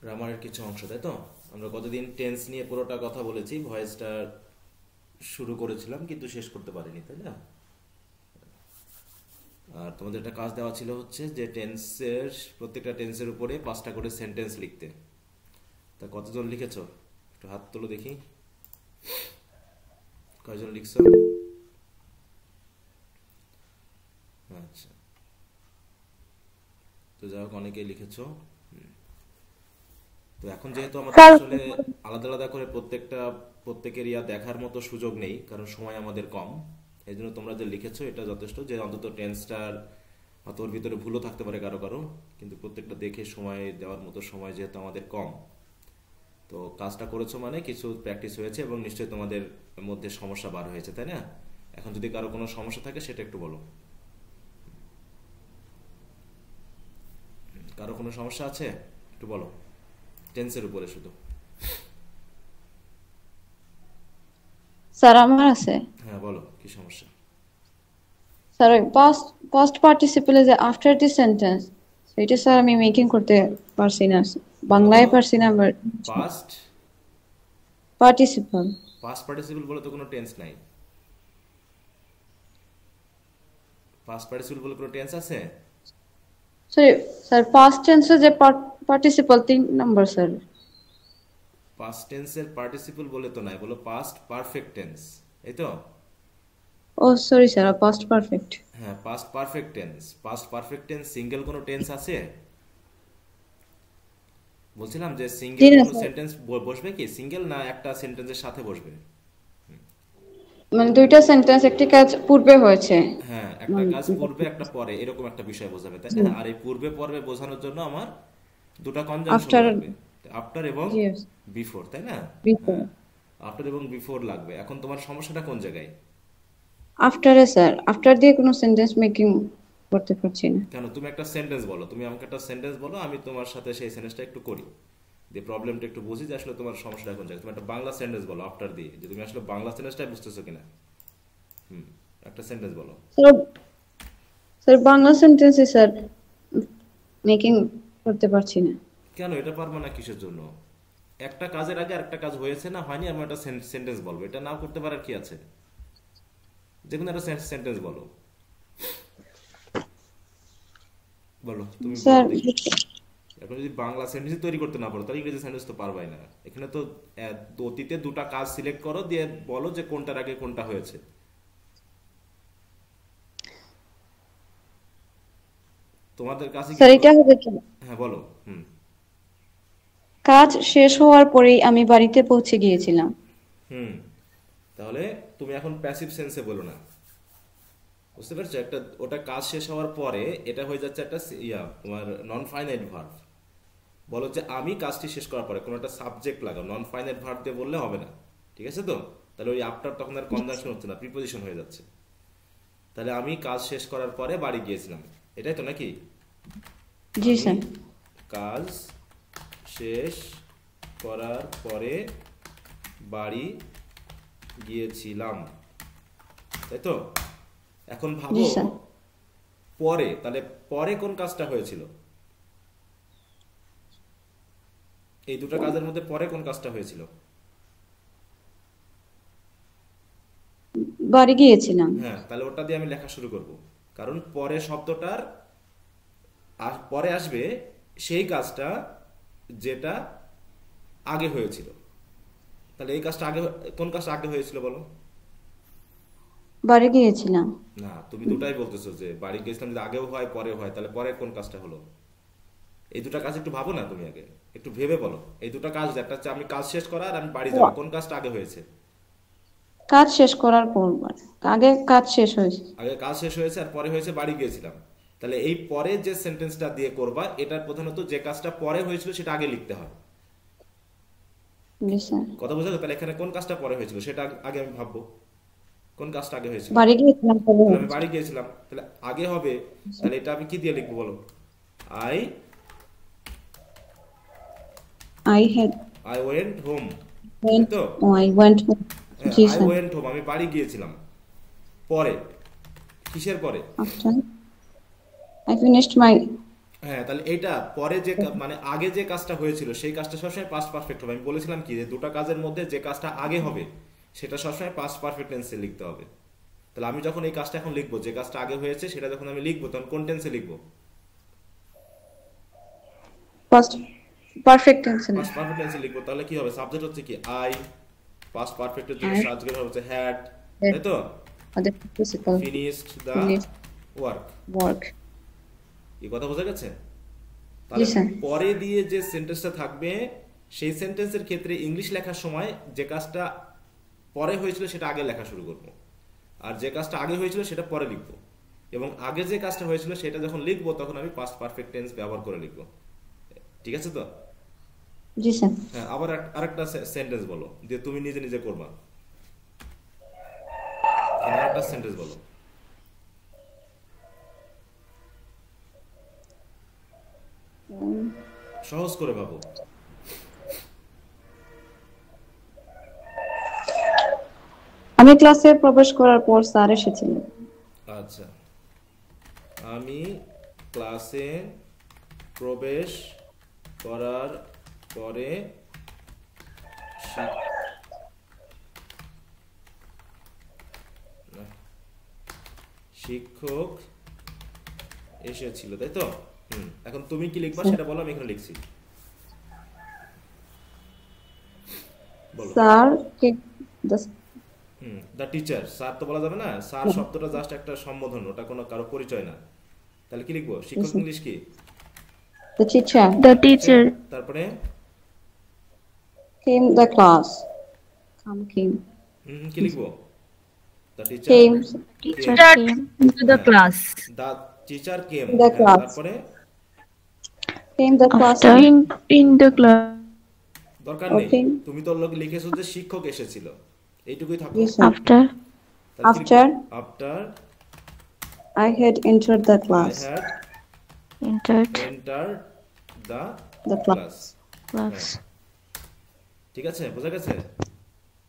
গ্রামারের কিছু অংশ, তাই তো? আমরা কতদিন টেন্স নিয়ে পুরোটা কথা বলেছি, ভয়েসটা শুরু করেছিলাম কিন্তু শেষ করতে পারিনি, তাই না? আর তোমাদের একটা কাজ দেওয়া ছিল হচ্ছে যে টেন্সের, প্রত্যেকটা টেন্সের উপরে 5টা করে সেন্টেন্স লিখতে। তা কতজন লিখেছো? একটু হাত তুলো দেখি, কয়জন লিখছো? আচ্ছা, তো যাই হোক অনেকেই লিখেছো। তো এখন যেহেতু আমাদের স্যার, আসলে আলাদা আলাদা করে প্রত্যেকের দেখার মতো সুযোগ নেই, কারণ সময় আমাদের কম। এই জন্য তোমরা যে লিখেছো এটা যথেষ্ট, যে অন্তত টেন্সটার হয়তো ওর ভিতরে ভুলও থাকতে পারে কারো কারো, কিন্তু প্রত্যেকটা দেখে সময় দেওয়ার মতো সময় যেহেতু আমাদের কম, তো কাজটা করেছো মানে কিছু প্র্যাকটিস হয়েছে এবং নিশ্চয়ই তোমাদের মধ্যে সমস্যা বার হয়েছে, তাই না? এখন যদি কারো কোনো সমস্যা থাকে সেটা একটু বলো। কারো কোনো সমস্যা আছে একটু বলো, টেন্সের উপরে শুধু। স্যার আমার আছে। হ্যাঁ বলো, কি সমস্যা? স্যার ওই পাস্ট পার্টিসিপেলে যে আফটার দি সেন্টেন্স, সেটা স্যার আমি মেকিং করতে পারছি না। বলো বাংলায় বলো, পারছি না আবার। Past participle. পাস্ট পার্টিসিপল বলে তো কোনো টেন্স নাই। পাস্ট পার্টিসিপল বলে কোনো টেন্স আছে? সরি স্যার, পাস্ট টেন্সে যে পার্টিসিপল 3 নম্বর স্যার। পাস্ট টেন্সের পার্টিসিপল বলে তো নাই, বলো পাস্ট পারফেক্ট টেন্স, এই তো? ও সরি স্যার, পাস্ট পারফেক্ট। হ্যাঁ, past perfect tense. Past perfect tense single কোনো টেন্স আছে? বলছিলাম যে জি সিঙ্গেল না কোনো স্যার, সেন্টেন্স বসবে কি? সিঙ্গেল না একটা সেন্টেন্সের সাথে বসবে? মানে দুইটা সেন্টেন্স একটি কাজ পূর্বে হয়েছে। হ্যাঁ, একটা মানে কাজ পূর্বে একটা পরে, এরকম একটা বিষয় বোঝাবে, তাই জি, না? আর এই পূর্বে পর্বে বোঝানোর জন্য আমার দুটো কনজাংশন আফটার। লাগবে, আফটার এবং জি, বিফোর, তাই না? বিফোর। হ্যাঁ, আফটার এবং বিফোর লাগবে। এখন তোমার সমস্যাটা কোন জায়গায়? আফটারে স্যার, আফটার দিয়ে কোনো সেন্টেন্স মেকিং করতে পারছি না। কেন, তুমি একটা সেন্টেন্স বলো, তুমি আমাকে একটা সেন্টেন্স বলো, আমি তোমার সাথে সেই সেন্টেন্সটা একটু করি, দিয়ে প্রবলেমটা একটু বুঝি যে আসলে তোমার সমস্যাটা কোন জায়গায়। তুমি একটা বাংলা সেন্টেন্স বলো আফটার দিয়ে, যে তুমি আসলে বাংলা সেন্টেন্সটাই বুঝতেছো কিনা। হুম, একটা সেন্টেন্স বলো। স্যার, স্যার বাংলা সেন্টেন্সে স্যার মেকিং করতে পারছি না। কেন এটা পারবো না কিসের জন্য? একটা কাজের আগে আরেকটা কাজ হয়েছে না হয়নি, আমি একটা সেন্টেন্স বলবো, এটা নাও করতে পারার কি আছে? যে কোনো একটা সেন্টেন্স বলো, বলো তুমি বলো স্যার দেখি। এখন যদি বাংলা সেন্টেন্স তৈরি করতে না পারো তাহলে ইংরেজি সেন্টেন্স তো পারবাই না। এখানে তো অতীতে দুটো কাজ সিলেক্ট করো, দিয়ে বলো যে কোনটার আগে কোনটা হয়েছে। তোমাদের কাছে কি স্যার কোনো? এটা হবে কি, হ্যাঁ বলো। হুম। কাজ শেষ হওয়ার পরেই আমি বাড়িতে পৌঁছে গিয়েছিলাম। হুম, তাহলে তুমি এখন প্যাসিভ সেন্সে বলো না, বুঝতে পারছো? একটা ওটা কাজ শেষ হওয়ার পরে এটা হয়ে যাচ্ছে একটা তোমার নন ফাইনাইট ভার্ব। বলো যে আমি কাজটি শেষ করার পরে, কোনো একটা সাবজেক্ট লাগাও, নন ফাইনাইট ভার্ব দিয়ে বললে হবে না। ঠিক আছে তো? তাহলে ওই আফটার তখন আর কনজাংশন হচ্ছে না, প্রিপোজিশন হয়ে যাচ্ছে। তাহলে আমি কাজ শেষ করার পরে বাড়ি গিয়েছিলাম, এটাই তো নাকি? জি আমি স্যার। কাজ শেষ করার পরে বাড়ি গিয়েছিলাম, তাই তো? এখন জি ভাবো স্যার। পরে, তাহলে পরে কোন কাজটা হয়েছিল? এই দুটো কাজের মধ্যে পরে কোন কাজটা হয়েছিল? বাড়ি গিয়েছিলাম। হ্যাঁ, তাহলে ওটা দিয়ে আমি লেখা শুরু করব, কারণ পরে শব্দটার পরে আসবে সেই কাজটা যেটা আগে হয়েছিল। তাহলে এই কাজটা আগে, কোন কাজটা আগে হয়েছিল বলো? বাড়ি গিয়েছিলাম। না, তুমি দুটাই বলতেছো, যে বাড়ি গেছিলাম যদি আগেও হয় পরেও হয়, তাহলে পরে কোন কাজটা হলো? এই দুটো কাজ একটু ভাবো না তুমি আগে, একটু ভেবে বলো। এই দুটো কাজ, একটা হচ্ছে আমি কাজ শেষ করা আর আমি বাড়ি ও, যাওয়া, কোন কাজটা আগে হয়েছে? কাজ শেষ করার পর আগে কাজ শেষ হয়েছে। আগে কাজ শেষ হয়েছে আর পরে হয়েছে বাড়ি গিয়েছিলাম। তাহলে এই পরে যে সেন্টেন্সটা দিয়ে করবা, এটা প্রধানত যে কাজটা পরে হয়েছিল সেটা আগে লিখতে হয়। জি স্যার। কথা বোঝা গেল? তাহলে এখানে কোন কাজটা পরে হয়েছিল সেটা আগে আমি ভাববো, কোন কাজটা আগে হয়েছিল। বাড়ি গিয়েছিলাম পরে তাহলে আমি হয়েছে। বাড়ি গিয়েছিলাম, তাহলে আগে হবে। তাহলে এটা আমি কি দিয়ে লিখবো বলো? I I had I went home, তাই ওয়েন্ট। তো? ও আই ওয়েন্ট। হ্যাঁ, G I sir. Went home, আমি বাড়ি গিয়েছিলাম। পরে, কিসের পরে? আফটার আই ফিনিশড মাই হ্যাঁ, তাহলে এটা পরে যে মানে আগে যে কাজটা হয়েছিল সেই কাজটা সবসময় পাস্ট পারফেক্ট হবে। আমি বলেছিলাম কি যে দুটো কাজের মধ্যে যে কাজটা আগে হবে সেটা সবসময় পাস্ট পারফেক্ট টেন্সে লিখতে হবে। তাহলে আমি যখন এই কাজটা এখন লিখবো, যে কাজটা আগে হয়েছে সেটা যখন আমি লিখবো তখন কোন টেন্সে লিখবো? Past perfect tense না। পাস্ট পারফেক্ট টেন্সে লিখবো। তাহলে কি হবে? সাবজেক্ট হচ্ছে কি আই, পাস্ট পারফেক্টের জন্য Had, সাবজেক্ট হবে হচ্ছে হ্যাড, had, তাই তো? other physical, finished the finished work. work. এই কথা বোঝা গেছে? জি তাহলে স্যার। পরে দিয়ে যে সেন্টেন্সটা থাকবে সেই সেন্টেন্সের ক্ষেত্রে ইংলিশ লেখার সময় যে কাজটা পরে হয়েছিল সেটা আগে লেখা শুরু করব, আর যে কাজটা আগে হয়েছিল সেটা পরে লিখব, এবং আগে যে কাজটা হয়েছিল সেটা যখন লিখবো তখন আমি পাস্ট পারফেক্ট টেন্স ব্যবহার করে লিখবো। ঠিক আছে তো? জি স্যার। হ্যাঁ, আবার আরেকটা সেন্টেন্স বলো দিয়ে তুমি নিজে নিজে করবা। এখানে আরেকটা সেন্টেন্স বলো। সহজ করে ভাবো। আমি ক্লাসে প্রবেশ করার পর স্যার এসেছিলেন। আচ্ছা, আমি ক্লাসে প্রবেশ করার পরে শিক- না, শিক্ষক এসেছিল, তাই তো? এখন তুমি কি লিখবা সেটা বলো, আমি এখানে লিখছি। বলো। Sir K the teacher, sir তো বলা যাবে না, স্যার শব্দটা জাস্ট একটা সম্বোধন, ওটা কোনো কারো পরিচয় না। তাহলে কি লিখবো? শিক্ষক ইংলিশ কি? the teacher The teacher. teacher তারপরে came the class. Came. কি লিখবো? The teacher Came teacher came. came into the হ্যাঁ, class. The teacher came. the class. তারপরে Came the class. After in the class. দরকার নেই, Okay. তুমি তো লিখেছো যে শিক্ষক এসেছিল, এইটুকুই থাকো। Yes, sir. After After after I had entered the I class. Had entered entered the The class. class. ঠিক আছে, বোঝা গেছে?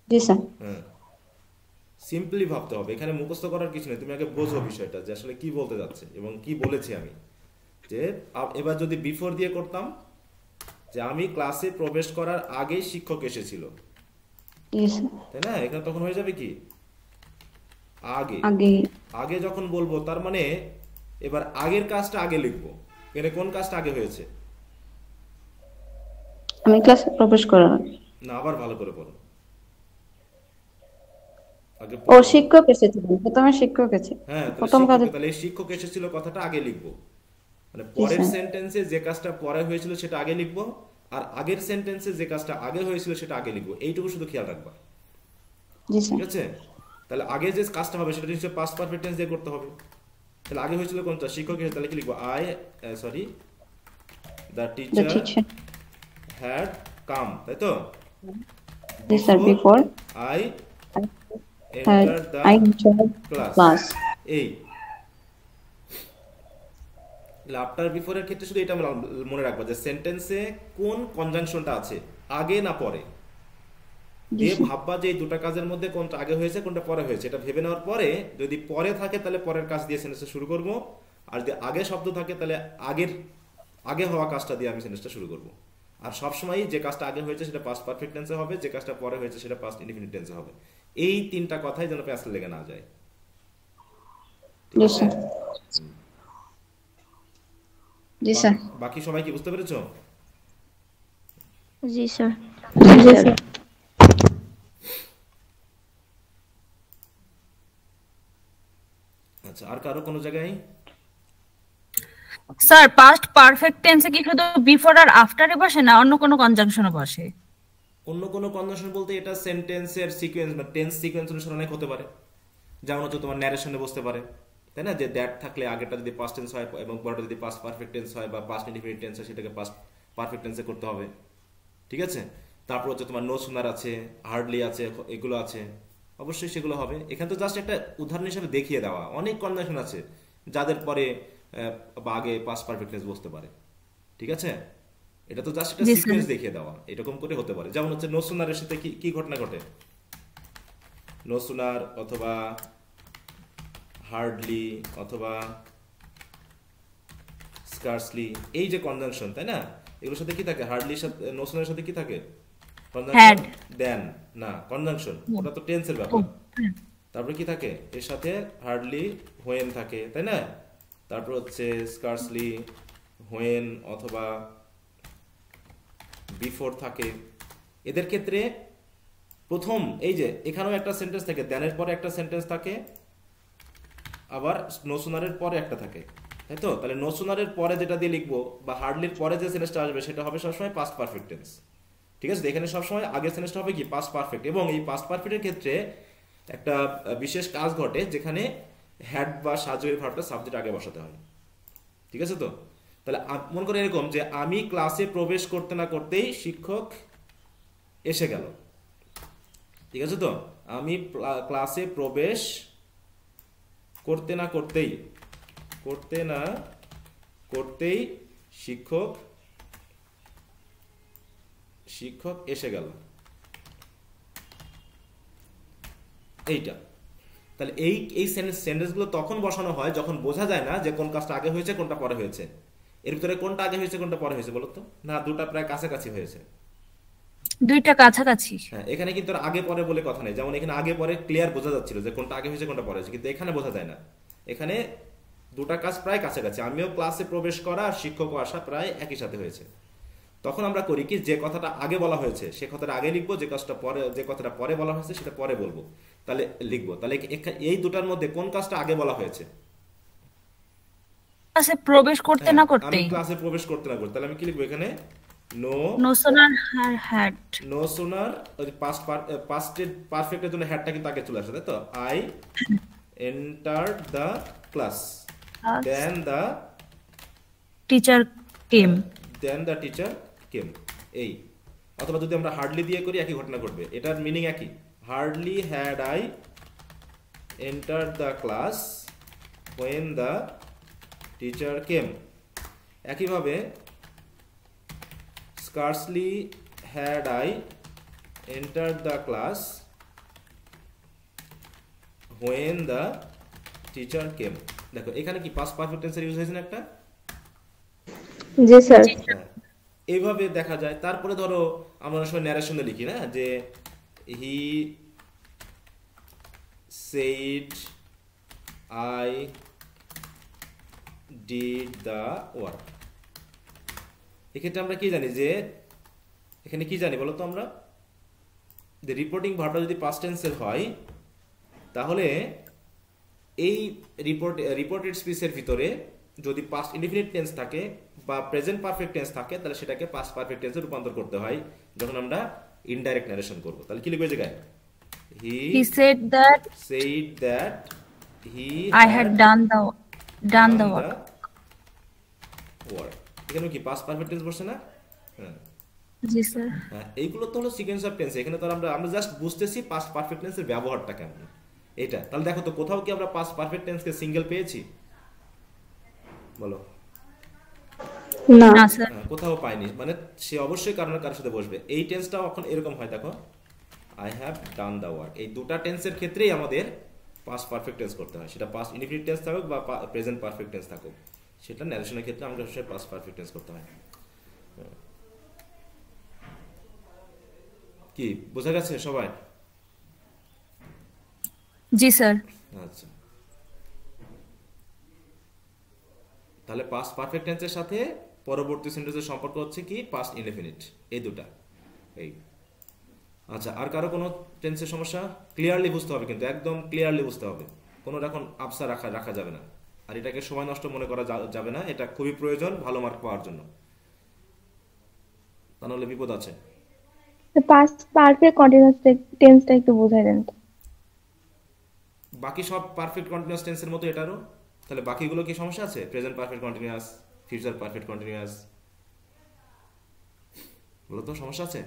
জি স্যার। হ্যাঁ, সিম্পলি ভাবতে হবে, এখানে মুখস্থ করার কিছু নেই। তুমি আগে বোঝো বিষয়টা যে আসলে কি বলতে যাচ্ছে এবং কি বলেছি আমি। যে এবার যদি বিফোর দিয়ে করতাম যে আমি ক্লাসে প্রবেশ করার আগে শিক্ষক এসেছিল, জি স্যার। তাই না? এখানে তখন হয়ে যাবে কি আগে। আগে আগে যখন বলবো তার মানে এবার আগের কাজটা আগে লিখবো। এখানে কোন কাজটা আগে হয়েছে? আমি ক্লাসে প্রবেশ করার আগে। না, আবার ভালো করে বলো। আগে ও শিক্ষক এসেছিলেন, প্রথমে শিক্ষক এসে হ্যাঁ, তাহলে প্রথম কাজে। তাহলে এই শিক্ষক এসেছিল কথাটা আগে লিখবো, মানে জি পরের স্যার। সেন্টেন্সে যে কাজটা পরে হয়েছিল সেটা আগে লিখবো, আর আগের সেন্টেন্সে যে কাজটা আগে হয়েছিল সেটা আগে লিখবো। এইটুকু শুধু খেয়াল রাখবা। জি স্যার। ঠিক আছে? তাহলে আগে যে কাজটা হবে সেটা নিশ্চয়ই পাস্ট পারফেক্ট টেন্স দিয়ে করতে হবে। তাহলে আগে হয়েছিল কোনটা? শিক্ষক এসে, তাহলে কি লিখবো? The The teacher teacher. Had come, তাই তো? জি sir. Before I I had enter the I entered class. class. এই আফটার বিফোরের ক্ষেত্রে শুধু এটা মনে রাখবা যে সেন্টেন্সে কোন কনজাংশনটা আছে, আগে না পরে। জি দিয়ে স্যার। ভাববা যে এই দুটো কাজের মধ্যে কোনটা আগে হয়েছে কোনটা পরে হয়েছে, এটা ভেবে নেওয়ার পরে যদি পরে থাকে তাহলে পরের কাজ দিয়ে সেন্টেন্সটা শুরু করব, আর যদি আগে শব্দ থাকে তাহলে আগে হওয়া কাজটা দিয়ে আমি সেন্টেন্সটা শুরু করব। আর সবসময়ই যে কাজটা আগে হয়েছে সেটা পাস্ট পারফেক্ট টেন্সে হবে, যে কাজটা পরে হয়েছে সেটা পাস্ট ইনডিফিনিট টেন্সে হবে। এই তিনটা কথাই যেন প্যাসে লেগে না যায়। ঠিক জি আছে? স্যার। জি স্যার। বাকি সবাই কি বুঝতে পেরেছো? Ji sir. জি স্যার। আচ্ছা, আর কারো কোনো জায়গায়? স্যার পাস্ট পারফেক্ট টেন্সে কি শুধু বিফোর আর আফটারে বসে না অন্য কোনো কনজাংশনও বসে? অন্য কোনো কনজাংশন বলতে এটা সেন্টেন্সের সিকোয়েন্স বা টেন্স সিকোয়েন্স অনুসারে অনেক হতে পারে। যেমন হচ্ছে তোমার ন্যারেশনে বসতে পারে, তাই না? যে দ্যাট থাকলে আগেরটা যদি পাস্ট টেন্স হয় এবং পরেরটা যদি পাস্ট পারফেক্ট টেন্স হয় বা পাস্ট ইনডিফিনিট টেন্স হয় সেটাকে পাস্ট পারফেক্ট টেন্সে করতে হবে। ঠিক আছে? তারপর হচ্ছে তোমার নো সুনার আছে, হার্ডলি আছে, এগুলো আছে, অবশ্যই সেগুলো হবে। এখানে তো জাস্ট একটা উদাহরণ হিসেবে দেখিয়ে দেওয়া। অনেক কনজাংশন আছে যাদের পরে বা আগে পাস্ট পারফেক্ট টেন্স বসতে পারে। ঠিক আছে? এটা তো জাস্ট একটা জি স্যার। সিকোয়েন্স দেখিয়ে দেওয়া, এরকম করে হতে পারে। যেমন হচ্ছে নো সুনারের সাথে কি কি ঘটনা ঘটে? নো সুনার অথবা হার্ডলি অথবা স্কার্সলি, এই যে কনজাংশন, তাই না? এগুলোর সাথে কি থাকে? হার্ডলির সাথে, নোশনের সাথে কি থাকে? হ্যাড। কনজাংশন দেন না, কনজাংশন ওটা তো টেন্সের ব্যাপার। তারপরে কি থাকে এর সাথে? হার্ডলি, হোয়েন থাকে, তাই না? তারপর হচ্ছে স্কার্সলি, হোয়েন অথবা বিফোর থাকে। এদের ক্ষেত্রে প্রথম এই যে এখানেও একটা সেন্টেন্স থাকে, দেনের পরে একটা সেন্টেন্স থাকে, আবার নো সুনারের পরে একটা থাকে, তাই তো? তাহলে নো সুনারের পরে যেটা দিয়ে লিখবো বা হার্ডলির পরে যে সেন্টেন্সটা আসবে সেটা হবে সবসময় পাস্ট পারফেক্ট টেন্স। ঠিক আছে, এখানে সবসময় আগের সেন্টেন্সটা হবে কি? Past perfect. এবং এই পাস্ট পারফেক্টের ক্ষেত্রে একটা বিশেষ কাজ ঘটে, যেখানে হ্যাড বা সাজের ভার্বটা সাবজেক্ট আগে বসাতে হয়। ঠিক আছে তো? তাহলে মনে করে এরকম যে আমি ক্লাসে প্রবেশ করতে না করতেই শিক্ষক এসে গেল। ঠিক আছে তো? আমি ক্লাসে প্রবেশ করতে না করতেই শিক্ষক এসে গেল, এইটা। তাহলে এই সেন্টেন্সগুলো তখন বসানো হয় যখন বোঝা যায় না যে কোন কাজটা আগে হয়েছে কোনটা পরে হয়েছে। এর ভিতরে কোনটা আগে হয়েছে কোনটা পরে হয়েছে বলো তো? না, দুটা প্রায় কাছাকাছি হয়েছে। দুইটা কাছাকাছি। হ্যাঁ, এখানে কিন্তু আর আগে পরে বলে কথা নেই। যেমন এখানে আগে পরে ক্লিয়ার বোঝা যাচ্ছিল যে কোনটা আগে হয়েছে কোনটা পরে হয়েছে, কিন্তু এখানে বোঝা যায় না। এখানে দুটা কাজ প্রায় কাছাকাছি, আমিও ক্লাসে প্রবেশ করা আর শিক্ষকও আসা প্রায় একই সাথে হয়েছে। তখন আমরা করি কি, যে কথাটা আগে বলা হয়েছে সে কথাটা আগে লিখবো, যে কথাটা পরে বলা হয়েছে সেটা পরে বলবো, তাহলে লিখবো। তাহলে এই দুটার মধ্যে কোন কাজটা আগে বলা হয়েছে? ক্লাসে প্রবেশ করতে হ্যাঁ, না আমি করতেই। ক্লাসে প্রবেশ করতে না করতে, তাহলে আমি কি লিখবো এখানে? No no sooner had. No sooner, পাস্টের পারফেক্টের জন্য হ্যাডটা কিন্তু আগে চলে আসে, তাই তো? I enter the class, then teacher came. The teacher came, এই। অথবা যদি আমরা হার্ডলি দিয়ে করি একই ঘটনা ঘটবে, এটার মিনিং একই। Hardly had I enter the class when the teacher came. একইভাবে scarcely had I enter the class when the teacher came. দেখো এখানে কি পাস্ট পারফেক্ট টেন্সের ইউজ হয়েছে না একটা? জি স্যার। হ্যাঁ, এইভাবে দেখা যায়। তারপরে ধরো আমরা অনেক সময় ন্যারেশনে লিখি না, যে he said I did the work. এক্ষেত্রে আমরা কি জানি, যে এখানে কি জানি বলো তো? আমরা যে রিপোর্টিং ভার্বটা যদি পাস্ট টেন্সের হয়, তাহলে এই রিপোর্টেড স্পিচের ভিতরে যদি পাস্ট ইনডিফিনিট টেন্স থাকে বা প্রেজেন্ট পারফেক্ট টেন্স থাকে, তাহলে সেটাকে পাস্ট পারফেক্ট টেন্সে রূপান্তর করতে হয় যখন আমরা ইনডাইরেক্ট ন্যারেশন করব। তাহলে কি লিখবে জায়গায়? হি He said that said that he I had done the work. work. এখানে কি পাস্ট পারফেক্ট টেন্স বসে না? হ্যাঁ জি স্যার। হ্যাঁ, এইগুলো তো হলো সিকোয়েন্স অফ টেন্স। এখানে তো আমরা জাস্ট বুঝতেছি পাস্ট পারফেক্ট টেন্সের ব্যবহারটা কেমন, এটা। তাহলে দেখো তো কোথাও কি আমরা পাস্ট পারফেক্ট টেন্সকে সিঙ্গেল পেয়েছি? বলো। না। না স্যার। কোথাও পাইনি। মানে সে অবশ্যই কারোর কারোর সাথে বসবে। এই টেন্সটাও এখন এরকম হয়, দেখো I have done the work. এই দুটা টেন্সের ক্ষেত্রেই আমাদের পাস্ট পারফেক্ট টেন্স করতে হয়, সেটা পাস্ট ইনডিফিনিট টেন্স থাকুক বা প্রেজেন্ট পারফেক্ট টেন্স থাকুক, সেটা ন্যারেশনের ক্ষেত্রে আমাদের অবশ্যই পাস্ট পারফেক্ট টেন্স করতে হয়। কি বোঝা গেছে সবাই? জি স্যার। আচ্ছা, তাহলে পাস্ট পারফেক্ট টেন্সের সাথে পরবর্তী সেন্টেন্সের সম্পর্ক হচ্ছে কি? পাস্ট ইনডেফিনিট, এই দুটা। এই আচ্ছা, আর কারো কোনো টেন্সের সমস্যা? ক্লিয়ারলি বুঝতে হবে, কিন্তু একদম ক্লিয়ারলি বুঝতে হবে, কোনো রকম আবসা রাখা যাবে না। আর এটাকে সময় নষ্ট মনে করা যাবে না, এটা খুবই প্রয়োজন ভালো মার্ক পাওয়ার জন্য, তা নাহলে বিপদ আছে। পাস্ট পারফেক্ট কন্টিনিউয়াস টেন্সটা একটু বোঝাই দেন তো। বাকি সব পারফেক্ট কন্টিনিউয়াস টেন্সের মতো এটারও। তাহলে বাকিগুলো কি সমস্যা আছে? Present perfect continuous, future perfect continuous, বলো তো সমস্যা আছে?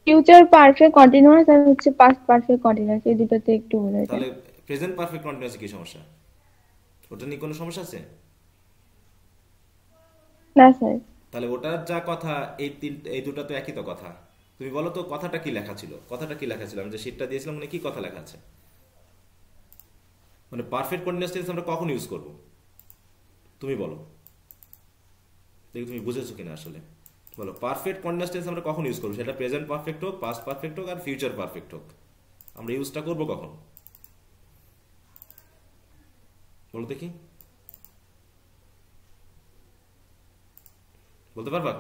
ফিউচার পারফেক্ট কন্টিনিউয়াস আর হচ্ছে পাস্ট পারফেক্ট কন্টিনিউয়াস, এই দুটোতে একটু বোঝাই দেন। তাহলে প্রেজেন্ট পারফেক্ট কন্টিনিউয়াসে কি সমস্যা? ওটা নিয়ে কোনো সমস্যা আছে? না স্যার। তাহলে ওটার যা কথা, এই দুটো তো একই তো কথা। তুমি বলো তো কথাটা কি লেখা ছিল? আমি যে শীটটা দিয়েছিলাম মানে কি কথা লেখা আছে? মানে পারফেক্ট কন্টিনিউয়াস টেন্স আমরা কখন ইউজ করব? তুমি বলো দেখি তুমি বুঝেছো কিনা আসলে। বলো পারফেক্ট কন্টিনিউয়াস টেন্স আমরা কখন ইউজ করবো, সেটা প্রেজেন্ট পারফেক্ট হোক, পাস্ট পারফেক্ট হোক আর ফিউচার পারফেক্ট হোক, আমরা ইউজটা করবো কখন? বলো দেখি, বলতে পারবা?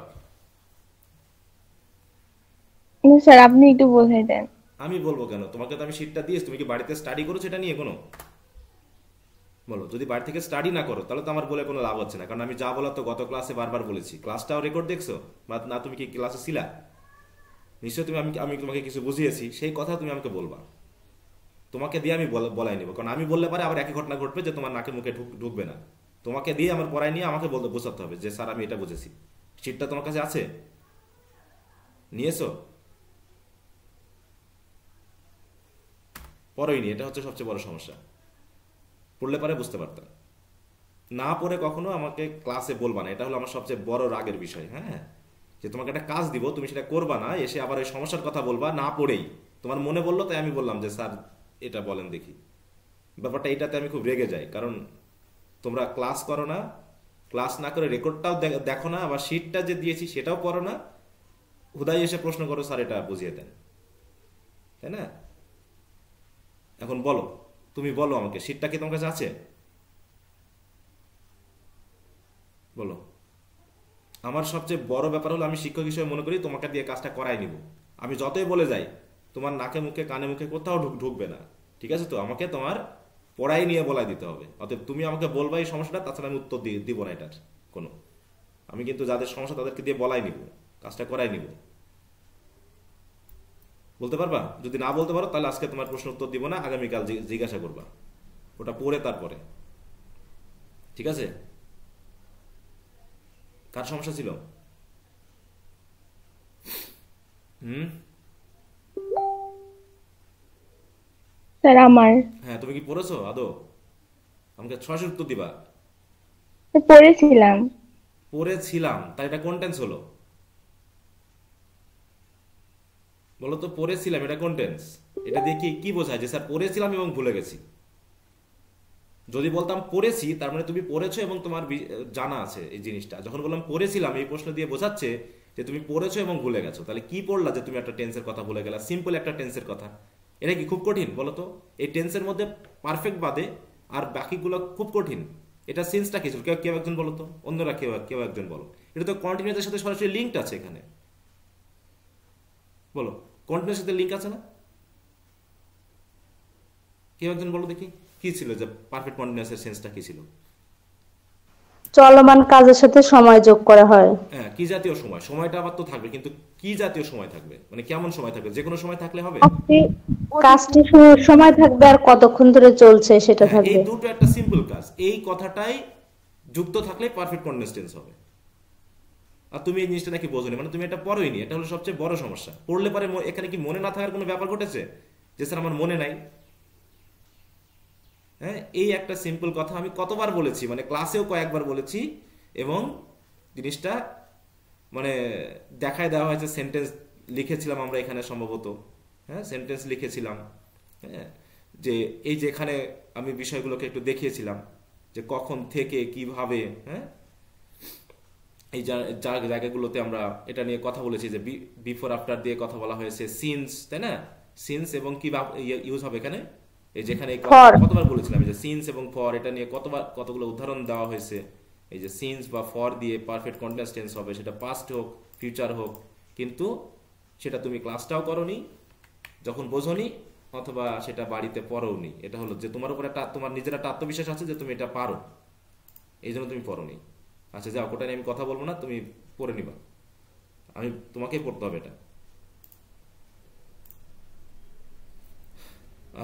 স্যার আপনি একটু বোঝাই দেন। আমি বলবো কেন, তোমাকে তো আমি শীটটা দিয়েছি, তুমি কি বাড়িতে স্টাডি করেছো এটা নিয়ে কোনো? বলো, যদি বাড়ি থেকে স্টাডি না করো তাহলে তো আমার বলে কোনো লাভ হচ্ছে না, কারণ আমি যা বলার তো গত ক্লাসে বারবার বলেছি। ক্লাসটাও রেকর্ড দেখছো বা না, তুমি কি ক্লাসে ছিলা? নিশ্চয়ই তুমি, আমি আমি তোমাকে কিছু বুঝিয়েছি, সেই কথা তুমি আমাকে বলবা। তোমাকে দিয়ে আমি বলাই নেবো, কারণ আমি বললে পারে আবার একই ঘটনা ঘটবে যে তোমার নাকের মুখে ঢুকবে না। তোমাকে দিয়ে আমার পড়াই নিয়ে আমাকে বলতে বোঝাতে হবে যে স্যার আমি এটা বুঝেছি। শীটটা তোমার কাছে আছে, নিয়েছো? পড়োই নি, এটা হচ্ছে সবচেয়ে বড় সমস্যা। পড়লে পারে বুঝতে পারতাম, না পড়ে কখনো আমাকে ক্লাসে বলবা না, এটা হলো আমার সবচেয়ে বড় রাগের বিষয়। হ্যাঁ, যে তোমাকে একটা কাজ দিব, তুমি সেটা করবা না, এসে আবার ওই সমস্যার কথা বলবা না পড়েই। তোমার মনে বললো তাই আমি বললাম যে স্যার এটা বলেন দেখি। ব্যাপারটা এটাতে আমি খুব রেগে যাই, কারণ তোমরা ক্লাস করো না, ক্লাস না করে রেকর্ডটাও দেখো না, আবার শিটটা যে দিয়েছি সেটাও পড়ো না, হুদাই এসে প্রশ্ন করো স্যার এটা বুঝিয়ে দেন, তাই না? এখন বলো, তুমি বলো আমাকে, শিটটা কি তোমার কাছে আছে? বলো। আমার সবচেয়ে বড় ব্যাপার হলো, আমি শিক্ষক হিসেবে মনে করি তোমাকে দিয়ে কাজটা করাই নিব। আমি যতই বলে যাই, তোমার নাকে মুখে কানে মুখে কোথাও ঢুকবে না, ঠিক আছে? তো আমাকে তোমার পড়াই নিয়ে বলাই দিতে হবে। অতএব তুমি আমাকে বলবা এই সমস্যাটা, তাছাড়া আমি উত্তর দিব না এটার কোনো। আমি কিন্তু যাদের সমস্যা তাদেরকে দিয়ে বলাই নিব, কাজটা করাই নিব। বলতে পারবা? যদি না বলতে পারো তাহলে আজকে তোমার প্রশ্ন উত্তর দিব না, আগামীকাল জিজ্ঞাসা করবা, ওটা পড়ে তারপরে, ঠিক আছে? কার সমস্যা ছিল? হুম, স্যার আমার হ্যাঁ, তুমি কি পড়েছো আদৌ? আমাকে সরাসরি উত্তর দিবা। পড়েছিলাম। পড়েছিলাম, তাই এটা কোন টেন্স হলো? বলো তো, পড়েছিলাম এটা কোন টেন্স? এটা দিয়ে কি কি বোঝায় যে স্যার পড়েছিলাম এবং ভুলে গেছি? যদি বলতাম পড়েছি, তার মানে তুমি পড়েছো এবং তোমার জানা আছে এই জিনিসটা। যখন বললাম পড়েছিলাম, এই প্রশ্ন দিয়ে বোঝাচ্ছে যে তুমি পড়েছো এবং ভুলে গেছো। তাহলে কি পড়লা যে তুমি একটা টেন্সের কথা ভুলে গেলা? সিম্পল একটা টেন্সের কথা। এটা কি খুব কঠিন বলো তো? এই টেন্সের মধ্যে পারফেক্ট বাদে আর বাকিগুলো খুব কঠিন। এটা সিন্সটা কি ছিল? কেউ কেউ একজন বলো তো, অন্যরা কেউ কেউ একজন বলো। এটা তো কন্টিনিউয়াসের সাথে সরাসরি লিঙ্কড আছে এখানে। বলো, কন্টিনিউয়াসের সাথে লিঙ্ক আছে না? কেউ একজন বলো দেখি, কি ছিল যে পারফেক্ট কন্টিনিউয়াসের সেন্সটা কি ছিল? চলমান কাজের সাথে সময় যোগ করা হয়। হ্যাঁ, কি জাতীয় সময়? সময়টা আবার তো থাকবে, কিন্তু কি জাতীয় সময় থাকবে, মানে কেমন সময় থাকবে? যে কোনো সময় থাকলে হবে? কাজটি সময় থাকবে আর কতক্ষণ ধরে চলছে সেটা হ্যাঁ, এই থাকবে। দুটো একটা সিম্পল কাজ, এই কথাটাই যুক্ত থাকলে পারফেক্ট কন্টিনিউয়াস টেন্স হবে। আর তুমি এই জিনিসটা নাকি বোঝোনি, মানে তুমি এটা পড়োই নি, এটা হলো সবচেয়ে বড় সমস্যা। পড়লে পারে এখানে কি মনে না থাকার কোনো ব্যাপার ঘটেছে যে স্যার আমার মনে নাই? হ্যাঁ, এই একটা সিম্পল কথা আমি কতবার বলেছি, মানে ক্লাসেও কয়েকবার বলেছি, এবং জিনিসটা মানে দেখায় দেওয়া হয়েছে। সেন্টেন্স লিখেছিলাম আমরা এখানে সম্ভবত, হ্যাঁ সেন্টেন্স লিখেছিলাম, হ্যাঁ, যে এই যে এখানে আমি বিষয়গুলোকে একটু দেখিয়েছিলাম যে কখন থেকে কিভাবে, হ্যাঁ, এই জায়গাগুলোতে আমরা এটা নিয়ে কথা বলেছি যে বিফোর আফটার দিয়ে কথা বলা হয়েছে, সিন্স, তাই না? সিন্স এবং কি ইউজ হবে এখানে, এই যেখানে For। কতবার বলেছিলাম যে সিন্স এবং ফর, এটা নিয়ে কতগুলো উদাহরণ দেওয়া হয়েছে। এই যে সিন্স বা ফর দিয়ে পারফেক্ট কন্টিনিউয়াস টেন্স হবে, সেটা পাস্ট হোক ফিউচার হোক, কিন্তু সেটা তুমি ক্লাসটাও করোনি, যখন বোঝোনি, অথবা সেটা বাড়িতে পড়োনি। এটা হলো যে তোমার উপর একটা, তোমার নিজের একটা আত্মবিশ্বাস আছে যে তুমি এটা পারো, এই জন্য তুমি পড়োনি। আচ্ছা যাও, ওটা নিয়ে আমি কথা বলবো না, তুমি পড়ে নিবা, আমি তোমাকেই পড়তে হবে এটা।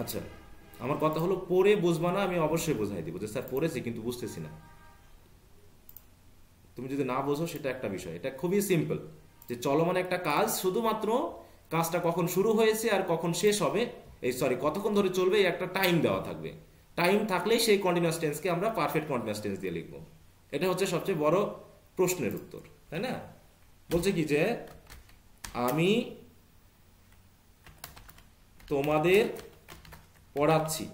আচ্ছা, আমার কথা হলো পড়ে বুঝবা না, আমি অবশ্যই বোঝাই দিব যে স্যার পড়েছি কিন্তু বুঝতেছি না। তুমি যদি না বোঝো সেটা একটা বিষয়, এটা খুবই সিম্পল, যে চলমান একটা কাজ, শুধুমাত্র কাজটা কখন শুরু হয়েছে আর কখন শেষ হবে, এই সরি কতক্ষণ ধরে চলবে, এই একটা টাইম দেওয়া থাকবে। টাইম থাকলেই সেই কন্টিনিউয়াস টেন্সকে আমরা পারফেক্ট কন্টিনিউয়াস টেন্স দিয়ে লিখবো। এটা হচ্ছে সবচেয়ে বড় প্রশ্নের উত্তর, তাই না? বলছে কি যে আমি তোমাদের পড়াচ্ছি,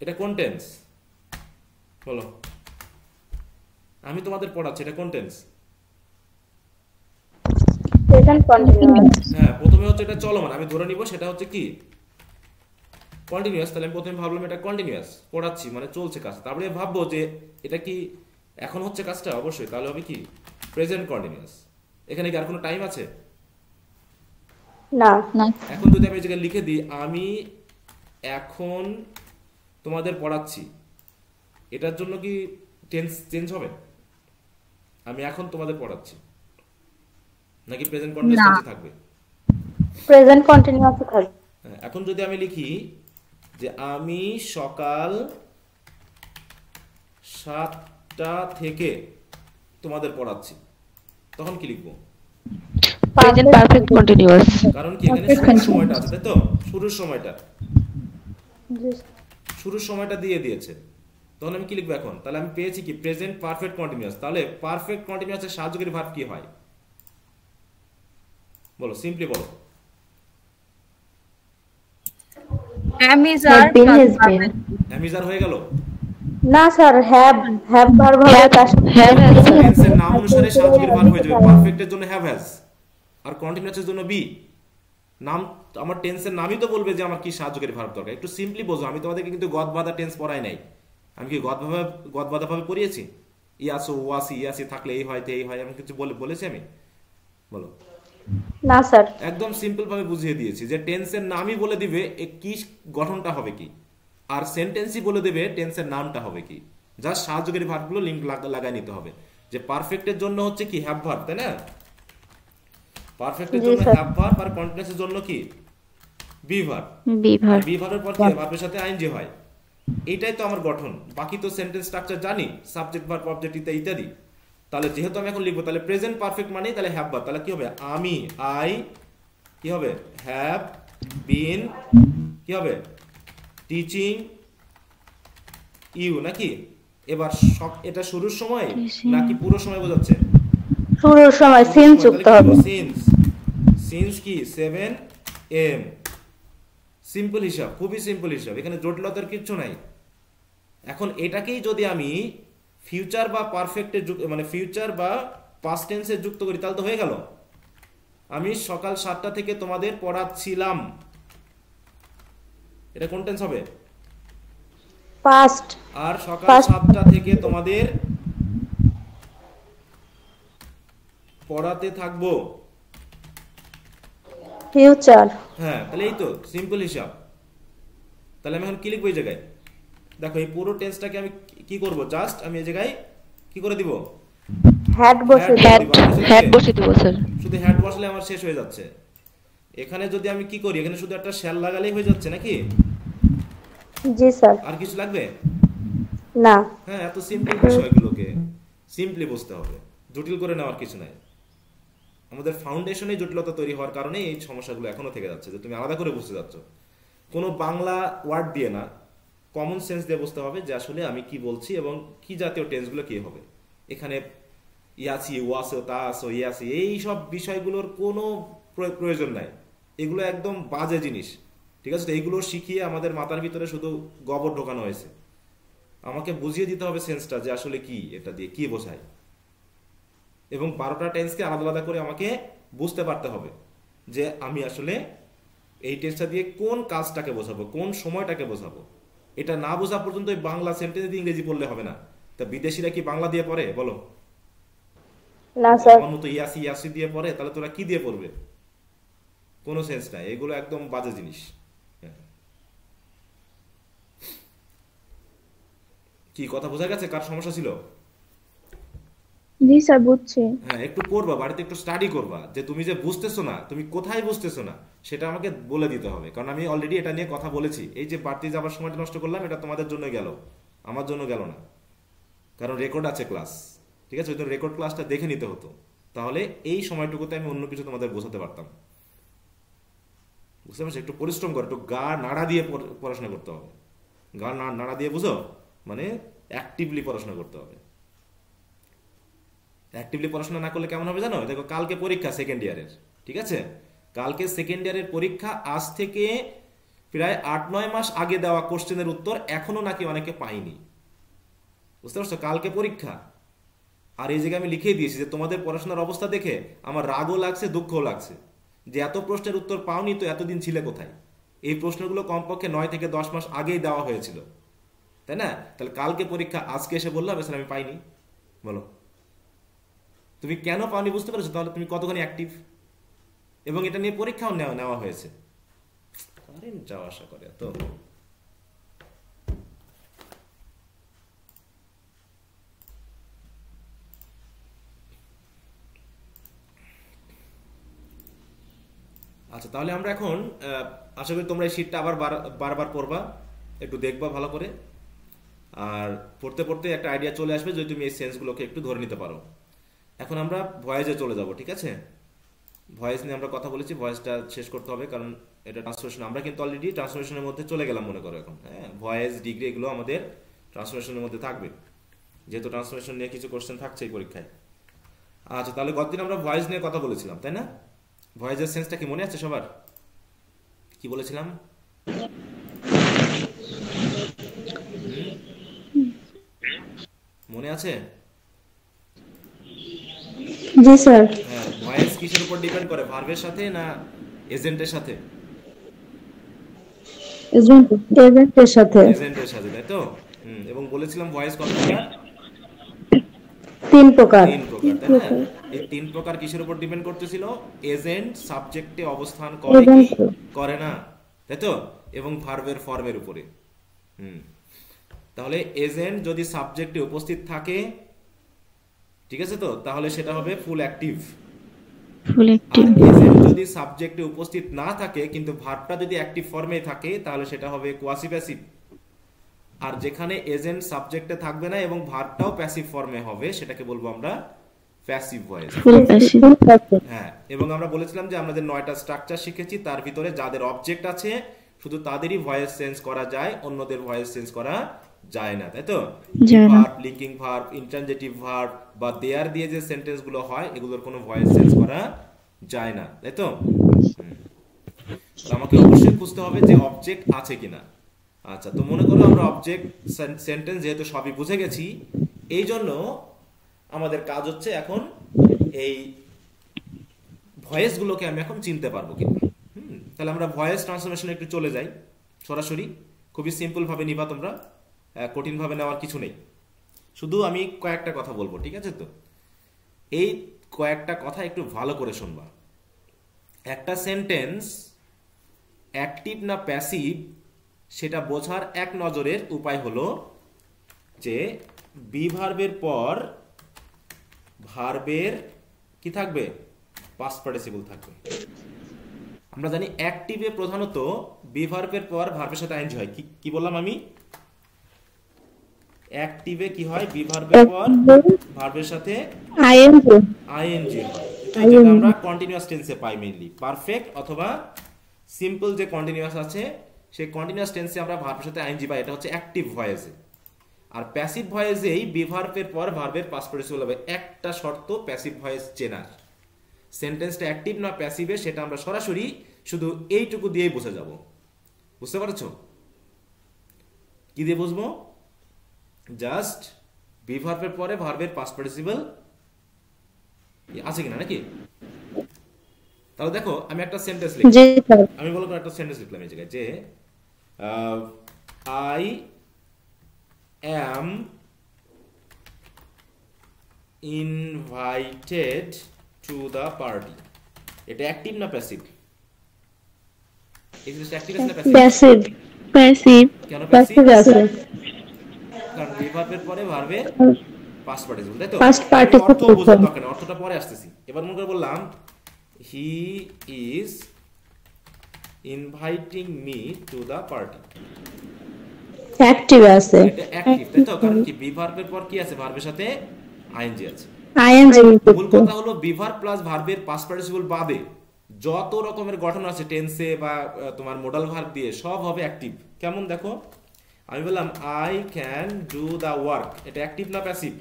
এটা কোন টেন্স? বলো, আমি তোমাদের পড়াচ্ছি, এটা কোন টেন্স? Present continuous. হ্যাঁ, প্রথমে হচ্ছে এটা চলমান, আমি ধরে নিব সেটা হচ্ছে কি কন্টিনিউয়াস। তাহলে আমি প্রথমে ভাবলাম এটা কন্টিনিউয়াস, পড়াচ্ছি মানে চলছে কাজ। তারপরে ভাববো যে এটা কি এখন হচ্ছে কাজটা, অবশ্যই তাহলে হবে কি প্রেজেন্ট কন্টিনিউয়াস। এখানে কি আর কোনো টাইম আছে? না। না। এখন যদি আমি এই জায়গায় লিখে দিই আমি এখন তোমাদের পড়াচ্ছি, এটার জন্য কি টেন্স চেঞ্জ হবে? আমি এখন তোমাদের পড়াচ্ছি, নাকি প্রেজেন্ট কন্টিনিউয়াস না। টেন্সই থাকবে? প্রেজেন্ট কন্টিনিউয়াস থাকবে। হ্যাঁ, এখন যদি আমি লিখি যে আমি সকাল 7টা থেকে তোমাদের পড়াচ্ছি, তখন কি লিখবো? Present perfect continuous. কারণ কি এখানে শুরুর সময়টা আছে, তাই তো? শুরুর সময়টা শুরুর সময়টা দিয়ে দিয়েছে, তখন আমি কি লিখবো এখন? তাহলে আমি পেয়েছি কি প্রেজেন্ট পারফেক্ট কন্টিনিউয়াস। তাহলে পারফেক্ট কন্টিনিউয়াসের সাহায্যকারী ভার্ব কি হয় বলো, সিম্পলি বলো। am is are been plus has been। perfect। Am is are হয়ে গেল। না স্যার, হ্যাভ ভার্ব হবে, তার সাথে টেন্সের নাম অনুসারে সাহায্যকারী ভার্ব হয়ে যাবে। পারফেক্টের জন্য হ্যাভ হ্যাজ, আর কন্টিনিউয়াসের জন্য বি। নাম আমার টেন্সের নামই তো বলবে যে আমার কি সাহায্যকারী ভার্ব দরকার। একটু সিম্পলি বোঝো, আমি তোমাদেরকে কিন্তু গদ বাঁধা টেন্স পড়াই নাই। আমি কি গদ বাঁধা ভাবে পড়িয়েছি? ইয়াসো ওয়াসি ইয়াসি থাকলে এই হয় এই হয়, আমি কিছু বলেছি আমি? বলো। না স্যার। একদম সিম্পল ভাবে বুঝিয়ে দিয়েছি যে টেন্সের নামই বলে দিবে কি গঠনটা হবে কি, আর সেন্টেন্সই বলে দেবে টেন্সের নামটা হবে কি। জাস্ট সাহায্যকারী ভার্বগুলো লিঙ্ক লাগাই নিতে হবে। যে পারফেক্টের জন্য হচ্ছে কি হ্যাভ ভার্ব, তাই না? পারফেক্টের জন্য হ্যাভ ভার্ব, আর কন্টিনিউয়াসের জন্য কি বি ভার্ব। আর বি ভার্বের পর কি ভার্বের সাথে আইএনজি হয়। এইটাই তো আমার গঠন। বাকি তো সেন্টেন্স স্ট্রাকচার জানি, সাবজেক্ট ভার্ব অবজেক্ট ইত্যাদি। তাহলে যেহেতু আমি এখন লিখবো, তাহলে প্রেজেন্ট পারফেক্ট মানেই তাহলে হ্যাভ ভার্ব। তাহলে কি হবে? আমি আই কি হবে হ্যাভ বিন কি হবে টিচিং ইউ, নাকি? এবার এটা শুরুর সময় নাকি পুরো সময় বোঝাচ্ছে? শুরুর সময় সিন্স যুক্ত হবে। সিন্স কি 7 AM। সিম্পল হিসাব, খুবই সিম্পল হিসাব, এখানে জটিলতার কিচ্ছু নাই। এখন এটাকেই যদি আমি ফিউচার বা পারফেক্টে মানে ফিউচার বা পাস্ট টেন্সে যুক্ত করি, তাহলে তো হয়ে গেল আমি সকাল 7টা থেকে তোমাদের পড়াচ্ছিলাম। এটা কোন টেন্স হবে? পাস্ট। আর সকাল 7টা থেকে তোমাদের পড়াতে থাকবো, ফিউচার। হ্যাঁ। তাহলে এই তো সিম্পল হিসাব। তাহলে আমি এখন কি লিখবো এই জায়গায়? দেখো এই পুরো টেন্সটাকে আমি কি করব, জাস্ট আমি এই জায়গায় কি করে দিব? হ্যাড বসে হ্যাড বসে দেব স্যার। শুধু হ্যাড বসালে আমার শেষ হয়ে যাচ্ছে। এখানে যদি আমি কি করি, এখানে শুধু একটা শ্যাল লাগালেই হয়ে যাচ্ছে নাকি? জি স্যার। আর কিছু লাগবে না। হ্যাঁ, এত সিম্পল বিষয়গুলোকে সিম্পলি বুঝতে হবে, জটিল করে নেওয়ার কিছু নাই। আমাদের ফাউন্ডেশনে জটিলতা তৈরি হওয়ার কারণে এই সমস্যাগুলো এখনো থেকে যাচ্ছে, যে তুমি আলাদা করে বুঝতে যাচ্ছ। কোনো বাংলা ওয়ার্ড দিয়ে না, কমন সেন্স দিয়ে বুঝতে হবে যে আসলে আমি কি বলছি এবং কি জাতীয় টেন্সগুলো কি হবে। এখানে ইয়াসি ওয়াসো তাসো ইয়াসি এই সব বিষয়গুলোর কোনো প্রয়োজন নাই। এগুলো একদম বাজে জিনিস, ঠিক আছে? এইগুলো শিখিয়ে আমাদের মাথার ভিতরে শুধু গোবর ঢোকানো হয়েছে। আমাকে বুঝিয়ে দিতে হবে সেন্সটা, যে আসলে কি এটা দিয়ে কি বোঝায়, এবং 12টা টেন্সকে আলাদা আলাদা করে আমাকে বুঝতে পারতে হবে যে আমি আসলে এই টেন্সটা দিয়ে কোন কাজটাকে বোঝাবো, কোন সময়টাকে বোঝাবো। এটা না বোঝা পর্যন্ত বাংলা সেন্টেন্স দিয়ে ইংরেজি পড়লে হবে না। তা বিদেশিরা কি বাংলা দিয়ে পড়ে বলো? না স্যার। আমার মতো ইয়াসি ইয়াসি দিয়ে পড়ে, তাহলে তোরা কি দিয়ে পড়বে? কোনো সেন্স নাই, এগুলো একদম বাজে জিনিস। কি কথা বোঝা গেছে? কার সমস্যা ছিল? জি স্যার বুঝছি। হ্যাঁ, একটু করবা, বাড়িতে একটু স্টাডি করবা, যে তুমি যে বুঝতেছো না, তুমি কোথায় বুঝতেছো না সেটা আমাকে বলে দিতে হবে। কারণ আমি অলরেডি এটা নিয়ে কথা বলেছি। এই যে বাড়তি যাবার সময়টা নষ্ট করলাম, এটা তোমাদের জন্য গেল, আমার জন্য গেল না। কারণ রেকর্ড আছে ক্লাস, ঠিক আছে? ওই তো রেকর্ড ক্লাসটা দেখে নিতে হতো, তাহলে এই সময়টুকুতে আমি অন্য কিছু তোমাদের বোঝাতে পারতাম। বুঝতে পারছো? একটু পরিশ্রম করো, একটু গা নাড়া দিয়ে পড়াশোনা করতে হবে। গা নাড়া দিয়ে বুঝো, মানে অ্যাক্টিভলি পড়াশোনা করতে হবে। অ্যাক্টিভলি পড়াশোনা না করলে কেমন হবে জানো? দেখো কালকে পরীক্ষা সেকেন্ড ইয়ারের, ঠিক আছে? কালকে সেকেন্ড ইয়ারের পরীক্ষা। আজ থেকে প্রায় 8-9 মাস আগে দেওয়া কোশ্চেনের উত্তর এখনো নাকি অনেকে পায়নি। বুঝতে পারছো? কালকে পরীক্ষা, আর এই জায়গায় আমি লিখে দিয়েছি যে তোমাদের পড়াশোনার অবস্থা দেখে আমার রাগও লাগছে, দুঃখও লাগছে যে এত প্রশ্নের উত্তর পাওনি তো এতদিন ছিলে কোথায়। এই প্রশ্নগুলো কমপক্ষে 9 থেকে 10 মাস আগেই দেওয়া হয়েছিল, তাই না? তাহলে কালকে পরীক্ষা, আজকে এসে বললাম স্যার আমি পাইনি। বলো তুমি কেন পাওনি, বুঝতে পেরেছো? তাহলে তুমি কতখানি অ্যাক্টিভ, এবং এটা নিয়ে পরীক্ষাও নেওয়া হয়েছে। যাওয়া আশা করে তো আচ্ছা, তাহলে আমরা এখন আশা করি তোমরা এই শীটটা আবার বারবার পড়বা, একটু দেখবা ভালো করে, আর পড়তে পড়তে একটা আইডিয়া চলে আসবে যদি তুমি এই সেন্সগুলোকে একটু ধরে নিতে পারো। এখন আমরা ভয়েসে চলে যাব, ঠিক আছে? ভয়েস নিয়ে আমরা কথা বলেছি, ভয়েসটা শেষ করতে হবে কারণ এটা ট্রান্সলেশন, আমরা কিন্তু অলরেডি ট্রান্সলেশনের মধ্যে চলে গেলাম মনে করো এখন। হ্যাঁ, ভয়েস, ডিগ্রি এগুলো আমাদের ট্রান্সলেশনের মধ্যে থাকবে, যেহেতু ট্রান্সলেশন নিয়ে কিছু কোশ্চেন থাকছে এই পরীক্ষায়। আচ্ছা, তাহলে গতদিন আমরা ভয়েস নিয়ে কথা বলেছিলাম, তাই না? ভয়েসের সেন্সটা কি মনে আছে সবার? কি বলেছিলাম? মনে আছে? জি স্যার। হ্যাঁ, ভয়েস কিসের উপর ডিপেন্ড করে, ভার্বের সাথে না এজেন্টের সাথে? এজেন্টের সাথে। এজেন্টের সাথে, তাই তো? এবং বলেছিলাম ভয়েস কত প্রকার? 3 প্রকার। 3 প্রকার, তাই না? এই 3 প্রকার কিসের উপর ডিপেন্ড করতেছিল? এজেন্ট সাবজেক্টে অবস্থান করে কি করে না, তাই তো? এবং ভার্বের ফর্মের উপরে। তাহলে এজেন্ট যদি সাবজেক্টে উপস্থিত থাকে, ঠিক আছে তো, তাহলে সেটা হবে full active. Full active. Agent যদি সাবজেক্টে উপস্থিত না থাকে কিন্তু ভার্বটা যদি অ্যাক্টিভ ফর্মে থাকে তাহলে সেটা হবে কোয়াসি প্যাসিভ। আর যেখানে এজেন্ট সাবজেক্টে থাকবে না এবং ভার্বটাও প্যাসিভ ফর্মে হবে সেটাকে বলবো আমরা প্যাসিভ ভয়েস। ফুল প্যাসিভ। হ্যাঁ, এবং আমরা বলেছিলাম যে আমাদের 9টা স্ট্রাকচার শিখেছি, তার ভিতরে যাদের অবজেক্ট আছে শুধু তাদেরই ভয়েস চেঞ্জ করা যায়, অন্যদের ভয়েস চেঞ্জ করা যায় না, তাই তো? Verb, linking verb, intransitive verb বা দেয়ার দিয়ে যে সেন্টেন্স গুলো হয় এগুলোর কোনো ভয়েস চেঞ্জ করা যায় না, তাই তো? আমাকে অবশ্যই বুঝতে হবে যে অবজেক্ট আছে কিনা। আচ্ছা, তো মনে করো আমরা অবজেক্ট সেন্টেন্স যেহেতু সবই বুঝে গেছি, এই জন্য আমাদের কাজ হচ্ছে এখন এই ভয়েস গুলোকে আমি এখন চিনতে পারবো কিনা। তাহলে আমরা ভয়েস ট্রান্সফরমেশনে একটু চলে যাই সরাসরি। খুবই সিম্পল ভাবে নিবা তোমরা, কঠিন ভাবে নেওয়ার কিছু নেই। শুধু আমি কয়েকটা কথা বলবো, ঠিক আছে তো? এই কয়েকটা কথা একটু ভালো করে শুনবা। একটা সেন্টেন্স অ্যাক্টিভ না প্যাসিভ সেটা বোঝার এক নজরের উপায় হলো যে বি ভার্বের পর ভার্বের কি থাকবে? পাস্ট পার্টিসিপল থাকবে। আমরা জানি অ্যাক্টিভে প্রধানত বি ভার্বের পর ভার্বের সাথে আইএনজি হয়। কি বললাম আমি? অ্যাক্টিভে কি হয়? বি ভার্বের পর ভার্বের সাথে আইএনজি হয়। যেটা আমরা কন্টিনিউয়াস টেন্সে পাই মেইনলি। পারফেক্ট অথবা সিম্পল যে কন্টিনিউয়াস আছে সেই কন্টিনিউয়াস টেন্সে আমরা ভার্বের সাথে আইএনজি পাই, এটা হচ্ছে অ্যাক্টিভ ভয়েসে। আর প্যাসিভ ভয়েসেই বি ভার্বের পর ভার্বের পাস্ট পার্টিসিপল হবে। একটা শর্ত প্যাসিভ ভয়েস চেনার, সেন্টেন্সটা অ্যাক্টিভ না প্যাসিভে সেটা আমরা সরাসরি শুধু এইটুকু দিয়েই বুঝে যাব। বুঝতে পারছো? কি দিয়ে বুঝবো? জাস্ট বি ভার্বের পরে ভার্বের পাস্ট পার্টিসিপল আছে কিনা, নাকি? তাহলে দেখো আমি একটা সেন্টেন্স লিখি, আমি বলবো একটা সেন্টেন্স লিখলাম এই জায়গায় যে I am invited to the party. এটা অ্যাক্টিভ না প্যাসিভ? এই জিনিসটা অ্যাক্টিভ আছে না প্যাসিভ? প্যাসিভ। প্যাসিভ। কেন প্যাসিভ? কারণ বি ভার্বের পরে ভার্বের পাস্ট পার্টিসিপল, তাই তো? অর্থ বোঝার দরকার নেই, অর্থটা পরে আসতেছি। এবার মনে করে বললাম he is inviting me to the party. Active আছে। এটা অ্যাক্টিভ, তাই তো? কারণ কি বি ভার্বের পর কি আছে? ভার্বের সাথে আইএনজি আছে। মূল কথা হলো বি ভার্ব প্লাস ভার্বের পাস্ট পার্টিসিপল বাদে যত রকমের গঠন আছে টেন্সে বা তোমার মডাল ভার্ব দিয়ে সব হবে অ্যাক্টিভ। কেমন দেখো, আমি বললাম I can do the work, এটা অ্যাক্টিভ না প্যাসিভ?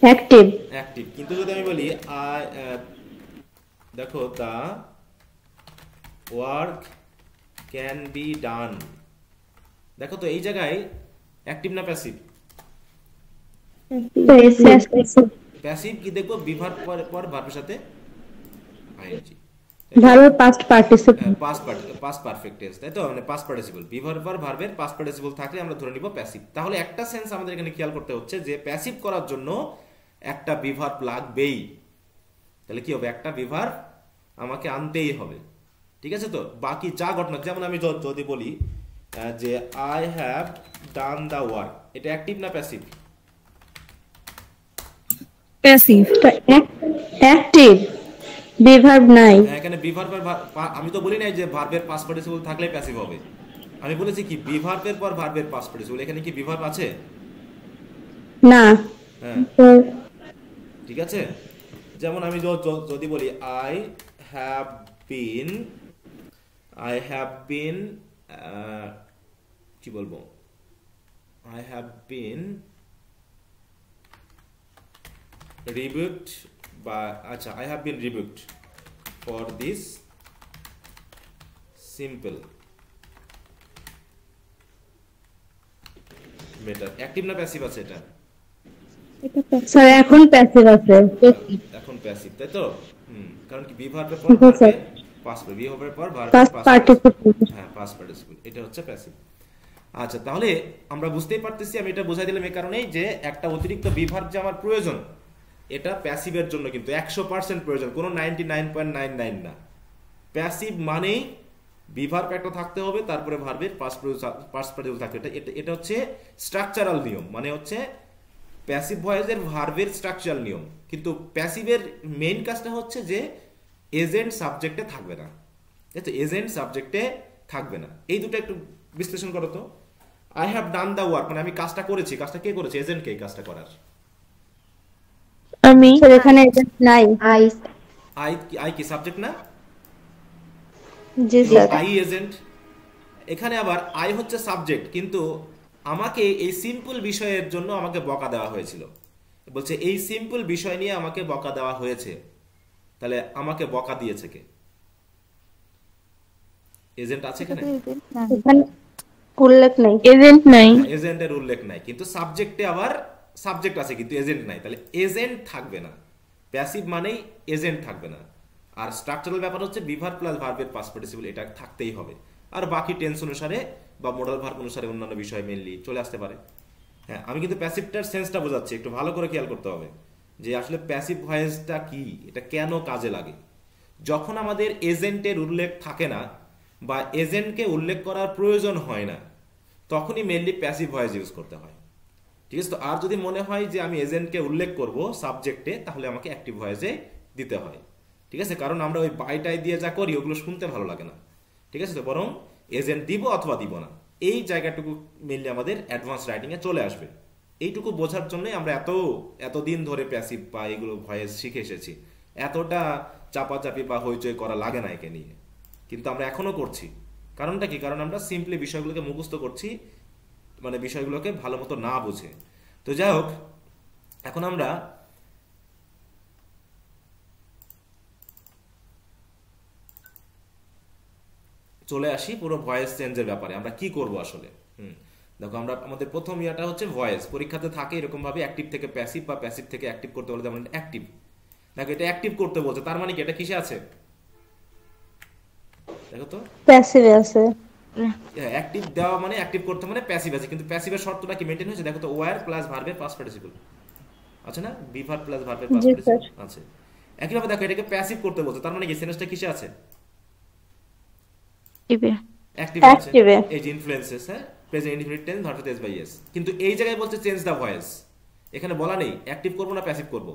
অ্যাক্টিভ। অ্যাক্টিভ। কিন্তু যদি আমি বলি আই দেখো the work can be done, দেখো তো এই জায়গায় অ্যাক্টিভ না প্যাসিভ? প্যাসিভ। প্যাসিভ কি দেখবো, বি ভার্ব পর ভার্বের সাথে ING, verb past participle. Past perfect tense, তাই তো, মানে পাস্ট পার্টিসিপল। বি ভার্ব পর ভার্বের পাস্ট পার্টিসিপল থাকলে আমরা ধরে নিব প্যাসিভ। তাহলে একটা সেন্স আমাদের এখানে খেয়াল করতে হচ্ছে যে প্যাসিভ করার জন্য একটা বি ভার্ব লাগবেই। তাহলে কি হবে, একটা বি ভার্ব আমাকে আনতেই হবে, ঠিক আছে? তো বাকি যা ঘটনা, যেমন আমি যদি বলি যে I have done the work, এটা অ্যাক্টিভ না passive? Passive. Active, be verb নাই। এখানে বি ভার্বের আমি তো বলি নাই যে ভার্বের পাস্ট পার্টিসিপল থাকলে প্যাসিভ হবে। আমি বলেছি কি বি ভার্বের পর ভার্বের পাস্ট পার্টিসিপল। এখানে কি বি ভার্ব আছে? না। হ্যাঁ, ঠিক আছে। যেমন আমি যদি বলি আই হ্যাভ বিন, কি বলবো, আই হ্যাভ বিন rebuked, বা আচ্ছা I have been rebuked for this simple matter. Active না প্যাসিভ আছে এটা? স্যার এখন প্যাসিভ আছে। এখন প্যাসিভ, তাই তো? কারণ কি বি ভার্বের পর হুম, ভার্বে স্যার। পাস্ট, বি ভার্বের পর ভার্বে পাস্ট পাস্ট পার্টিসিপল। হ্যাঁ, পাস্ট পার্টিসিপল, এটা হচ্ছে প্যাসিভ। আচ্ছা, তাহলে আমরা বুঝতেই পারতেছি, আমি এটা বোঝাই দিলাম এই কারণেই যে একটা অতিরিক্ত বি ভার্ব যে আমার প্রয়োজন, এটা প্যাসিভের জন্য কিন্তু 100% প্রয়োজন, কোনো 99.99 না। প্যাসিভ মানেই বি ভার্ব একটা থাকতে হবে, তারপরে ভার্বের পাস্ট পার্টিসিপল থাকবে। এটা হচ্ছে স্ট্রাকচারাল নিয়ম, মানে হচ্ছে প্যাসিভ ভয়েসের ভার্বের স্ট্রাকচারাল নিয়ম। কিন্তু প্যাসিভের মেইন কাজটা হচ্ছে যে এজেন্ট সাবজেক্টে থাকবে না, তাই তো? এজেন্ট সাবজেক্টে থাকবে না। এই দুটো একটু বিশ্লেষণ করো তো। I have done the work, মানে আমি কাজটা করেছি, কাজটা কে করেছে? এজেন্ট কে এই কাজটা করার? আমি স্যার এখানে এজেন্ট নাই। আই কি সাবজেক্ট না? জি স্যার। I agent. এখানে আবার আই হচ্ছে সাবজেক্ট, কিন্তু আমাকে এই সিম্পল বিষয়ের জন্য আমাকে বকা দেওয়া হয়েছিল। বলছে এই সিম্পল বিষয় নিয়ে আমাকে বকা দেওয়া হয়েছে, তাহলে আমাকে বকা দিয়েছে কে? এজেন্ট আছে এখানে? এখানে উল্লেখ নেই। এজেন্ট নাই। এজেন্টের উল্লেখ নাই, কিন্তু সাবজেক্টে আবার সাবজেক্ট আছে, কিন্তু এজেন্ট নাই। তাহলে এজেন্ট থাকবে না, প্যাসিভ মানেই এজেন্ট থাকবে না। আর স্ট্রাকচারাল ব্যাপার হচ্ছে বি ভার্ব প্লাস ভার্বের পাস্ট পার্টিসিপল, এটা থাকতেই হবে। আর বাকি টেন্স অনুসারে বা মডাল ভার্ব অনুসারে অন্যান্য বিষয় মেনলি চলে আসতে পারে। হ্যাঁ, আমি কিন্তু প্যাসিভটার সেন্সটা বোঝাচ্ছি, একটু ভালো করে খেয়াল করতে হবে যে আসলে প্যাসিভ ভয়েসটা কি, এটা কেন কাজে লাগে। যখন আমাদের এজেন্টের উল্লেখ থাকে না বা এজেন্টকে উল্লেখ করার প্রয়োজন হয় না, তখনই মেনলি প্যাসিভ ভয়েস ইউজ করতে হয়, ঠিক আছে? তো আর যদি মনে হয় যে আমি এজেন্টকে উল্লেখ করব সাবজেক্টে, তাহলে আমাকে অ্যাক্টিভ ভয়েসে দিতে হয়, ঠিক আছে? কারণ আমরা ওই বাইটাই দিয়ে যা করি ওগুলো শুনতে ভালো লাগে না, ঠিক আছে? তো বরং এজেন্ট দিব অথবা দিব না, এই জায়গাটুকু মেনলি আমাদের অ্যাডভান্স রাইটিংয়ে চলে আসবে। এইটুকু বোঝার জন্যই আমরা এতদিন ধরে প্যাসিভ বা এগুলো ভয়েস শিখে এসেছি। এতটা চাপাচাপি বা হইচই করা লাগে না একে নিয়ে, কিন্তু আমরা এখনো করছি। কারণটা কি? কারণ আমরা সিম্পলি বিষয়গুলোকে মুখস্থ করছি, মানে বিষয়গুলোকে ভালো মতো না বুঝে। তো যাই হোক, এখন আমরা চলে আসি পুরো ভয়েস চেঞ্জের ব্যাপারে। আমরা কি করব আসলে? দেখো, আমরা আমাদের প্রথম ইয়াটা হচ্ছে ভয়েস। পরীক্ষাতে থাকে এরকম ভাবে অ্যাক্টিভ থেকে প্যাসিভ বা প্যাসিভ থেকে অ্যাক্টিভ করতে বলে। যেমন অ্যাক্টিভ, দেখো এটা অ্যাক্টিভ করতে বলছে, তার মানে কি এটা কিসে আছে? দেখো তো, প্যাসিভ আছে। অ্যাক্টিভ দেওয়া মানে অ্যাক্টিভ করতে মানে প্যাসিভ আছে, কিন্তু প্যাসিভের শর্তটা কি মেইনটেইন হয়েছে? দেখো তো, ওয়্যার প্লাস ভার্বের পাস্ট পার্টিসিপল আছে না, বি ভার্ব প্লাস ভার্বের পাস্ট জি পার্টিসিপল স্যার। আছে। একইভাবে দেখো এটাকে প্যাসিভ করতে বলছে, তার মানে কি সেন্সটা কিসে আছে? টিপে অ্যাক্টিভ আছে। অ্যাক্টিভে। এই যে ইনফ্লুয়েন্সেস, হ্যাঁ, present infinite tense verb s by s. কিন্তু এই জায়গায় বলছে চেঞ্জ দ্য ভয়েস, এখানে বলা নেই অ্যাক্টিভ করব না প্যাসিভ করব।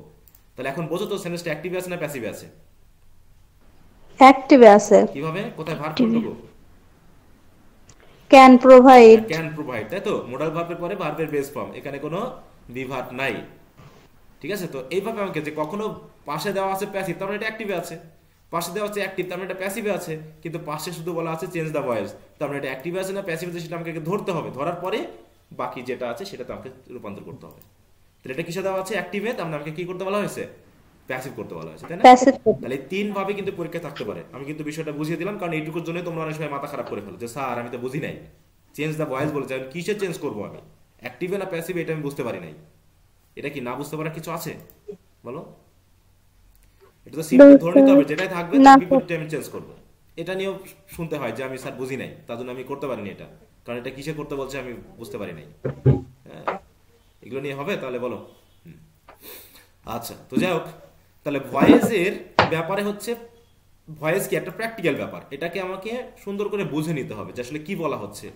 তাহলে এখন বোঝো তো সেন্সটা অ্যাক্টিভ আছে না প্যাসিভ আছে? অ্যাক্টিভে আছে। কিভাবে, কোথায় ভার্ব কোনটুকু? Can provide. ক্যান প্রোভাইড, তাই তো? মোডাল ভার্বের পরে ভার্বের বেস ফর্ম, এখানে কোনো বি ভার্ব নাই, ঠিক আছে? তো এইভাবে আমাকে যে কখনো পাশে দেওয়া আছে প্যাসিভ, তার মানে এটা অ্যাক্টিভে আছে। পাশে দেওয়া আছে অ্যাক্টিভ, তার মানে এটা প্যাসিভে আছে। কিন্তু পাশে শুধু বলা আছে চেঞ্জ দ্য ভয়েস, তার মানে এটা অ্যাক্টিভে আছে না প্যাসিভে আছে, সেটা আমাকে ধরতে হবে। ধরার পরে বাকি যেটা আছে সেটাতে আমাকে রূপান্তর করতে হবে। তাহলে এটা কিসে দেওয়া আছে? অ্যাক্টিভে, তার মানে আমাকে কি করতে বলা হয়েছে? প্যাসিভ করতে বলা হয়েছে, তাই না? প্যাসিভ। তাহলে তিন ভাবে কিন্তু পরীক্ষা থাকতে পারে। আমি কিন্তু বিষয়টা বুঝিয়ে দিলাম, কারণ এইটুকুর জন্য তোমরা অনেক সময় মাথা খারাপ করে ফেলো যে স্যার আমি তো বুঝি নাই, চেঞ্জ দ্য ভয়েস বলেছে, কিসে চেঞ্জ করবো আমি? অ্যাক্টিভে না প্যাসিভে এটা আমি বুঝতে পারি নাই। এটা কি না বুঝতে পারার কিছু আছে বলো? এটা তো সিম্পল ধরে নিতে হবে, যেটাই থাকবে না, তার বিপরীতে আমি চেঞ্জ করব। এটা নিয়েও শুনতে হয় যে আমি স্যার বুঝি নাই, তার জন্য আমি করতে পারিনি এটা, কারণ এটা কিসে করতে বলছে আমি বুঝতে পারি নাই। হ্যাঁ, এগুলো নিয়ে হবে তাহলে বলো। আচ্ছা, তো যাই হোক, তাহলে ভয়েসের ব্যাপারে হচ্ছে, ভয়েস কি একটা প্র্যাকটিক্যাল ব্যাপার, এটাকে আমাকে সুন্দর করে বুঝে নিতে হবে যে আসলে কি বলা হচ্ছে।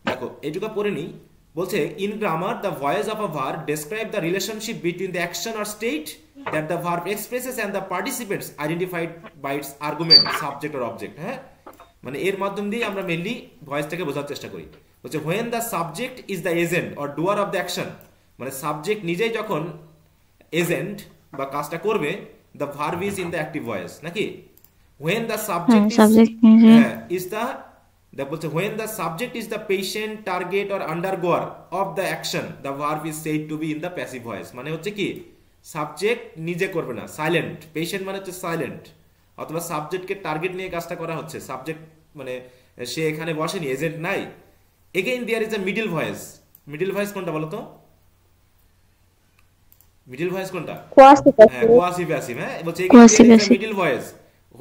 দেখো এইটুকু পড়ে নিই। বলছে in grammar the voice of a verb describe the relationship between the action or state that the verb expresses and the participants identified by its argument subject or object. হ্যাঁ, মানে এর মাধ্যম দিয়ে আমরা মেইনলি ভয়েসটাকে বোঝার চেষ্টা করি। বলছে when the subject is the agent or doer of the action, মানে সাবজেক্ট নিজেই যখন এজেন্ট বা কাজটা করবে, the verb is in the active voice, নাকি? when the subject is subject নিজে is the বলছে when the subject is the patient, target or undergoer of the action, the verb is said to be in the passive voice। মানে হচ্ছে কি, subject নিজে করবে না, silent, patient মানে হচ্ছে সাইলেন্ট, অথবা সাবজেক্টকে টার্গেট নিয়ে কাজটা করা হচ্ছে, সাবজেক্ট মানে সে এখানে বসেনি, এজেন্ট নাই। Again there is a middle voice. Middle voice কোনটা বলো তো? মিডল ভয়েস কোনটা? হ্যাঁ, কোয়াসি প্যাসিভ। হ্যাঁ, বলছে again there is a middle voice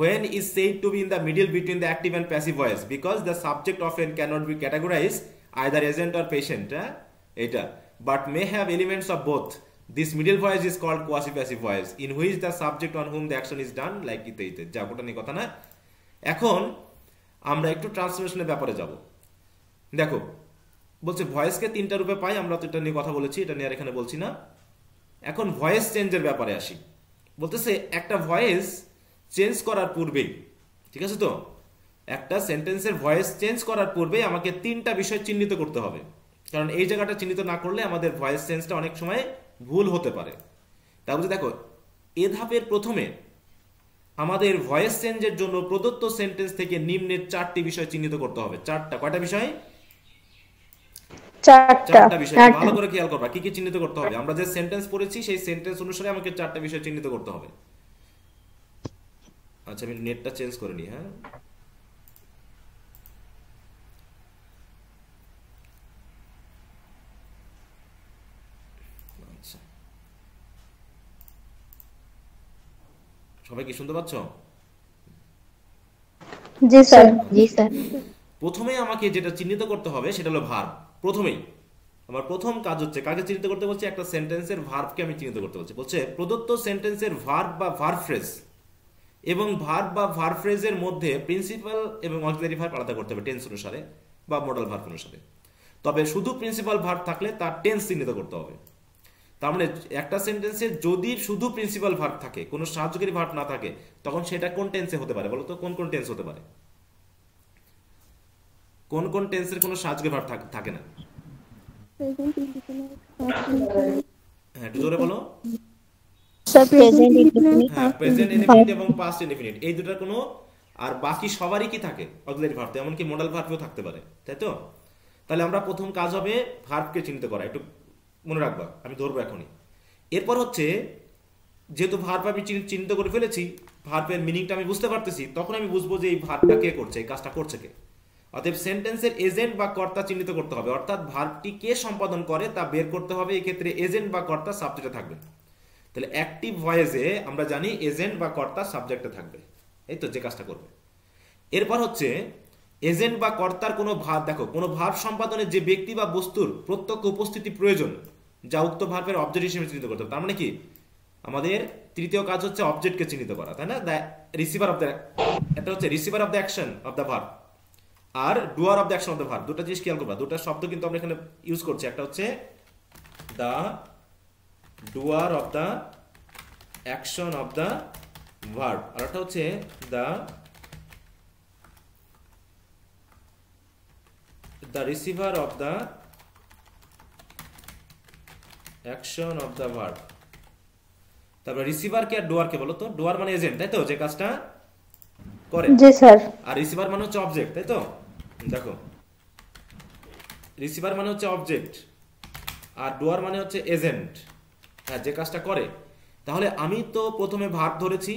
when is said to be in the middle between the active and passive voice because the subject often cannot be categorized either agent or patient, eta, but may have elements of both. This middle voice is called quasi passive voice in which the subject on whom the action is done like ite যা ওটা নিয়ে কথা না। এখন আমরা একটু ট্রান্সলেশনের ব্যাপারে যাব। দেখো বলছে ভয়েসকে তিনটা রূপে পাই, আমরা তো এটা নিয়ে কথা বলেছি, এটা নিয়ে আর এখানে বলছি না। এখন ভয়েস চেঞ্জের ব্যাপারে আসি। বলতেছে একটা ভয়েস চেঞ্জ করার পূর্বেই, ঠিক আছে তো, একটা সেন্টেন্সের ভয়েস চেঞ্জ করার পূর্বেই আমাকে তিনটা বিষয় চিহ্নিত করতে হবে, কারণ এই জায়গাটা চিহ্নিত না করলে আমাদের ভয়েস চেঞ্জটা অনেক সময় ভুল হতে পারে। তারপরে দেখো এ ধাপের প্রথমে আমাদের ভয়েস চেঞ্জের জন্য প্রদত্ত সেন্টেন্স থেকে নিম্নের চারটি বিষয় চিহ্নিত করতে হবে। চারটা, কয়টা বিষয়? চারটা বিষয়। ভালো করে খেয়াল করবা কি কি চিহ্নিত করতে হবে। আমরা যে সেন্টেন্স পড়েছি সেই সেন্টেন্স অনুসারে আমাকে চারটা বিষয় চিহ্নিত করতে হবে। আচ্ছা, আমি নেটটা চেঞ্জ করে নিই। হ্যাঁ, আচ্ছা, সবাই কি শুনতে পাচ্ছ? জি স্যার, জি স্যার। প্রথমে আমাকে যেটা চিহ্নিত করতে হবে সেটা হলো ভার্ব। প্রথমেই আমার প্রথম কাজ হচ্ছে কাকে চিহ্নিত করতে বলছে? একটা সেন্টেন্সের ভার্বকে আমি চিহ্নিত করতে বলছি। বলছে প্রদত্ত সেন্টেন্সের ভার্ব বা ভার্ব ফ্রেজ এবং ভার্ব বা ভার্ব ফ্রেজের মধ্যে প্রিন্সিপাল এবং অক্সিলারি ভার্ব আলাদা করতে হবে টেন্স অনুসারে বা মডাল ভার্ব অনুসারে। তবে শুধু প্রিন্সিপাল ভার্ব থাকলে তার টেন্স চিহ্নিত করতে হবে। তার মানে একটা সেন্টেন্সে যদি শুধু প্রিন্সিপাল ভার্ব থাকে, কোনো সাহায্যকারী ভার্ব না থাকে, তখন সেটা কোন টেন্সে হতে পারে বলো তো? কোন কোন টেন্স হতে পারে? কোন কোন টেন্সের কোনো সাহায্যকারী ভার্ব থাকে না? হ্যাঁ, একটু জোরে বলো। প্রেজেন্ট ইনডিফিনিট, হ্যাঁ, প্রেজেন্ট ইনডিফিনিট এবং পাস্ট ইনডিফিনিট, এই দুটার কোনো, আর বাকি সবারই কি থাকে? অক্সিলারি ভার্ব, এমনকি মডাল ভার্বও থাকতে পারে, তাই তো? তাহলে আমরা প্রথম কাজ হবে ভার্বকে চিহ্নিত করা, একটু মনে রাখবা, আমি ধরবো এখনই। এরপর হচ্ছে যেহেতু ভার্ব আমি চিহ্নিত করে ফেলেছি, ভার্বের মিনিংটা আমি বুঝতে পারতেছি, তখন আমি বুঝবো যে এই ভার্বটা কে করছে, এই কাজটা করছে কে। অতএব সেন্টেন্সের এজেন্ট বা কর্তা চিহ্নিত করতে হবে, অর্থাৎ ভার্বটি কে সম্পাদন করে তা বের করতে হবে। এই ক্ষেত্রে এজেন্ট বা কর্তা সাবজেক্টে থাকবে। তাহলে অ্যাক্টিভ ভয়েসে আমরা জানি এজেন্ট বা কর্তা সাবজেক্টে থাকবে, এই তো যে কাজটা করবে। এরপর হচ্ছে এজেন্ট বা কর্তার কোনো ভার্ব, দেখো কোনো ভার্ব সম্পাদনে যে ব্যক্তি বা বস্তুর প্রত্যক্ষ উপস্থিতি প্রয়োজন, যা উক্ত ভার্বের অবজেক্ট হিসেবে চিহ্নিত করতে হবে। তার মানে কি, আমাদের তৃতীয় কাজ হচ্ছে অবজেক্টকে চিহ্নিত করা, তাই না? দ্য রিসিভার অফ দ্য, এটা হচ্ছে receiver of the action of the verb আর doer of the action of the verb. দুটো জিনিস খেয়াল করবা, দুটো শব্দ কিন্তু আমরা এখানে ইউজ করছি। একটা হচ্ছে the doer of the action of the verb, আর একটা হচ্ছে the receiver of the action of the verb. তারপর রিসিভার কে আর ডুয়ার কে বলো তো? ডুয়ার মানে এজেন্ট, তাই তো, যে কাজটা করে। জি স্যার। আর রিসিভার মানে হচ্ছে অবজেক্ট, তাই তো? দেখো রিসিভার মানে হচ্ছে অবজেক্ট আর ডুয়ার মানে হচ্ছে এজেন্ট, হ্যাঁ, যে কাজটা করে। তাহলে আমি তো প্রথমে ভার্ব ধরেছি,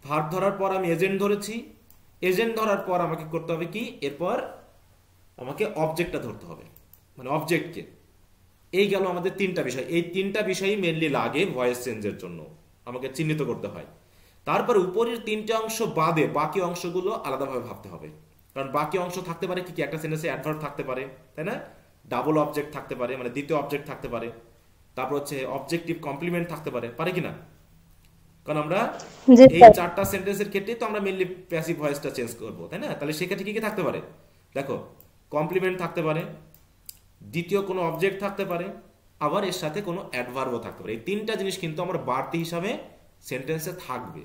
ভার্ব ধরার পর আমি এজেন্ট ধরেছি, এজেন্ট ধরার পর আমাকে করতে হবে কি, এরপর আমাকে অবজেক্টটা ধরতে হবে, মানে অবজেক্টকে। এই গেল আমাদের তিনটা বিষয়, এই তিনটা বিষয়ই মেনলি লাগে ভয়েস চেঞ্জের জন্য, আমাকে চিহ্নিত করতে হয়। তারপর উপরের তিনটে অংশ বাদে বাকি অংশগুলো আলাদাভাবে ভাবতে হবে, কারণ বাকি অংশ থাকতে পারে কি কি, একটা সেন্টেন্সে অ্যাডভার্ব থাকতে পারে, তাই না, ডাবল অবজেক্ট থাকতে পারে, মানে দ্বিতীয় অবজেক্ট থাকতে পারে, তারপর হচ্ছে অবজেক্টিভ কমপ্লিমেন্ট থাকতে পারে, পারে কি না? কারণ আমরা জি এই স্যার। চারটা সেন্টেন্সের ক্ষেত্রে তো আমরা মেনলি প্যাসিভ ভয়েসটা চেঞ্জ করবো, তাই না? তাহলে সেক্ষেত্রে কি কি থাকতে পারে? দেখো, কমপ্লিমেন্ট থাকতে পারে, দ্বিতীয় কোনো অবজেক্ট থাকতে পারে, আবার এর সাথে কোনো অ্যাডভার্বও থাকতে পারে। এই তিনটা জিনিস কিন্তু আমার বাড়তি হিসাবে সেন্টেন্সে থাকবে,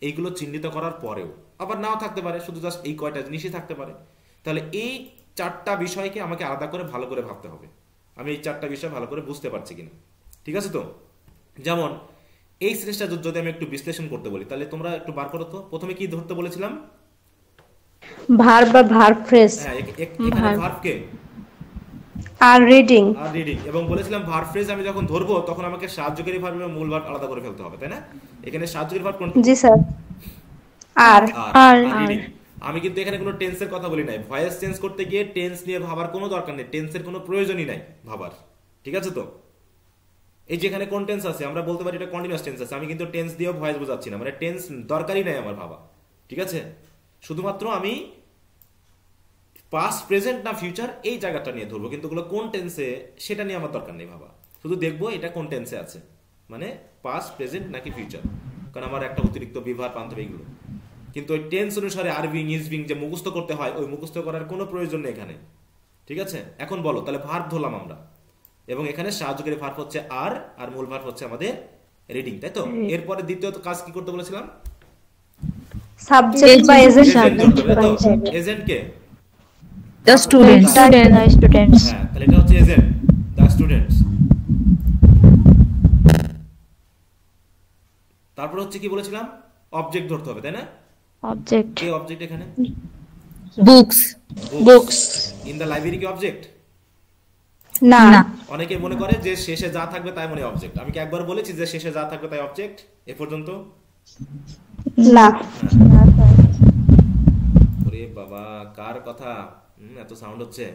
এইগুলো চিহ্নিত করার পরেও। আবার নাও থাকতে পারে, শুধু জাস্ট এই কয়টা জিনিসই থাকতে পারে। তাহলে এই চারটা বিষয়কে আমাকে আলাদা করে ভালো করে ভাবতে হবে, আমি এই চারটা বিষয় ভালো করে বুঝতে পারছি কিনা। ঠিক আছে তো? যেমন এই সিরিজটা যদি আমি একটু বিশ্লেষণ করতে বলি, তাহলে তোমরা একটু বার করো তো। প্রথমে কি ধরতে বলেছিলাম? ভার্ব বা ভার্ব ফ্রেজ হ্যাঁ, এখানে ভার্বকে আর রিডিং। আর রিডিং, এবং বলেছিলাম ভার্ব ফ্রেজ আমি যখন ধরবো তখন আমাকে সাহায্যকারী ভার্ব এবং মূল ভার্ব আলাদা করে ফেলতে হবে, তাই না? এখানে সাহায্যকারী ভার্ব কোনটা? জি স্যার। R are reading. আমি কিন্তু এখানে কোনো টেন্সের কথা বলি নাই। ভয়েস চেঞ্জ করতে গিয়ে টেন্স নিয়ে ভাবার কোনো দরকার নেই, টেন্সের কোনো প্রয়োজনই নাই ভাবার। ঠিক আছে তো? এই যেখানে কোন টেন্স আছে আমরা বলতে পারি এটা কন্টিনিউয়াস টেন্স আছে, আমি কিন্তু টেন্স দিয়েও ভয়েস বোঝাচ্ছি না, মানে টেন্স দরকারই নাই আমার ভাবা। ঠিক আছে? শুধুমাত্র আমি পাস্ট, প্রেজেন্ট না ফিউচার এই জায়গাটা নিয়ে ধরবো, কিন্তু ওগুলো কোন টেন্সে সেটা নিয়ে আমার দরকার নেই ভাবা। শুধু দেখবো এটা কোন টেন্সে আছে, মানে পাস্ট, প্রেজেন্ট নাকি ফিউচার, কারণ আমার একটা অতিরিক্ত বিভার পান্থব এইগুলো। কিন্তু ওই টেন্স অনুসারে আরবিং ইজবিং যে মুখস্থ করতে হয়, ওই মুখস্থ করার কোনো প্রয়োজন নেই এখানে। ঠিক আছে? এখন বলো, তাহলে ভার্ব ধরলাম আমরা, এবং এখানে সাহায্যকারী ভার্ব হচ্ছে আর মূল ভার্ব হচ্ছে আমাদের রিডিং, তাই তো? এরপরে দ্বিতীয় কাজ কি করতে বলেছিলাম? সাবজেক্ট বা agent. Agent K? The students. Students হ্যাঁ, তাহলে এটা হচ্ছে এজেন্ট, দ্য স্টুডেন্টস। তারপর হচ্ছে কি বলেছিলাম? অবজেক্ট ধরতে হবে, তাই না? অবজেক্ট কে অবজেক্ট এখানে? Books. Books. In the library কি অবজেক্ট? না। না। অনেকে মনে করে যে শেষে যা থাকবে তাই মনে অবজেক্ট। আমি কি একবার বলেছি যে শেষে যা থাকবে তাই অবজেক্ট এ পর্যন্ত? না। ওরে বাবা, কার কথা? এত সাউন্ড হচ্ছে,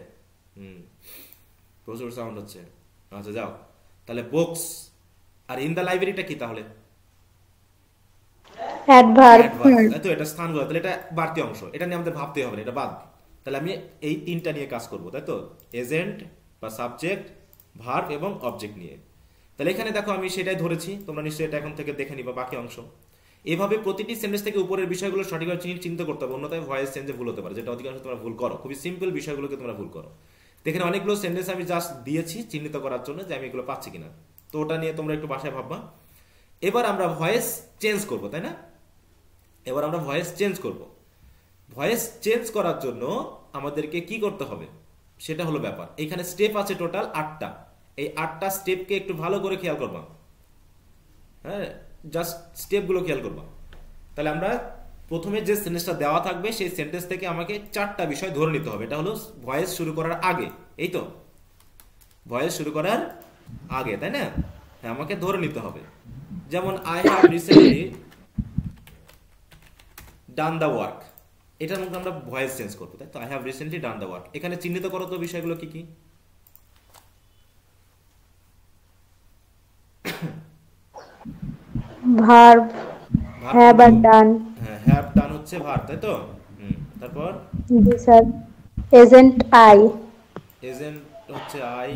প্রচুর সাউন্ড হচ্ছে। আচ্ছা যাও, তাহলে বুকস আর ইন দ্য লাইব্রেরিটা কি তাহলে? অ্যাডভার্ব। তো এটা স্থানগত, তাহলে এটা বাড়তি অংশ, এটা নিয়ে আমাদের ভাবতে হবে না, এটা বাদ। তাহলে আমি এই তিনটা নিয়ে কাজ করব, তাই তো? এজেন্ট বা সাবজেক্ট, ভার্ব এবং অবজেক্ট নিয়ে। তাহলে এখানে দেখো আমি সেটাই ধরেছি, তোমরা নিশ্চয়ই এটা এখন থেকে দেখে নিবা বাকি অংশ। এভাবে প্রতিটি সেন্টেন্স থেকে উপরের বিষয়গুলো সঠিকভাবে চিন্তা করতে হবে, অন্যথায় ভয়েস চেঞ্জে ভুল হতে পারে, যেটা অধিকাংশ তোমরা ভুল করো। খুবই সিম্পল বিষয়গুলোকে তোমরা ভুল করো। এখানে অনেকগুলো সেন্টেন্স আমি জাস্ট দিয়েছি চিহ্নিত করার জন্য যে আমি এগুলো পাচ্ছি কিনা, তো ওটা নিয়ে তোমরা একটু বাসায় ভাববা। এবার আমরা ভয়েস চেঞ্জ করব, তাই না? এবার আমরা ভয়েস চেঞ্জ করব। ভয়েস চেঞ্জ করার জন্য আমাদেরকে কি করতে হবে সেটা হলো ব্যাপার। এখানে স্টেপ আছে টোটাল 8টা। এই 8টা স্টেপকে একটু ভালো করে খেয়াল করবা, হ্যাঁ, জাস্ট স্টেপগুলো খেয়াল করবা। তাহলে আমরা প্রথমে যে সেন্টেন্সটা দেওয়া থাকবে সেই সেন্টেন্স থেকে আমাকে 4টা বিষয় ধরে নিতে হবে। এটা হলো ভয়েস শুরু করার আগে, এই তো ভয়েস শুরু করার আগে, তাই না? হ্যাঁ, আমাকে ধরে নিতে হবে। যেমন I have recently done the work, এটার মধ্যে আমরা ভয়েস চেঞ্জ করবো, তাই তো? I have recently done the work. এখানে চিহ্নিত করো তো বিষয়গুলো কি কি? ভার্ব, হ্যাভ আর ডান। হ্যাঁ, হ্যাভ ডান হচ্ছে ভার্ব, তাই তো? তারপর জি স্যার। Agent I. এজেন্ট হচ্ছে I,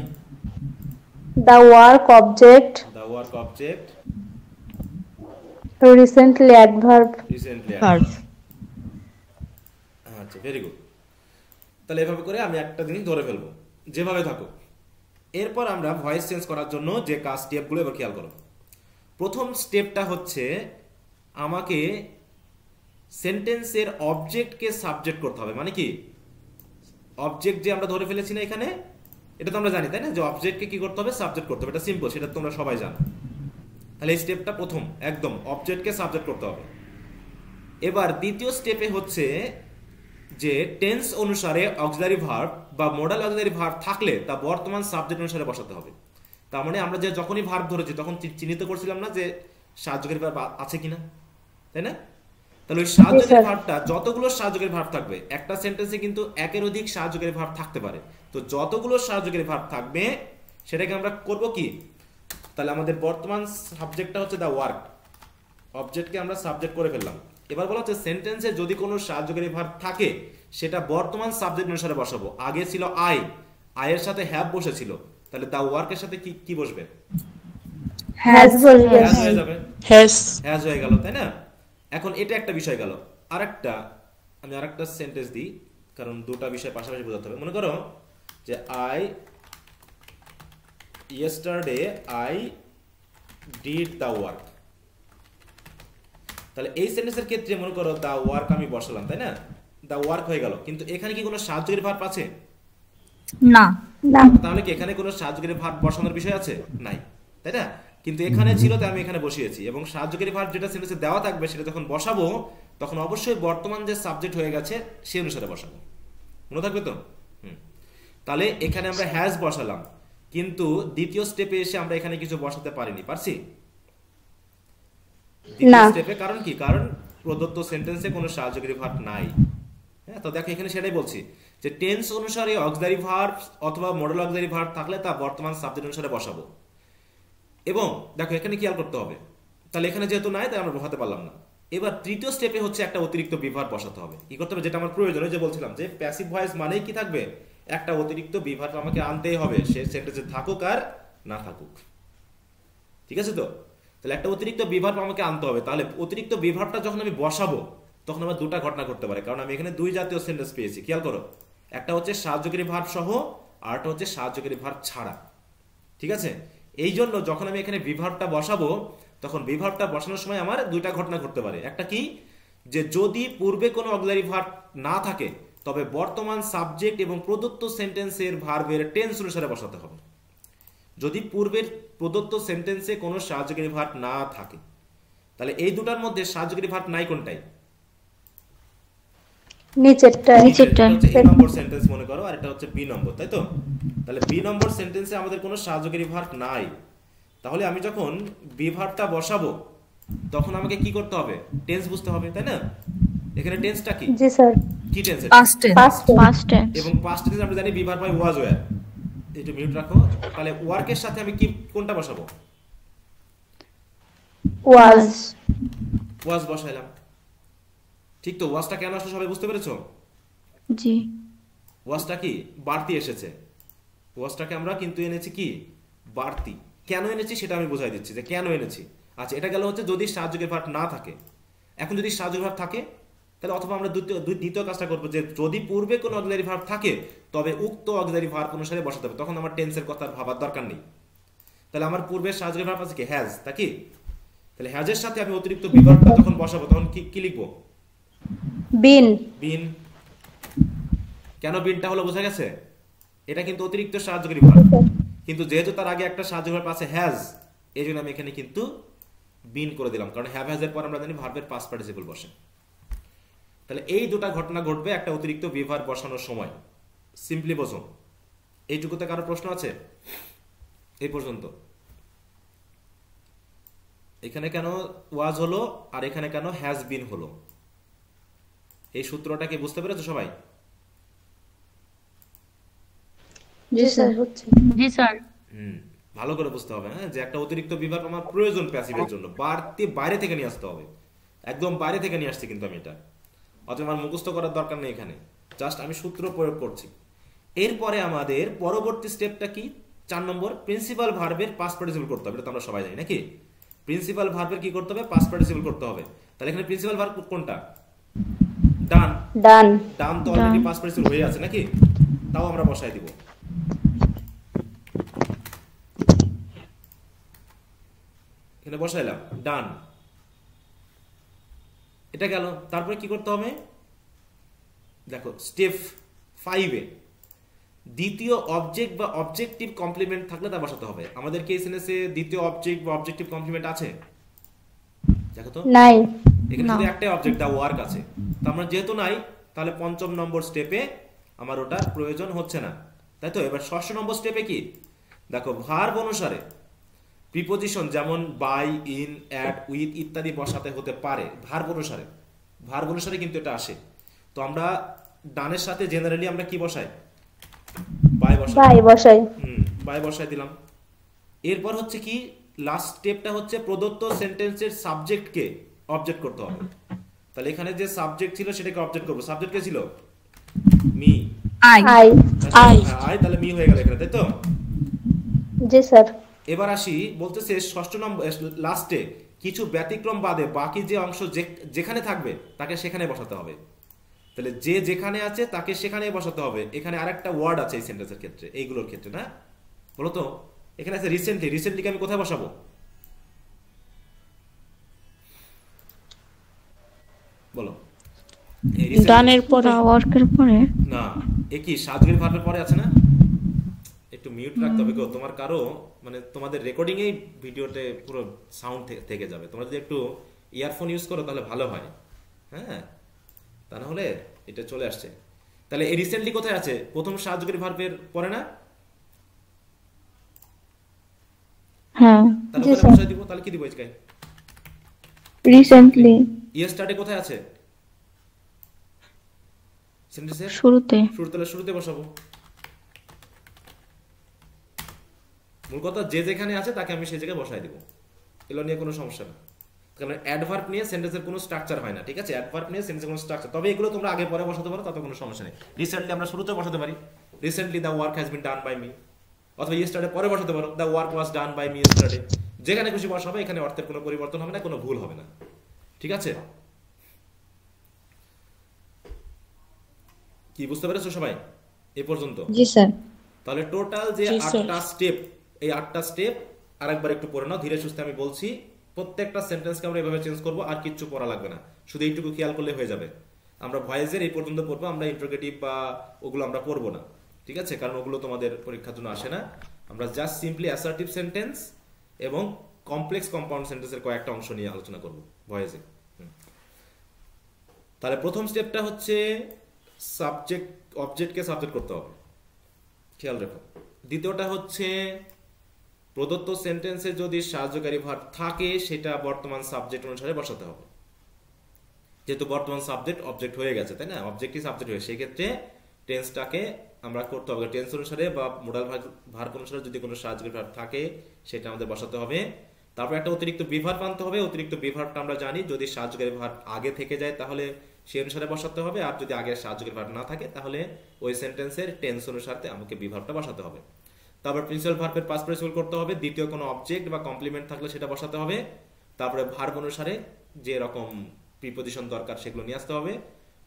the work object, the work object, recently adverb. Recently. Verb. আচ্ছা, ভেরি গুড। তাহলে এভাবে করে আমি একটা জিনিস ধরে ফেলবো, যেভাবে থাকুক। এরপর আমরা ভয়েস চেঞ্জ করার জন্য যে কাজ স্টেপগুলো এবার খেয়াল করো। প্রথম স্টেপটা হচ্ছে আমাকে সেন্টেন্সের অবজেক্টকে সাবজেক্ট করতে হবে। মানে কি, অবজেক্ট যে আমরা ধরে ফেলেছি না এখানে, এটা তো আমরা জানি, তাই না, যে অবজেক্টকে কি করতে হবে? সাবজেক্ট করতে হবে। এটা সিম্পল, সেটা তোমরা সবাই জানো। তাহলে এই স্টেপটা প্রথম, একদম অবজেক্টকে সাবজেক্ট করতে হবে। এবার দ্বিতীয় স্টেপে হচ্ছে যে টেন্স অনুসারে অক্সিলারি ভার্ব বা মডাল অক্সিলারি ভার্ব থাকলে তা বর্তমান সাবজেক্ট অনুসারে বসাতে হবে। তার মানে আমরা যে যখনই ভার্ব ধরেছি তখন চিহ্নিত করছিলাম না যে সাহায্যকারী ভার্ব আছে কিনা, তাই না? তাহলে ওই সাহায্যকারী ভার্বটা, যতগুলো সাহায্যকারী ভার্ব থাকবে একটা সেন্টেন্সে কিন্তু একের অধিক সাহায্যকারী ভার্ব থাকতে পারে, তো যতগুলো সাহায্যকারী ভার্ব থাকবে সেটাকে আমরা করব কি, তাহলে আমাদের বর্তমান সাবজেক্টটা হচ্ছে দ্য ওয়ার্ক, অবজেক্টকে আমরা সাবজেক্ট করে ফেললাম। এবার বলা হচ্ছে সেন্টেন্সে যদি কোনো সাহায্যকারী ভার্ব থাকে সেটা বর্তমান সাবজেক্ট অনুসারে বসাবো। আগে ছিল আই, আয়ের সাথে হ্যাভ বসেছিল, তাহলে দ্য ওয়ার্কের সাথে কি কি বসবে? হ্যাজ বলবে। হ্যাজ হয়ে যাবে, হ্যাজ হ্যাজ হয়ে গেল, তাই না? এখন এটা একটা বিষয় গেল। আমি আরেকটা সেন্টেন্স দিই, কারণ দুটো বিষয় পাশাপাশি বোঝাতে হবে। মনে করো যে yesterday I did the work, তাহলে এই সেন্টেন্সের ক্ষেত্রে মনে করো দ্য ওয়ার্ক আমি বসালাম, তাই না? দ্য ওয়ার্ক হয়ে গেল, কিন্তু এখানে কি কোনো সাহায্যকারী ভার্ব আছে? না। না। তাহলে কি এখানে কোনো সাহায্যকারী ভার্ব বসানোর বিষয় আছে? নাই, তাই না? কিন্তু এখানে ছিল তাই আমি এখানে বসিয়েছি, এবং সাহায্যকারী ভার্ব যেটা সেন্টেন্সে দেওয়া থাকবে সেটা যখন বসাবো তখন অবশ্যই বর্তমান যে সাবজেক্ট হয়ে গেছে সেই অনুসারে বসাবো। মনে থাকবে তো? তাহলে এখানে আমরা হ্যাজ বসালাম, কিন্তু দ্বিতীয় স্টেপে এসে আমরা এখানে কিছু বসাতে পারিনি, পারছি? দ্বিতীয় স্টেপে কারণ কি? কারণ প্রদত্ত সেন্টেন্সে কোনো সাহায্যকারী ভার্ব নাই। হ্যাঁ, তো দেখো এখানে সেটাই বলছি যে টেন্স অনুসারে অক্সিলারি ভার্ব অথবা মডেল অক্সিলারি ভার্ব থাকলে তা বর্তমান সাবজেক্ট অনুসারে বসাবো। এবং দেখো এখানে খেয়াল করতে হবে, তাহলে এখানে যেহেতু নাই তাই আমরা বসাতে পারলাম না। এবার তৃতীয় স্টেপে হচ্ছে একটা অতিরিক্ত বিভার্ব বসাতে হবে। কি করতে হবে? যেটা আমার প্রয়োজন, যে বলছিলাম যে প্যাসিভ ভয়েস মানেই কি থাকবে, একটা অতিরিক্ত বিভার্ব আমাকে আনতেই হবে, সে সেন্টেন্সে থাকুক আর না থাকুক। ঠিক আছে তো? তাহলে একটা অতিরিক্ত বিভার্ব আমাকে আনতে হবে। তাহলে অতিরিক্ত বিভার্বটা যখন আমি বসাবো তখন আমার দুটো ঘটনা ঘটতে পারে, কারণ আমি এখানে দুই জাতীয় সেন্টেন্স পেয়েছি। খেয়াল করো, একটা হচ্ছে সাহায্যকারী ভার্ব সহ, আর একটা হচ্ছে সাহায্যকারী ভার্ব ছাড়া। ঠিক আছে? এই জন্য যখন আমি এখানে বিভার্বটা বসাবো তখন বিভার্বটা বসানোর সময় আমার দুইটা ঘটনা ঘটতে পারে। একটা কি, যে যদি পূর্বে কোনো অক্সিলারি ভার্ব না থাকে তবে বর্তমান সাবজেক্ট এবং প্রদত্ত সেন্টেন্সের ভার্বের টেন্স অনুসারে বসাতে হবে। যদি পূর্বের প্রদত্ত সেন্টেন্সে কোনো সাহায্যকারী ভার্ব না থাকে, তাহলে এই দুটার মধ্যে সাহায্যকারী ভার্ব নাই কোনটাই? নিচেরটা। এ নম্বর সেন্টেন্স মনে করো, আর এটা হচ্ছে বি নম্বর, তাই তো? তাহলে বি নম্বর সেন্টেন্সে আমাদের কোনো সাহায্যকারী ভার্ব নাই। তাহলে আমি যখন বি ভার্বটা বসাবো তখন আমাকে কি করতে হবে? টেন্স বুঝতে হবে, তাই না? এখানে টেন্সটা কি? জি স্যার। কি tense? Past tense. Past tense. এবং পাস্ট টেন্স আমরা জানি বি ভার্ব হয় ওয়াজ ওয়্যার। একটু মিউট রাখো। তাহলে ওয়ার্কের সাথে আমি কি কোনটা বসাবো? ওয়াজ। ওয়াজ বসাইলাম। ঠিক তো? ওয়াজটা কেন আসলে সবাই বুঝতে পেরেছো? জি। ওয়াজটা কি? বাড়তি এসেছে। ওয়াজটাকে আমরা কিন্তু এনেছি কি? বাড়তি। কেন এনেছি সেটা আমি বোঝাই দিচ্ছি যে কেন এনেছি। আচ্ছা, এটা গেল হচ্ছে যদি সাহায্যকারী ভার্ব না থাকে। এখন যদি সাহায্যকারী ভার্ব থাকে তাহলে অথবা আমরা দ্বিতীয় কাজটা করবো যে যদি পূর্বে কোনো অক্সিলারি ভার্ব থাকে তবে উক্ত অক্সিলারি ভার্ব অনুসারে বসাতে হবে, তখন আমার টেন্সের কথা ভাবার দরকার নেই। তাহলে আমার পূর্বের সাহায্যকারী ভার্ব আছে কি? হ্যাজ, তা কি? তাহলে হ্যাজের সাথে আমি অতিরিক্ত বিভার্বটা যখন বসাবো তখন কি লিখবো? বিন। বিন। কেন বিনটা হলো বোঝা গেছে? এটা কিন্তু অতিরিক্ত সাহায্যকারী ভার্ব, কিন্তু যেহেতু তার আগে একটা সাহায্যকারী ভার্ব আছে হ্যাজ, এই জন্য আমি এখানে কিন্তু বিন করে দিলাম, কারণ হ্যাভ হ্যাজের পর আমরা জানি ভার্বের পাস্ট পার্টিসিপল বসে। তাহলে এই দুটো ঘটনা ঘটবে একটা অতিরিক্ত বিভার্ব বসানোর সময়। সিম্পলি বোঝো। এইটুকুতে কারো প্রশ্ন আছে এই পর্যন্ত? এখানে কেন ওয়াজ হলো আর এখানে কেন হ্যাজ বিন হলো, এই সূত্রটা কি বুঝতে পেরেছো সবাই? জি স্যার। হচ্ছে। জি স্যার। ভালো করে বুঝতে হবে, হ্যাঁ, যে একটা অতিরিক্ত বিভার্ব আমার প্রয়োজন প্যাসিভের জন্য, বাইরে থেকে নিয়ে আসতে হবে। একদম বাইরে থেকে নিয়ে আসছি কিন্তু আমি এটা, অথবা আমার মুখস্থ করার দরকার নেই এখানে, জাস্ট আমি সূত্র প্রয়োগ করছি। এরপরে আমাদের পরবর্তী স্টেপটা কি? 4 নম্বর, প্রিন্সিপাল ভার্বের পাস্ট পার্টিসিপল করতে হবে। এটা তো আমরা সবাই জানি নাকি? প্রিন্সিপাল ভার্বের কি করতে হবে? পাস্ট পার্টিসিপল করতে হবে। তাহলে এখানে প্রিন্সিপাল ভার্ব কোনটা? ডান। ডান। ডান তো অলরেডি পাস্ট পার্টিসিপল হয়ে আছে নাকি? তাও আমরা বসাই দিব। এখানে বসাইলাম ডান, এটা গেল। তারপরে কি করতে হবে? দেখো স্টেপ 5-এ দ্বিতীয় অবজেক্ট বা অবজেক্টিভ কমপ্লিমেন্ট থাকলে তা বসাতে হবে। আমাদের কি এসএনএসে দ্বিতীয় অবজেক্ট বা অবজেক্টিভ কমপ্লিমেন্ট আছে? দেখো তো নাই। এখানে শুধু একটাই অবজেক্ট দা ওয়ার্ক আছে। তো আমরা যেহেতু নাই তাহলে 5ম নম্বর স্টেপে আমার ওটার প্রয়োজন হচ্ছে না, তাই তো? এবার 6 নম্বর স্টেপে কি? দেখো ভার্ব অনুসারে প্রিপোজিশন যেমন বাই, ইন, অ্যাট, উইথ ইত্যাদি বসাতে হতে পারে ভার্ব অনুসারে। ভার্ব অনুসারে কিন্তু এটা আসে। তো আমরা ডানের সাথে জেনারেলি আমরা কি বসাই? বাই বসাই। বাই বসাই। বাই বসায় দিলাম। এরপর হচ্ছে কি লাস্ট স্টেপটা হচ্ছে প্রদত্ত সেন্টেন্সের সাবজেক্টকে অবজেক্ট করতে হবে। তাহলে এখানে যে সাবজেক্ট ছিল সেটাকে অবজেক্ট করবো। সাবজেক্ট কে ছিল? মি। আই। আই। আই, তাহলে মি হয়ে গেল এখানে, তাই তো? জি স্যার। এবার আসি, বলতেছে ষষ্ঠ নম্বর লাস্টে কিছু ব্যতিক্রম বাদে বাকি যে অংশ যেখানে থাকবে তাকে সেখানে বসাতে হবে। তাহলে যে যেখানে আছে তাকে সেখানে বসাতে হবে। এখানে আরেকটা ওয়ার্ড আছে এই সেন্টেন্সের ক্ষেত্রে, এইগুলোর ক্ষেত্রে না, বলো তো। এখানে আছে রিসেন্টলি। রিসেন্টলিকে আমি কোথায় বসাবো? বলো। এই recently- ডানের পরে ওয়ার্কের পরে না, এ কি সাজগির ভার্বের পরে আছে না? একটু মিউট রাখতে হবে গো, তোমার কারো মানে তোমাদের রেকর্ডিং এই ভিডিওতে পুরো সাউন্ড থেকে যাবে। তোমরা যদি একটু ইয়ারফোন ইউজ করো তাহলে ভালো হয়, হ্যাঁ, তা না হলে এটা চলে আসছে। তাহলে এই রিসেন্টলি কোথায় আছে? প্রথম সাহায্যকারী ভার্বের পরে না? হ্যাঁ তাহলে জি ওখানে স্যার। বসাই দিব। তাহলে কি দিব আজকে? রিসেন্টলি ইয়েস্টারডে কোথায় আছে সেন্টেন্সের? শুরুতে তাহলে শুরুতে বসাবো। মূল কথা যে যেখানে আছে তাকে আমি সেই জায়গায় বসাই দিব, এগুলো নিয়ে কোনো সমস্যা না। কারণ অ্যাডভার্ব নিয়ে সেন্টেন্সের কোনো স্ট্রাকচার হয় না, ঠিক আছে? অ্যাডভার্ব নিয়ে সেন্টেন্সের কোনো স্ট্রাকচার, তবে এগুলো তোমরা আগে পরে বসাতে পারো, তাতে কোনো সমস্যা নেই। রিসেন্টলি আমরা শুরুতে বসাতে পারি, recently the work has been done by me. অথবা ইয়েস্টারডে পরে বসাতে পারো, the work was done by me yesterday. যেখানে খুশি বসাবে, এখানে অর্থের কোনো পরিবর্তন হবে না, কোনো ভুল হবে না, ঠিক আছে? কি বুঝতে পেরেছো সবাই এ পর্যন্ত? জি স্যার। তাহলে টোটাল যে 8টা স্টেপ, এই 8টা স্টেপ আরেকবার একটু পড়ে নাও ধীরে সুস্থে। আমি বলছি প্রত্যেকটা সেন্টেন্সকে আমরা এভাবে চেঞ্জ করব, আর কিচ্ছু পড়া লাগবে না, শুধু এইটুকু খেয়াল করলে হয়ে যাবে। আমরা ভয়েসের এই পর্যন্ত পড়বো, আমরা ইন্টারোগেটিভ বা ওগুলো আমরা পড়বো না, ঠিক আছে? কারণ ওগুলো তোমাদের পরীক্ষার জন্য আসে না। আমরা জাস্ট সিম্পলি অ্যাসার্টিভ সেন্টেন্স এবং কমপ্লেক্স কম্পাউন্ড সেন্টেন্সের কয়েকটা অংশ নিয়ে আলোচনা করব ভয়েসে। তাহলে প্রথম স্টেপটা হচ্ছে সাবজেক্ট অবজেক্টকে সাবজেক্ট করতে হবে, খেয়াল রেখো। দ্বিতীয়টা হচ্ছে প্রদত্ত সেন্টেন্সে যদি সাহায্যকারী ভার্ব থাকে সেটা বর্তমান সাবজেক্ট অনুসারে বসাতে হবে। যেহেতু বর্তমান সাবজেক্ট অবজেক্ট হয়ে গেছে, তাই না? অবজেক্টই সাবজেক্ট হয়ে, সেই ক্ষেত্রে টেন্সটাকে আমরা করতে হবে। টেন্স অনুসারে বা মোডাল ভার্ব অনুসারে যদি কোনো সাহায্যকারী ভার্ব থাকে সেটা আমাদের বসাতে হবে। তারপর একটা অতিরিক্ত বিভার্ব আনতে হবে। অতিরিক্ত বিভার্বটা আমরা জানি যদি সাহায্যকারী ভার্ব আগে থেকে যায় তাহলে সেই অনুসারে বসাতে হবে, আর যদি আগে সাহায্যকারী ভার্ব না থাকে তাহলে ওই সেন্টেন্সের টেন্স অনুসারে আমাকে বিভার্বটা বসাতে হবে। তারপর প্রিন্সিপাল ভার্বের পাস্ট পার্টিসিপল করতে হবে। দ্বিতীয় কোনো অবজেক্ট বা কমপ্লিমেন্ট থাকলে সেটা বসাতে হবে। তারপরে ভার্ব অনুসারে যে রকম প্রিপোজিশন দরকার সেগুলো নিয়ে আসতে হবে।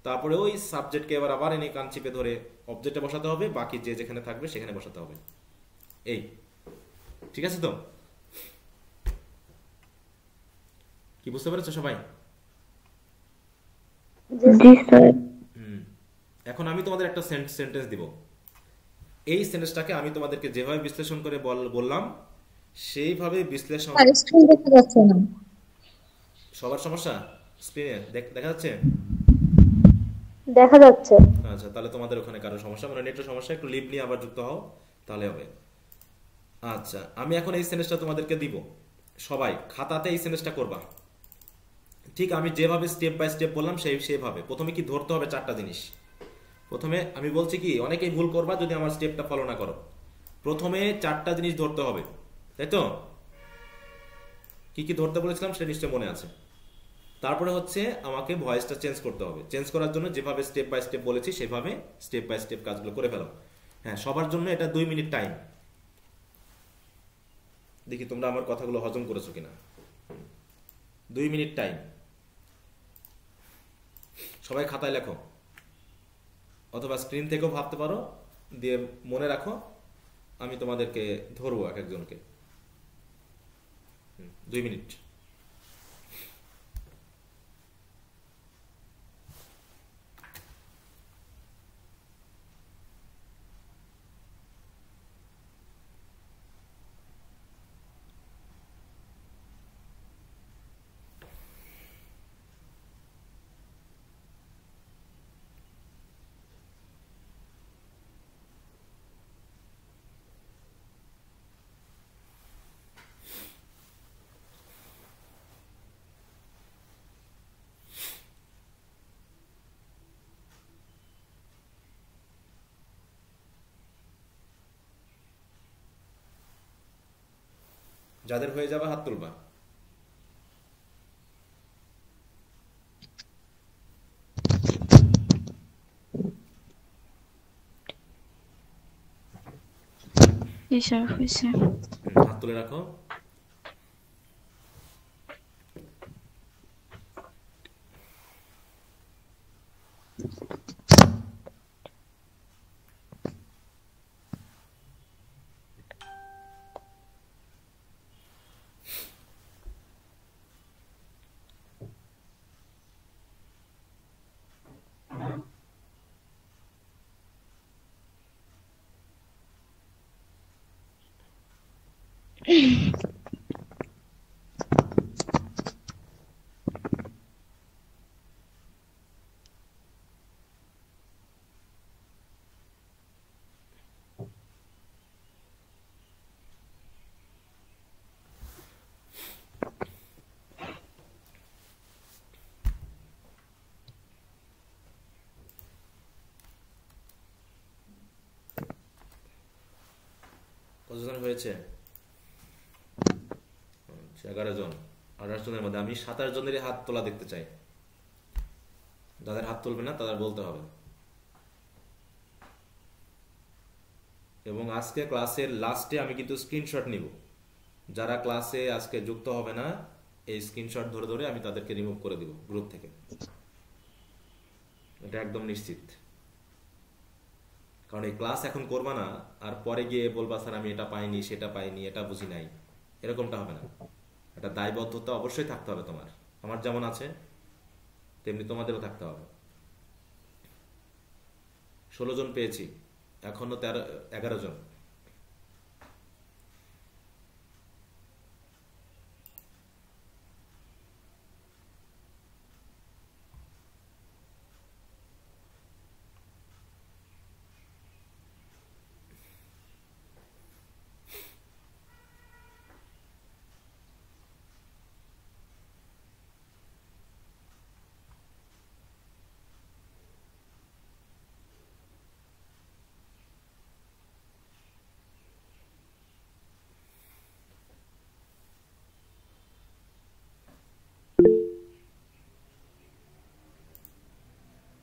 তারপরে ওই সাবজেক্টকে আবার এনে কান চিপে ধরে অবজেক্টে বসাতে হবে, বাকি যে যেখানে থাকবে সেখানে বসাতে হবে। এই ঠিক আছে তো? কি বুঝতে পেরেছো সবাই? জি স্যার। এখন আমি তোমাদের একটা সেন্টেন্স দিব। এই সেন্টেন্সটাকে আমি তোমাদেরকে যেভাবে বিশ্লেষণ করে বললাম সেইভাবে বিশ্লেষণ। স্যার স্ক্রিন দেখা যাচ্ছে না। সবার সমস্যা? স্ক্রিনে দেখা যাচ্ছে? দেখা যাচ্ছে। আচ্ছা, তাহলে তোমাদের ওখানে কারো সমস্যা, মানে নেটের সমস্যা, একটু লিভ নিয়ে আবার যুক্ত হও তাহলে হবে। আচ্ছা, আমি এখন এই সেন্টেন্সটা তোমাদেরকে দিব। সবাই খাতাতে এই সেন্টেন্সটা করবা, ঠিক আমি যেভাবে স্টেপ বাই স্টেপ বললাম সেইভাবে। প্রথমে কি ধরতে হবে? 4টা জিনিস। প্রথমে আমি বলছি কি, অনেকেই ভুল করবা যদি আমার স্টেপটা ফলো না করো। প্রথমে 4টা জিনিস ধরতে হবে, তাই তো? কি কি ধরতে বলেছিলাম সেটা নিশ্চয় মনে আছে। তারপরে হচ্ছে আমাকে ভয়েসটা চেঞ্জ করতে হবে। চেঞ্জ করার জন্য যেভাবে স্টেপ বাই স্টেপ বলেছি সেভাবে স্টেপ বাই স্টেপ কাজগুলো করে ফেলো। হ্যাঁ, সবার জন্য এটা 2 মিনিট টাইম। দেখি তোমরা আমার কথাগুলো হজম করেছো কিনা। 2 মিনিট টাইম। সবাই খাতায় লেখো অথবা স্ক্রিন থেকেও ভাবতে পারো, দিয়ে মনে রাখো। আমি তোমাদেরকে ধরবো এক একজনকে। 2 মিনিট। যাদের হয়ে যাবে হাত তুলবা। জি স্যার হয়েছে। হাত তুলে রাখো। কতজন হয়েছে? 11 জন। 28 জনের মধ্যে আমি 27 জনেরই হাত তোলা দেখতে চাই। যাদের হাত তুলবে না তাদের বলতে হবে। এবং আজকে ক্লাসের লাস্টে আমি কিন্তু স্ক্রিনশট নিব। যারা ক্লাসে আজকে যুক্ত হবে না এই স্ক্রিনশট ধরে ধরে আমি তাদেরকে রিমুভ করে দিব গ্রুপ থেকে। এটা একদম নিশ্চিত। কারণ এই ক্লাস এখন করবা না আর পরে গিয়ে বলবা স্যার আমি এটা পাইনি, সেটা পাইনি, এটা বুঝি নাই, এরকমটা হবে না। একটা দায়বদ্ধতা অবশ্যই থাকতে হবে তোমার। আমার যেমন আছে তেমনি তোমাদেরও থাকতে হবে। 16 জন পেয়েছি, এখনো 11 জন।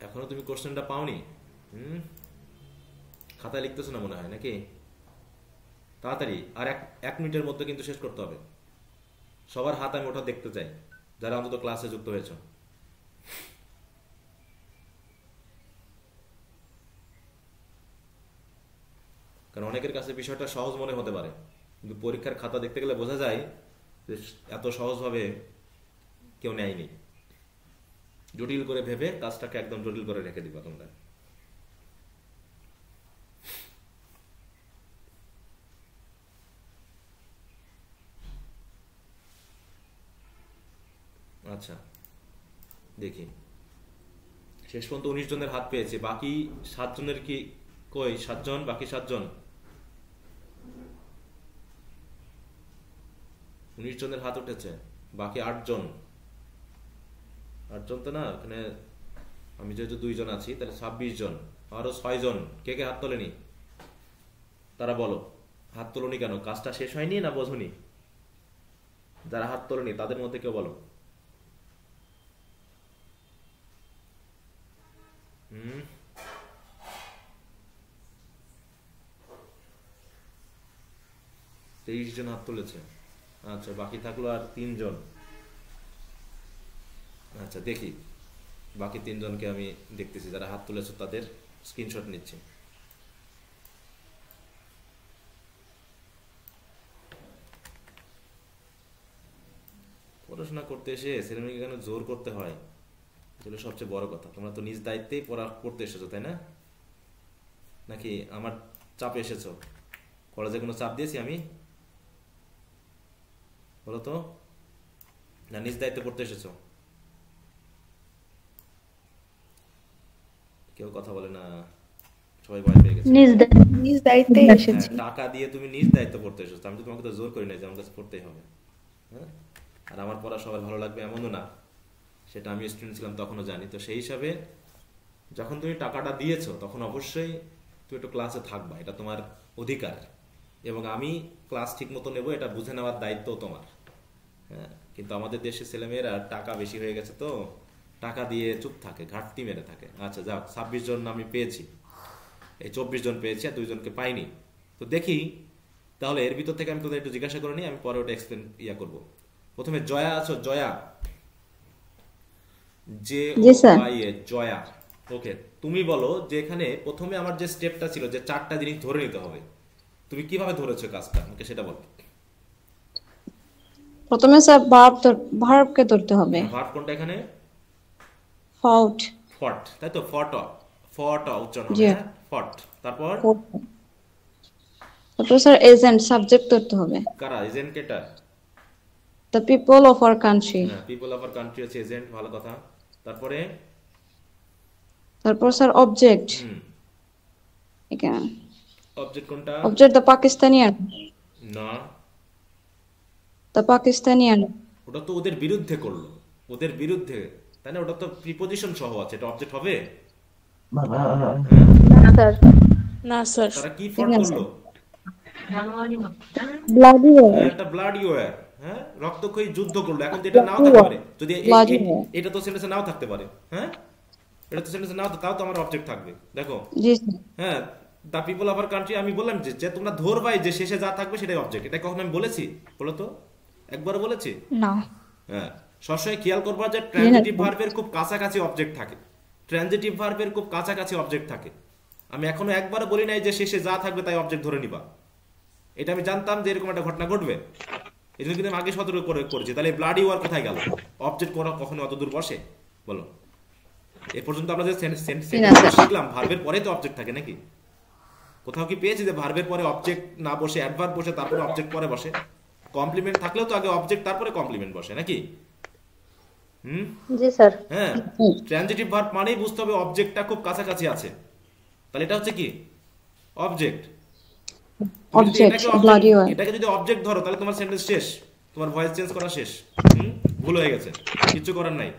এখনো তুমি কোশ্চেনটা পাওনি? খাতায় লিখতেছো না মনে হয় নাকি? তাড়াতাড়ি, আর এক মিনিটের মধ্যে কিন্তু শেষ করতে হবে। সবার হাত আমি ওটা দেখতে চাই যারা অন্তত ক্লাসে যুক্ত হয়েছ। কারণ অনেকের কাছে বিষয়টা সহজ মনে হতে পারে, কিন্তু পরীক্ষার খাতা দেখতে গেলে বোঝা যায় যে এত সহজভাবে কেউ নেয়নি। জটিল করে ভেবে কাজটাকে একদম জটিল করে রেখে দিবা তোমরা। আচ্ছা দেখি, শেষ পর্যন্ত 19 জনের হাত পেয়েছে। বাকি 7 জনের কি কই? 7 জন, বাকি 7 জন। 19 জনের হাত উঠেছে, বাকি 8 জন। 8 জন তো না, এখানে আমি যেহেতু 2 জন আছি তাহলে 26 জন। আরো 6 জন কে কে হাত তোলেনি তারা বলো। হাত তোলনি কেন? কাজটা শেষ হয়নি না বোঝনি? যারা হাত তোলেনি তাদের মধ্যে কেউ বলো। 23 জন হাত তুলেছে। আচ্ছা বাকি থাকলো আর 3 জন। আচ্ছা দেখি বাকি 3 জনকে আমি দেখতেছি, যারা হাত তুলেছে তাদের স্ক্রিনশট নিচ্ছি। পড়াশোনা করতে এসে ছেলেমেয়েকে কেন জোর করতে হয়, এগুলো সবচেয়ে বড় কথা। তোমরা তো নিজ দায়িত্বেই পড়া করতে এসেছো, তাই না? নাকি আমার চাপে এসেছো? কলেজে কোনো চাপ দিয়েছি আমি? বলো তো, না নিজ দায়িত্বে পড়তে এসেছো? কেউ কথা বলে না, সবাই ভয় পেয়ে গেছে। নিজ দায়িত্বে এসেছি। টাকা দিয়ে তুমি নিজ দায়িত্ব পড়তে এসেছো, আমি তো তোমাকে তো জোর করি নাই যে আমার কাছে পড়তেই হবে। হ্যাঁ, আর আমার পড়া সবার ভালো লাগবে এমনও না, সেটা আমি স্টুডেন্ট ছিলাম তখনও জানি। তো সেই হিসাবে যখন তুমি টাকাটা দিয়েছো তখন অবশ্যই তুমি একটু ক্লাসে থাকবা, এটা তোমার অধিকার। এবং আমি ক্লাস ঠিক মতো নেবো, এটা বুঝে নেওয়ার দায়িত্ব তোমার। হ্যাঁ, কিন্তু আমাদের দেশের ছেলেমেয়েরা টাকা বেশি হয়ে গেছে তো টাকা দিয়ে চুপ থাকে, ঘাটতি মেরে থাকে। আচ্ছা যাক, 26 জন আমি পেয়েছি, এই 24 জন পেয়েছি আর 2 জনকে পাইনি। তো দেখি তাহলে এর ভিতর থেকে আমি তোদের একটু জিজ্ঞাসা করে নিই, আমি পরে ওটা এক্সপ্লেন করবো। প্রথমে জয়া আছো, জয়া, যে জি স্যার। জয়া, ওকে। তুমি বলো যে এখানে প্রথমে আমার যে স্টেপটা ছিল যে 4টা জিনিস ধরে নিতে হবে, তুমি কিভাবে ধরেছো কাজটা, আমাকে সেটা বলো। প্রথমে স্যার ভার্বকে ধরতে হবে। ভার্ব কোনটা এখানে? ফাউট। ফট, তাই তো? ফট উচ্চারণ হবে, জি। হ্যাঁ ফট। তারপর তারপর স্যার এজেন্ট সাবজেক্ট ধরতে হবে। কারা এজেন্ট? কেটা? The people of our country. হ্যাঁ, পিপল অফ আওয়ার কান্ট্রি হচ্ছে এজেন্ট, ভালো কথা। তারপরে তারপর স্যার অবজেক্ট। এখানে অবজেক্ট কোনটা? Object the Pakistanian. না, দ্য পাকিস্তানিয়ান। ওটা তো ওদের বিরুদ্ধে করলো, ওদের বিরুদ্ধে, তাই না? ওটা তো প্রিপোজিশন সহ আছে, এটা অবজেক্ট হবে? না স্যার। না স্যার। তারা কি ফট ঠিক আছে। করলো? ব্লাডি একটা ব্লাডি ওয়্যার, হ্যাঁ, রক্তক্ষয়ী যুদ্ধ করলো। এখন তো এটা নাও থাকতে পারে, যদি Bloody war। এটা তো সেন্টেন্সে নাও থাকতে পারে, হ্যাঁ, এটা তো সেন্টেন্সে নাও, তাও তো আমার অবজেক্ট থাকবে। দেখো, জি স্যার। হ্যাঁ, the people of our country, আমি বললাম যে তোমরা ধরবাই যে শেষে যা থাকবে সেটাই অবজেক্ট। এটা কখন আমি বলেছি বলো তো? একবার বলেছি? না। হ্যাঁ, সবসময় খেয়াল করবা যে ট্রানজিটিভ ভার্বের খুব কাছাকাছি অবজেক্ট থাকে, ট্রানজিটিভ ভার্বের খুব কাছাকাছি অবজেক্ট থাকে। আমি এখনো একবারও বলি নাই যে শেষে যা থাকবে তাই অবজেক্ট ধরে নিবা। এটা আমি জানতাম যে এরকম একটা ঘটনা ঘটবে, এই জন্য কিন্তু আমি আগে সতর্ক করেছি। তাহলে ব্লাডি ওয়ার কোথায় গেল? অবজেক্ট কখনো অত দূর বসে বলো? এ পর্যন্ত আমরা যে সেন্টেন্স শিখলাম, ভার্বের পরে তো অবজেক্ট থাকে নাকি? কোথাও কি পেয়েছি যে ভার্বের পরে অবজেক্ট না বসে অ্যাডভার্ব বসে তারপরে অবজেক্ট পরে বসে? কমপ্লিমেন্ট থাকলেও তো আগে অবজেক্ট তারপরে কমপ্লিমেন্ট বসে নাকি? জি স্যার। হ্যাঁ, ট্রানজিটিভ ভার্ব মানেই বুঝতে হবে অবজেক্টটা খুব কাছাকাছি আছে। তাহলে এটা হচ্ছে কি? অবজেক্ট। Object bloody war. এটাকে যদি অবজেক্ট ধরো তাহলে তোমার সেন্টেন্স শেষ, তোমার ভয়েস চেঞ্জ করা শেষ। ভুল হয়ে গেছে, কিছু করার নাই,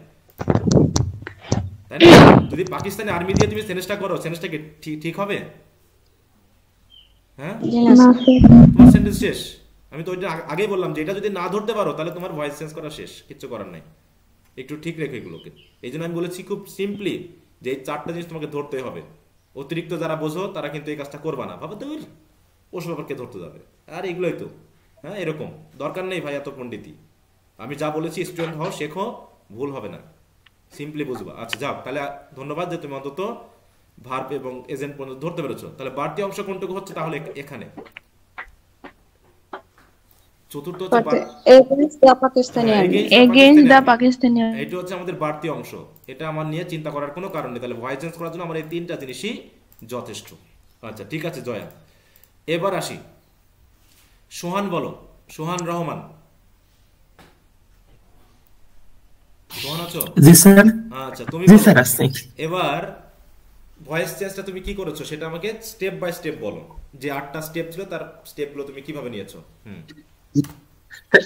তাই না? যদি পাকিস্তানি আর্মি দিয়ে তুমি সেন্টেন্সটা করো, সেন্টেন্সটা কি ঠিক হবে? হ্যাঁ, জি না না স্যার। স্যার। তোমার সেন্টেন্স শেষ। আমি তো ওইটা আগেই বললাম যে এটা যদি না ধরতে পারো তাহলে তোমার ভয়েস চেঞ্জ করা শেষ, কিছু করার নাই। একটু ঠিক রেখো এগুলোকে। এই জন্য আমি বলেছি খুব সিম্পলি যে এই 4টা জিনিস তোমাকে ধরতে হবে। অতিরিক্ত যারা বোঝো তারা কিন্তু এই কাজটা করবা না, ভাবো তো ওসব ব্যাপারকে ধরতে যাবে, আর এগুলোই তো। হ্যাঁ, এরকম দরকার নেই ভাই এত পণ্ডিতি। আমি যা বলেছি স্টুডেন্ট হও, শেখো, ভুল হবে না, সিম্পলি বুঝবা। আচ্ছা যাও, তাহলে ধন্যবাদ যে তুমি অন্তত ভার্ব এবং এজেন্ট পর্যন্ত ধরতে পেরেছো। তাহলে বাড়তি অংশ কোনটুকু হচ্ছে তাহলে এখানে? চতুর্থ হচ্ছে against the Pakistanian. Against the Pakistanian. এটা হচ্ছে আমাদের বাড়তি অংশ, এটা আমার নিয়ে চিন্তা করার কোনো কারণ নেই। তাহলে ভয়েস চেঞ্জ করার জন্য আমার এই 3টা জিনিসই যথেষ্ট। আচ্ছা ঠিক আছে জয়া, এবার আসি সোহান। বলো, সোহান রহমান। সোহান আছো? জি স্যার। আচ্ছা তুমি জি বলো। স্যার আসছি। এবার ভয়েস চেঞ্জটা তুমি কি করেছো সেটা আমাকে স্টেপ বাই স্টেপ বলো, যে 8টা স্টেপ ছিল তার স্টেপগুলো তুমি কিভাবে নিয়েছো।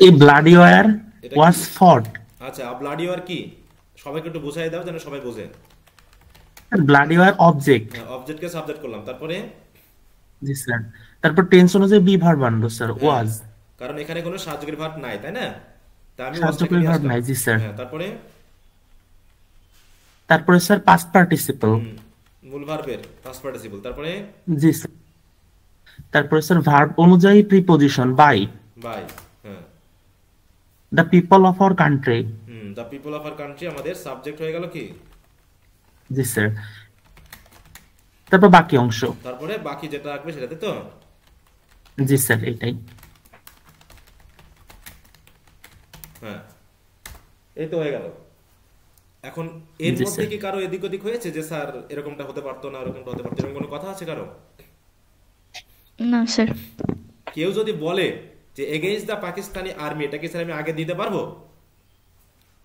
এই ব্লাডি ওয়্যার এটা ওয়াজ কি? ফট। আচ্ছা, ব্লাডি ওয়ার কি? সবাইকে একটু বুঝাই দাও যেন সবাই বোঝে। Bloody war object. অবজেক্টকে সাবজেক্ট করলাম, তারপরে? জি স্যার। তারপর টেন্স অনুযায়ী বি ভার্ব আনলো স্যার, ওয়াজ। কারণ এখানে কোনো সাহায্যকারী ভার্ব নাই, তাই না? তা আমি সাহায্যকারী ভার্ব নাই, জি স্যার। হ্যাঁ, তারপরে? তারপরে স্যার পাস্ট পার্টিসিপল। মূল ভার্বের পাস্ট পার্টিসিপল, তারপরে? জি স্যার। তারপরে স্যার ভার্ব অনুযায়ী প্রিপোজিশন বাই। বাই, হ্যাঁ। The people of our country. The people of our country আমাদের সাবজেক্ট হয়ে গেল কি? জি স্যার। তারপর বাকি অংশ। তারপরে বাকি যেটা রাখবে সেটাতে তো? জি স্যার, এটাই। হ্যাঁ, এই তো হয়ে গেল। এখন এর জি, মধ্যে স্যার। কি কারো এদিক ওদিক হয়েছে যে স্যার এরকমটা হতে পারতো না, এরকমটা হতে পারতো, এরকম কোনো কথা আছে কারো? না স্যার। কেউ যদি বলে যে এগেইনস্ট দ্য পাকিস্তানি আর্মি, এটা কি স্যার আমি আগে দিতে পারবো?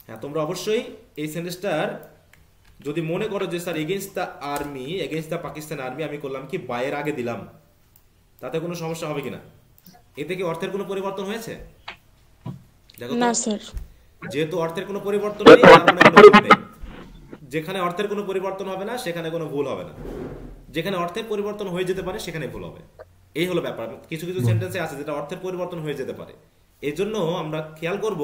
হ্যাঁ, তোমরা অবশ্যই এই সেন্টেন্সটার যদি মনে করো যে sir against the army, against the Pakistan army আমি করলাম কি বাইয়ের আগে দিলাম, তাতে কোনো সমস্যা হবে কিনা? এতে কি অর্থের কোনো পরিবর্তন হয়েছে? দেখো তো। না স্যার। যেহেতু অর্থের কোনো পরিবর্তন নেই, তার মানে কোনো ভুল নেই। যেখানে অর্থের কোনো পরিবর্তন হবে না সেখানে কোনো ভুল হবে না, যেখানে অর্থের পরিবর্তন হয়ে যেতে পারে সেখানে ভুল হবে। এই হলো ব্যাপার। কিছু কিছু সেন্টেন্সে আছে যেটা অর্থের পরিবর্তন হয়ে যেতে পারে, এই জন্য আমরা খেয়াল করব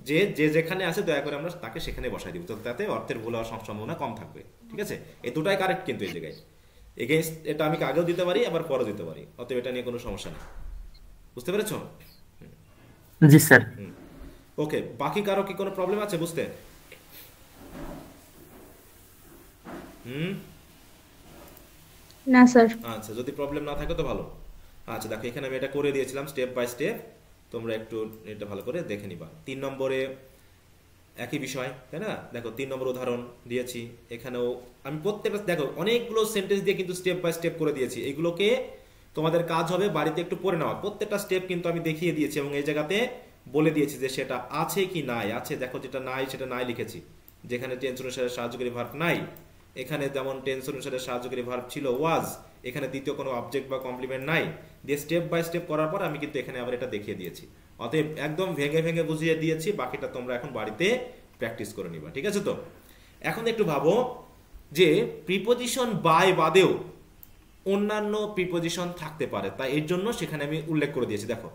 যে যে যেখানে আছে দয়া করে আমরা তাকে সেখানে বসাই দিব, তো তাতে অর্থের ভুল হওয়ার সম্ভাবনা কম থাকবে। ঠিক আছে, এই দুটাই কারেক্ট কিন্তু এই জায়গায়। এগেইনস্ট এটা আমি আগেও দিতে পারি আবার পরেও দিতে পারি, অতএব এটা নিয়ে কোনো সমস্যা নেই। বুঝতে পেরেছো? জি স্যার। ওকে, বাকি কারো কি কোনো প্রবলেম আছে বুঝতে? না স্যার। আচ্ছা, যদি প্রবলেম না থাকে তো ভালো। আচ্ছা দেখো, এখানে আমি এটা করে দিয়েছিলাম স্টেপ বাই স্টেপ, তোমরা একটু এটা ভালো করে দেখে নিবা। 3 নম্বরে একই বিষয়, তাই না? দেখো 3 নম্বর উদাহরণ দিয়েছি, এখানেও আমি প্রত্যেকটা দেখো অনেকগুলো সেন্টেন্স দিয়ে কিন্তু স্টেপ বাই স্টেপ করে দিয়েছি। এগুলোকে তোমাদের কাজ হবে বাড়িতে একটু পড়ে নেওয়া। প্রত্যেকটা স্টেপ কিন্তু আমি দেখিয়ে দিয়েছি এবং এই জায়গাতে বলে দিয়েছি যে সেটা আছে কি নাই। আছে, দেখো যেটা নাই সেটা নাই লিখেছি। যেখানে টেন্স অনুসারে সাহায্যকারী ভার্ব নাই, এখানে যেমন টেন্স অনুসারে সাহায্যকারী ভার্ব ছিল ওয়াজ, এখানে দ্বিতীয় কোনো অবজেক্ট বা কমপ্লিমেন্ট নাই। দিয়ে স্টেপ বাই স্টেপ করার পর আমি কিন্তু এখানে আবার এটা দেখিয়ে দিয়েছি। অতএব একদম ভেঙে ভেঙে বুঝিয়ে দিয়েছি, বাকিটা তোমরা এখন বাড়িতে প্র্যাকটিস করে নিবা। ঠিক আছে? তো এখন একটু ভাবো যে প্রিপোজিশন বাই বাদেও অন্যান্য প্রিপোজিশন থাকতে পারে, তাই এর জন্য সেখানে আমি উল্লেখ করে দিয়েছি। দেখো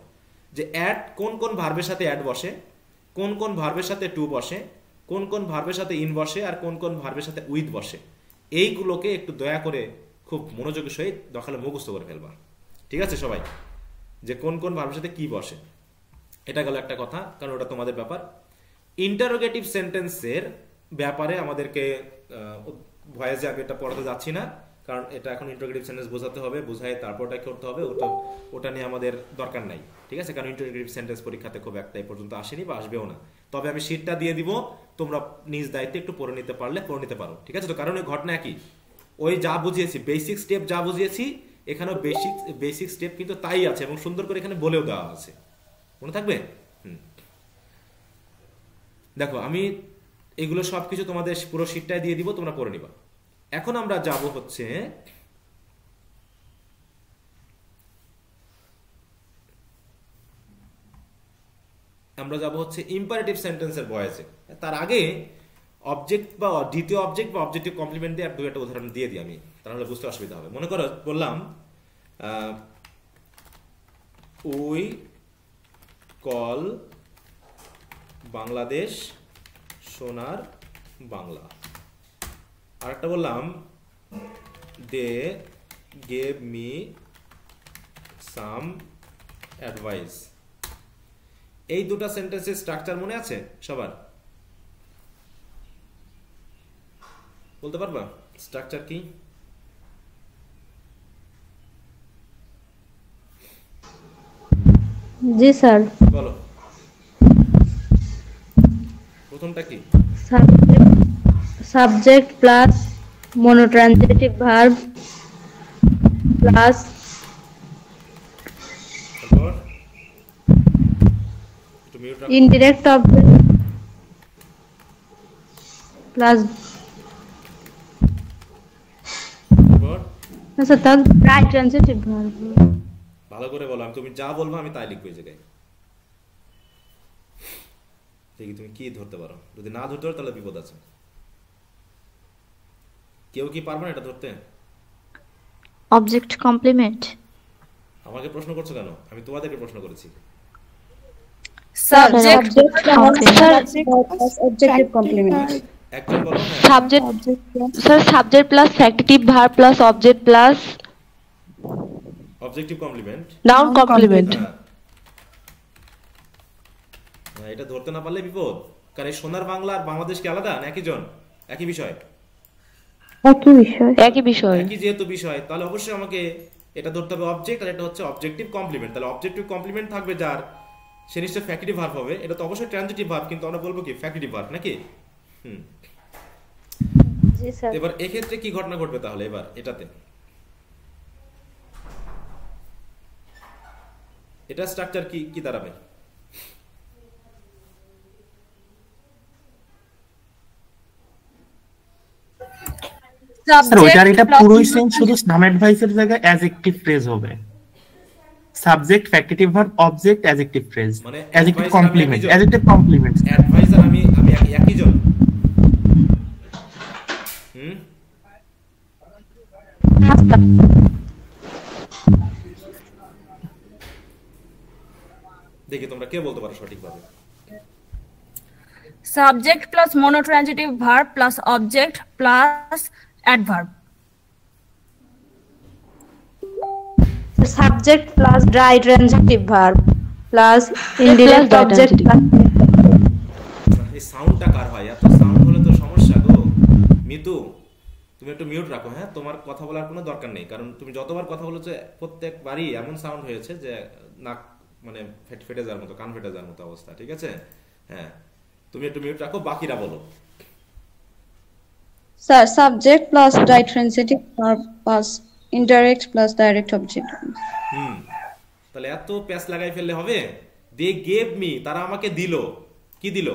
যে অ্যাড কোন কোন ভার্বের সাথে অ্যাড বসে, কোন কোন ভার্বের সাথে টু বসে, কোন কোন ভার্বের সাথে ইন বসে, আর কোন কোন ভার্বের সাথে উইথ বসে। এইগুলোকে একটু দয়া করে খুব মনোযোগের সহিত দখালে মুখস্থ করে ফেলবা। ঠিক আছে সবাই? যে কোন কোন ভার্বের সাথে কি বসে, এটা গেল একটা কথা, কারণ ওটা তোমাদের ব্যাপার। ইন্টারোগেটিভ সেন্টেন্সের ব্যাপারে আমাদেরকে ভয়েসে আমি এটা পড়াতে যাচ্ছি না, কারণ এটা এখন ইন্টারোগেটিভ সেন্টেন্স বোঝাতে হবে, বোঝাই তারপর ওটা করতে হবে, ওটা নিয়ে আমাদের দরকার নাই। ঠিক আছে? কারণ ইন্টারোগেটিভ সেন্টেন্স পরীক্ষাতে খুব একটা এই পর্যন্ত আসেনি বা আসবেও না। তবে আমি শীটটা দিয়ে দিব, তোমরা নিজ দায়িত্বে একটু পড়ে নিতে পারলে পড়ে নিতে পারো। ঠিক আছে? তো কারণ ওই ঘটনা একই, ওই যা বুঝিয়েছি বেসিক স্টেপ যা বুঝিয়েছি এখানেও বেসিক স্টেপ কিন্তু তাই আছে এবং সুন্দর করে এখানে বলেও দেওয়া আছে। মনে থাকবে? দেখো আমি এগুলো সবকিছু তোমাদের পুরো শীটটায় দিয়ে দিব, তোমরা পড়ে নিবা। এখন আমরা যাব হচ্ছে ইম্পারেটিভ সেন্টেন্সের ভয়েসে। তার আগে অবজেক্ট বা দ্বিতীয় অবজেক্ট বা অবজেক্টিভ কমপ্লিমেন্ট দিয়ে আর দুই একটা উদাহরণ দিয়ে দিই আমি, তাহলে বুঝতে অসুবিধা হবে। মনে করো বললাম উই কল বাংলাদেশ সোনার বাংলা। আর একটা বললাম they gave me some advice. এই দুটা সেন্টেন্সের স্ট্রাকচার মনে আছে সবার? বলতে পারবা স্ট্রাকচার কি? জি স্যার। বলো প্রথমটা কি? Subject plus monotransitive verb plus তারপর একটু মিউট রাখো। ইনডিরেক্ট অবজেক্ট প্লাস তারপর আচ্ছা তার রাইট ট্রানজিটিভ ভার্ব। ভালো করে বলো, আমি তুমি যা বলবো আমি তাই লিখবো এই জায়গায়। দেখি তুমি কি ধরতে পারো, যদি না ধরতে পারো তাহলে বিপদ আছে। কেউ কি পারবে না এটা ধরতে? Object complement. আমাকে প্রশ্ন করছো কেন? আমি তোমাদেরকে প্রশ্ন করেছি। Subject objective complement. একজন বলো। Subject sir, subject plus factitive verb plus object plus objective complement, noun complement. এটা ধরতে না পারলে বিপদ, কারণ এই সোনার বাংলা আর বাংলাদেশ কি আলাদা না একই জন? একই বিষয়, একই বিষয়। একই যেহেতু বিষয়, তাহলে অবশ্যই আমাকে এটা ধরতে হবে অবজেক্ট, আর এটা হচ্ছে অবজেক্টিভ কমপ্লিমেন্ট। তাহলে অবজেক্টিভ কমপ্লিমেন্ট থাকবে যার, সে নিশ্চয়ই ফ্যাক্টিটিভ ভার্ব হবে। এটা তো অবশ্যই ট্রানজিটিভ ভার্ব, কিন্তু আমরা বলবো কি ফ্যাক্টিটিভ ভার্ব নাকি? জি স্যার। এবার এক্ষেত্রে কি ঘটনা ঘটবে তাহলে? এবার এটাতে এটা স্ট্রাকচার কি কি দাঁড়াবে? স্যার ওইটার এটা পুরোই সেম, শুধু সাম অ্যাডভাইসের জায়গায় অ্যাডজেক্টিভ ফ্রেজ হবে। Subject factitive verb object adjective phrase, মানে adjective complement, adjective complement. Adviser আমি একই জন। দেখি তোমরা কে বলতে পারো সঠিকভাবে। Subject plus monotransitive verb plus object plus adverb. Subject plus ditransitive verb plus indirect dry object এই সাউন্ডটা কার হয়? এত সাউন্ড হলে তো সমস্যা গো। মিতু তুমি একটু মিউট রাখো, হ্যাঁ, তোমার কথা বলার কোনো দরকার নেই, কারণ তুমি যতবার কথা বলেছো প্রত্যেকবারই এমন সাউন্ড হয়েছে যে নাক মানে ফেটে যাওয়ার মতো, কান ফেটে যাওয়ার মতো অবস্থা, ঠিক আছে? হ্যাঁ, তুমি একটু মিউট রাখো, বাকিরা বলো। Sir subject plus ditransitive verb plus indirect plus direct object. তাহলে এত প্যাচ লাগাই ফেললে হবে? দে গেভ মি, তারা আমাকে দিল। কি দিল?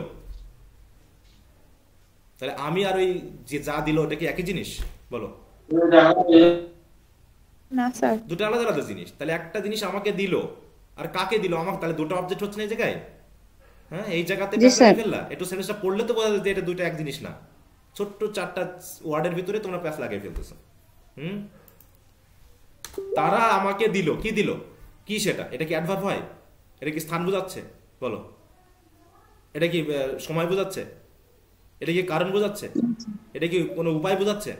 তাহলে আমি আর ওই যে যা দিল ওটা কি একই জিনিস? বলো। না স্যার, দুটো আলাদা আলাদা জিনিস। তাহলে একটা জিনিস আমাকে দিল আর কাকে দিল? আমাকে। তাহলে দুটো অবজেক্ট হচ্ছে না এই জায়গায়? হ্যাঁ, এই জায়গাতে জি স্যার। ফেললা। একটু সেন্টেন্সটা পড়লে তো বোঝা যায় যে এটা দুটো এক জিনিস না। ছোট্ট 4টা ওয়ার্ডের ভিতরে তোমরা প্যাচ লাগিয়ে ফেলতেছো। তারা আমাকে দিল। কি দিল? কি সেটা? এটা কি অ্যাডভার্ব হয়? এটা কি স্থান বোঝাচ্ছে? বলো। এটা কি সময় বোঝাচ্ছে? এটা কি কারণ বোঝাচ্ছে? এটা কি কোনো উপায় বোঝাচ্ছে?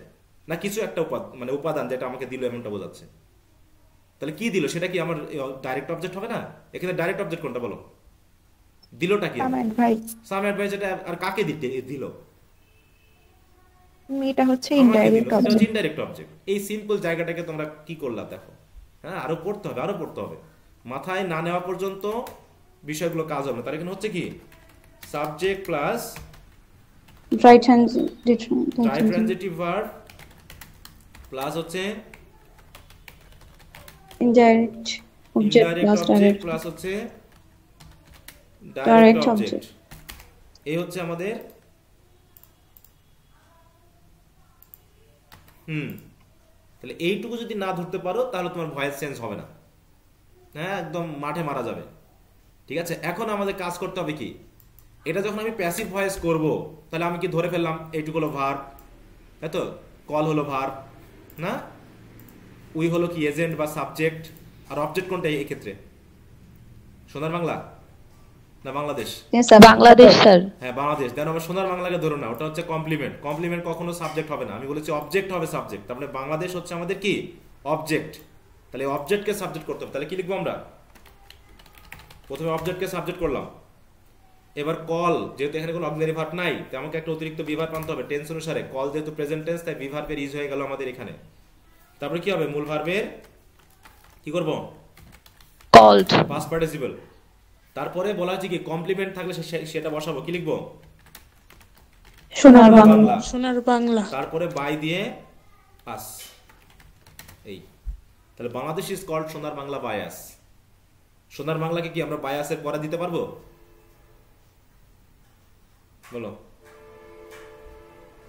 না কিছু একটা মানে উপাদান যেটা আমাকে দিল এমনটা বোঝাচ্ছে? তাহলে কি দিল? সেটা কি আমার ডাইরেক্ট অবজেক্ট হবে না? এখানে ডাইরেক্ট অবজেক্ট কোনটা বলো? দিলটা কি? সাম অ্যাডভাইস। সাম অ্যাডভাইস। এটা আর কাকে দিল? এটা হচ্ছে ইনডাইরেক্ট অবজেক্ট। Indirect object. এই সিম্পল জায়গাটাকে তোমরা কি করলা দেখো। হ্যাঁ, আরো পড়তে হবে। মাথায় না নেওয়া পর্যন্ত বিষয়গুলো কাজ হবে না। তার এখানে হচ্ছে কি subject plus ditransitive verb plus হচ্ছে indirect object plus direct plus হচ্ছে ডাইরেক্ট অবজেক্ট। অবজেক্ট। এই হচ্ছে আমাদের তাহলে এইটুকু যদি না ধরতে পারো তাহলে তোমার ভয়েস চেঞ্জ হবে না। হ্যাঁ, একদম মাঠে মারা যাবে। ঠিক আছে, এখন আমাদের কাজ করতে হবে কি, এটা যখন আমি প্যাসিভ ভয়েস করব তাহলে আমি কি ধরে ফেললাম এইটুকু হলো ভার্ব, তাই তো? কল হলো ভার্ব না? উই হলো কি এজেন্ট বা সাবজেক্ট, আর অবজেক্ট কোনটা এই ক্ষেত্রে? সোনার বাংলা না বাংলাদেশ? বাংলাদেশ স্যার। হ্যাঁ, বাংলাদেশ। দেন আমরা সোনার বাংলাকে ধরো না, ওটা হচ্ছে কমপ্লিমেন্ট। কমপ্লিমেন্ট কখনো সাবজেক্ট হবে না, আমি বলেছি অবজেক্ট হবে সাবজেক্ট। তার মানে বাংলাদেশ হচ্ছে আমাদের কি অবজেক্ট। তাহলে অবজেক্টকে সাবজেক্ট করতে হবে। তাহলে কি লিখবো আমরা? প্রথমে অবজেক্টকে সাবজেক্ট করলাম। এবার কল, যেহেতু এখানে কোনো অক্সিলারি ভার্ব নাই, তাই আমাকে একটা অতিরিক্ত বিভার্ব আনতে হবে টেন্স অনুসারে। কল যেহেতু প্রেজেন্ট টেন্স, তাই বিভার্বের ইউজ হয়ে গেল আমাদের এখানে। তারপরে কি হবে? মূল ভার্বের কি করব? Called past participle. তারপরে বলা হচ্ছে কি কমপ্লিমেন্ট থাকলে সেটা বসাবো। কি লিখবো? সোনার বাংলা। সোনার বাংলা। তারপরে বাই দিয়ে আস। এই তাহলে বাংলাদেশ ইজ কল্ড সোনার বাংলা বাই আস। সোনার বাংলাকে কি আমরা বাই আসের পরে দিতে পারবো? বলো।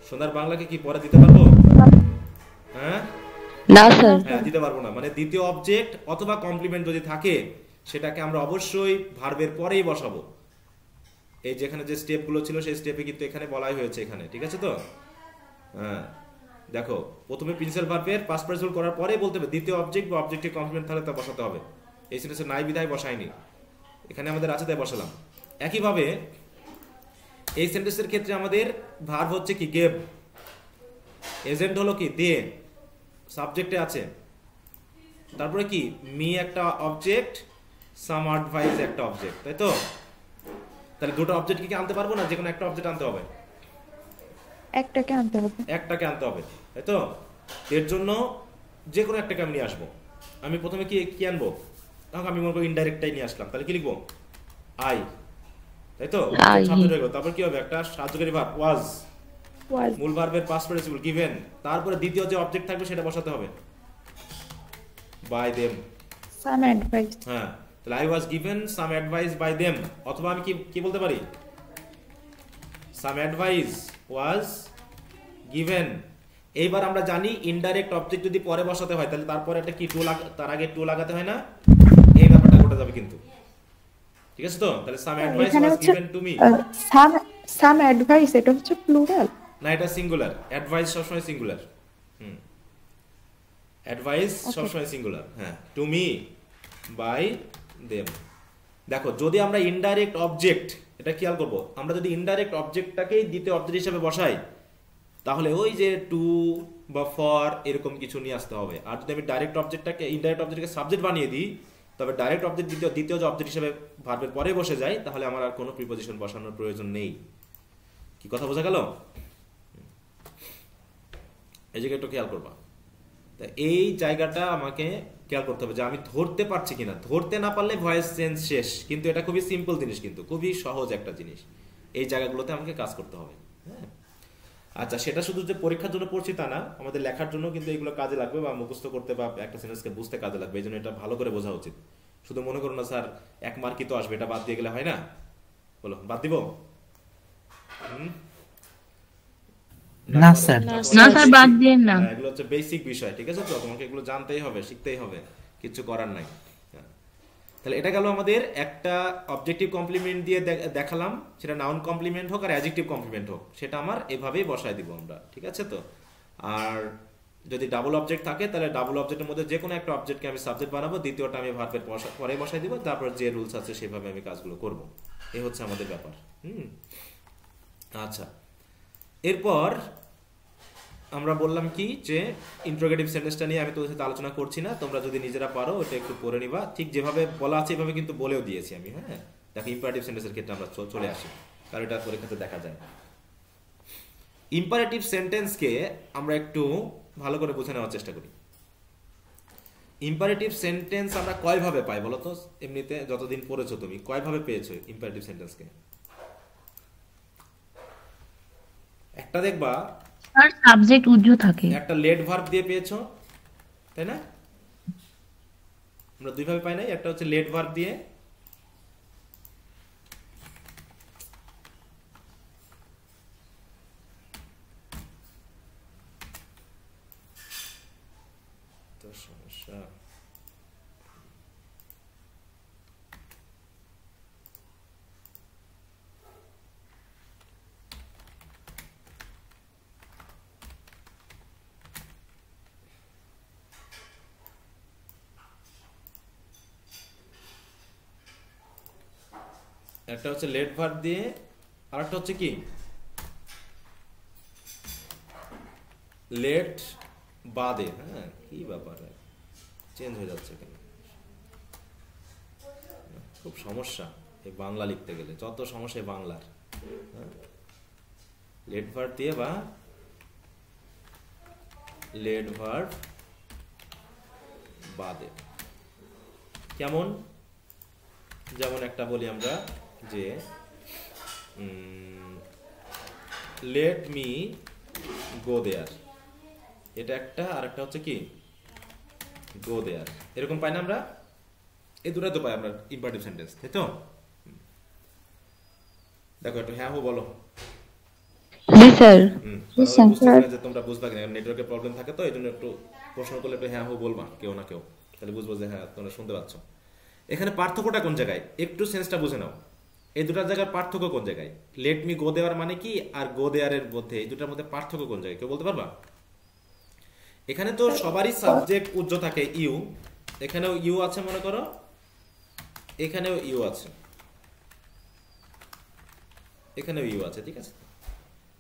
সোনার বাংলাকে কি পরে দিতে পারবো? হ্যাঁ না স্যার। হ্যাঁ, দিতে পারবো না। মানে দ্বিতীয় অবজেক্ট অথবা কমপ্লিমেন্ট যদি থাকে সেটাকে আমরা অবশ্যই ভার্বের পরেই বসাবো। এই যেখানে যে স্টেপগুলো ছিল সেই স্টেপে কিন্তু এখানে বলাই হয়েছে এখানে, ঠিক আছে তো? হ্যাঁ, দেখো প্রথমে প্রিন্সিপাল ভার্বের পাস্ট পার্টিসিপল করার পরে বলতে হবে দ্বিতীয় অবজেক্ট বা অবজেক্টের কমপ্লিমেন্ট থাকলে তা বসাতে হবে। এই সেন্টেন্সে নাই বিধায় বসাইনি, এখানে আমাদের আছে তাই বসালাম। একইভাবে এই সেন্টেন্সের ক্ষেত্রে আমাদের ভার্ব হচ্ছে কি গেভ, এজেন্ট হলো কি দে, সাবজেক্টে আছে। তারপরে কি মি একটা অবজেক্ট, সাম অ্যাডভাইস একটা অবজেক্ট, তাই তো? তাহলে দুটো অবজেক্ট কি আনতে পারবো না? যে কোনো একটা অবজেক্ট আনতে হবে, একটাকে আনতে হবে। একটাকে আনতে হবে, তাই তো? এর জন্য যে কোনো একটাকে আমি নিয়ে আসবো। আমি প্রথমে কি কি আনবো? তখন আমি মনে করি ইনডাইরেক্টটাই নিয়ে আসলাম। তাহলে কি লিখবো? আই, তাই তো? তারপর কি হবে? একটা সাহায্যকারী ভার্ব ওয়াজ, মূল ভার্বের পাস্ট পার্টিসিপল গিভেন। তারপরে দ্বিতীয় যে অবজেক্ট থাকবে সেটা বসাতে হবে বাই দেম। Some advice. হ্যাঁ, তাহলে I was given some advice by them. অথবা আমি কি বলতে পারি? Some advice was given. এইবার আমরা জানি ইনডাইরেক্ট অবজেক্ট যদি পরে বসাতে হয় তাহলে তারপরে একটা কি তার আগে টু লাগাতে হয় না? এই ব্যাপারটা ঘটে যাবে কিন্তু, ঠিক আছে তো? তাহলে সাম advice was given to me. Some advice এটা হচ্ছে প্লুরাল না, এটা সিঙ্গুলার। অ্যাডভাইস সবসময় সিঙ্গুলার। অ্যাডভাইস সবসময় সিঙ্গুলার। হ্যাঁ, টু মি বাই দেম। দেখো যদি আমরা ইনডাইরেক্ট অবজেক্ট, এটা খেয়াল করবো, আমরা যদি ইনডাইরেক্ট অবজেক্টটাকেই দ্বিতীয় অবজেক্ট হিসেবে বসাই তাহলে ওই যে টু বা ফর এরকম কিছু নিয়ে আসতে হবে। আর যদি আমি ডাইরেক্ট অবজেক্টটাকে ইনডাইরেক্ট অবজেক্টকে সাবজেক্ট বানিয়ে দিই, তবে ডাইরেক্ট অবজেক্ট দ্বিতীয় যে অবজেক্ট হিসেবে ভার্বের পরে বসে যায়, তাহলে আমার আর কোনো প্রিপোজিশন বসানোর প্রয়োজন নেই। কি কথা বোঝা গেল? এই জায়গায় একটু খেয়াল করবা। তা এই জায়গাটা আমাকে খেয়াল করতে হবে যে আমি ধরতে পারছি কিনা। ধরতে না পারলে ভয়েস চেঞ্জ শেষ। কিন্তু এটা খুবই সিম্পল জিনিস, কিন্তু খুবই সহজ একটা জিনিস। এই জায়গাগুলোতে আমাকে কাজ করতে হবে। হ্যাঁ, আচ্ছা, সেটা শুধু যে পরীক্ষার জন্য পড়ছি তা না, আমাদের লেখার জন্য কিন্তু এগুলো কাজে লাগবে, বা মুখস্থ করতে বা একটা সেন্টেন্সকে বুঝতে কাজে লাগবে। এই জন্য এটা ভালো করে বোঝা উচিত। শুধু মনে করো না স্যার 1 মার্কই তো আসবে, এটা বাদ দিয়ে গেলে হয় না। বলো, বাদ দিব? না স্যার। না স্যার, বাদ দিয়ে না। এগুলো হচ্ছে বেসিক বিষয়, ঠিক আছে? তো তোমাকে এগুলো জানতেই হবে, শিখতেই হবে, কিছু করার নাই। তাহলে এটা গেল আমাদের একটা অবজেক্টিভ কমপ্লিমেন্ট দিয়ে দেখালাম, সেটা নাউন কমপ্লিমেন্ট হোক আর অ্যাডজেক্টিভ কমপ্লিমেন্ট হোক, সেটা আমার এভাবেই বসায় দিব আমরা, ঠিক আছে? তো আর যদি ডাবল অবজেক্ট থাকে তাহলে ডাবল অবজেক্টের মধ্যে যে কোনো একটা অবজেক্টকে আমি সাবজেক্ট বানাবো, দ্বিতীয়টা আমি ভার্বের পরে বসাই দিব, তারপর যে রুলস আছে সেভাবে আমি কাজগুলো করব। এই হচ্ছে আমাদের ব্যাপার। আচ্ছা, এরপর আমরা বললাম কি যে ইন্টারোগেটিভ সেন্টেন্সটা নিয়ে আমি তোদের সাথে আলোচনা করছি না, তোমরা যদি নিজেরা পারো ওটা একটু পড়ে নিবা। ঠিক যেভাবে বলা আছে এভাবে কিন্তু বলেও দিয়েছি আমি। হ্যাঁ, দেখো ইম্পারেটিভ সেন্টেন্সের ক্ষেত্রে আমরা চলে আসি, কারণ এটা পরীক্ষাতে দেখা যায়। ইম্পারেটিভ সেন্টেন্সকে আমরা একটু ভালো করে বুঝে নেওয়ার চেষ্টা করি। ইম্পারেটিভ সেন্টেন্স আমরা কয়ভাবে পাই বলো তো? এমনিতে যতদিন পড়েছো তুমি কয়ভাবে পেয়েছো ইম্পারেটিভ সেন্টেন্সকে? একটা দেখবা আর সাবজেক্ট উজ্জ্ব থাকে, একটা লেট ভার্ব দিয়ে পেয়েছো, তাই না? আমরা দুইভাবে পাই নাই, একটা হচ্ছে লেট ভার্ব দিয়ে, তো সমস্যা একটা হচ্ছে লেট ভার্ব দিয়ে, আর একটা হচ্ছে কি লেট বাদে। হ্যাঁ, কি ব্যাপার, চেঞ্জ হয়ে যাচ্ছে কেন? খুব সমস্যা এই বাংলা লিখতে গেলে, যত সমস্যা বাংলার। লেট ভার্ব দিয়ে বা লেট ভার্ব বাদে। কেমন? যেমন একটা বলি আমরা যে লেট মি গো দেয়ার, এটা একটা, আর একটা হচ্ছে কি গো দেয়ার। এরকম পাই না আমরা? এই দুটো তো পাই আমরা ইম্পারেটিভ সেন্টেন্স, তাই তো? দেখো একটু হ্যাঁ হো বলো। জি স্যার। যে তোমরা বুঝবা কিনা, নেটওয়ার্কের প্রবলেম থাকে তো এই জন্য একটু প্রশ্ন করলে একটু হ্যাঁ হো বলবা কেউ না কেউ, তাহলে বুঝবো যে হ্যাঁ তোমরা শুনতে পাচ্ছ। এখানে পার্থক্যটা কোন জায়গায় একটু সেন্সটা বুঝে নাও। এই দুটার জায়গার পার্থক্য কোন জায়গায়? লেট মি গো দেওয়ার মানে কি আর গো দেয়ারের মধ্যে, এই দুটার মধ্যে পার্থক্য কোন জায়গায় কেউ বলতে পারবা? এখানে তো সবারই সাবজেক্ট উজ্জ্ব থাকে ইউ, এখানেও ইউ আছে মনে করো, এখানেও ইউ আছে, এখানেও ইউ আছে, ঠিক আছে?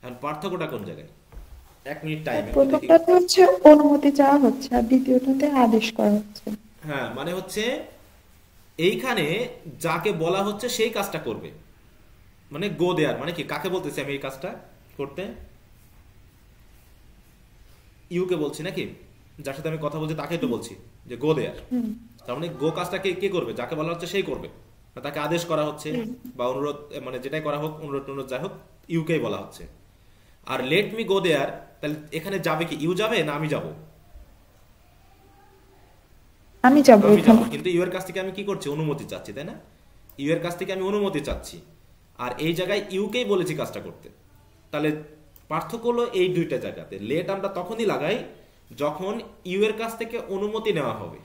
এখন পার্থক্যটা কোন জায়গায়? 1 মিনিট টাইম। প্রথমটাতে হচ্ছে অনুমতি চাওয়া হচ্ছে আর দ্বিতীয়টাতে আদেশ করা হচ্ছে। হ্যাঁ, মানে হচ্ছে এইখানে যাকে বলা হচ্ছে সেই কাজটা করবে, মানে গো দেয়ার মানে কি, কাকে বলতেছি আমি এই কাজটা করতে? ইউকে বলছি নাকি? যার সাথে আমি কথা বলছি তাকেই তো বলছি যে গো দেয়ার। তার মানে গো কাজটা কে করবে? যাকে বলা হচ্ছে সেই করবে, তাকে আদেশ করা হচ্ছে বা অনুরোধ, মানে যেটাই করা হোক, অনুরোধ যাই হোক, ইউকেই বলা হচ্ছে। আর লেট মি গো দেয়ার, তাহলে এখানে যাবে কি? ইউ যাবে না আমি যাব? আমি যাব। কিন্তু ইউ এর কাছ থেকে আমি কি করছি? অনুমতি চাচ্ছি, তাই না? ইউ এর কাছ থেকে আমি অনুমতি চাচ্ছি, আর এই জায়গায় ইউকেই বলেছি কাজটা করতে। তাহলে পার্থক্য হলো এই দুইটা জায়গাতে। লেট আমরা তখনই লাগাই যখন ইউ এর কাছ থেকে অনুমতি নেওয়া হবে,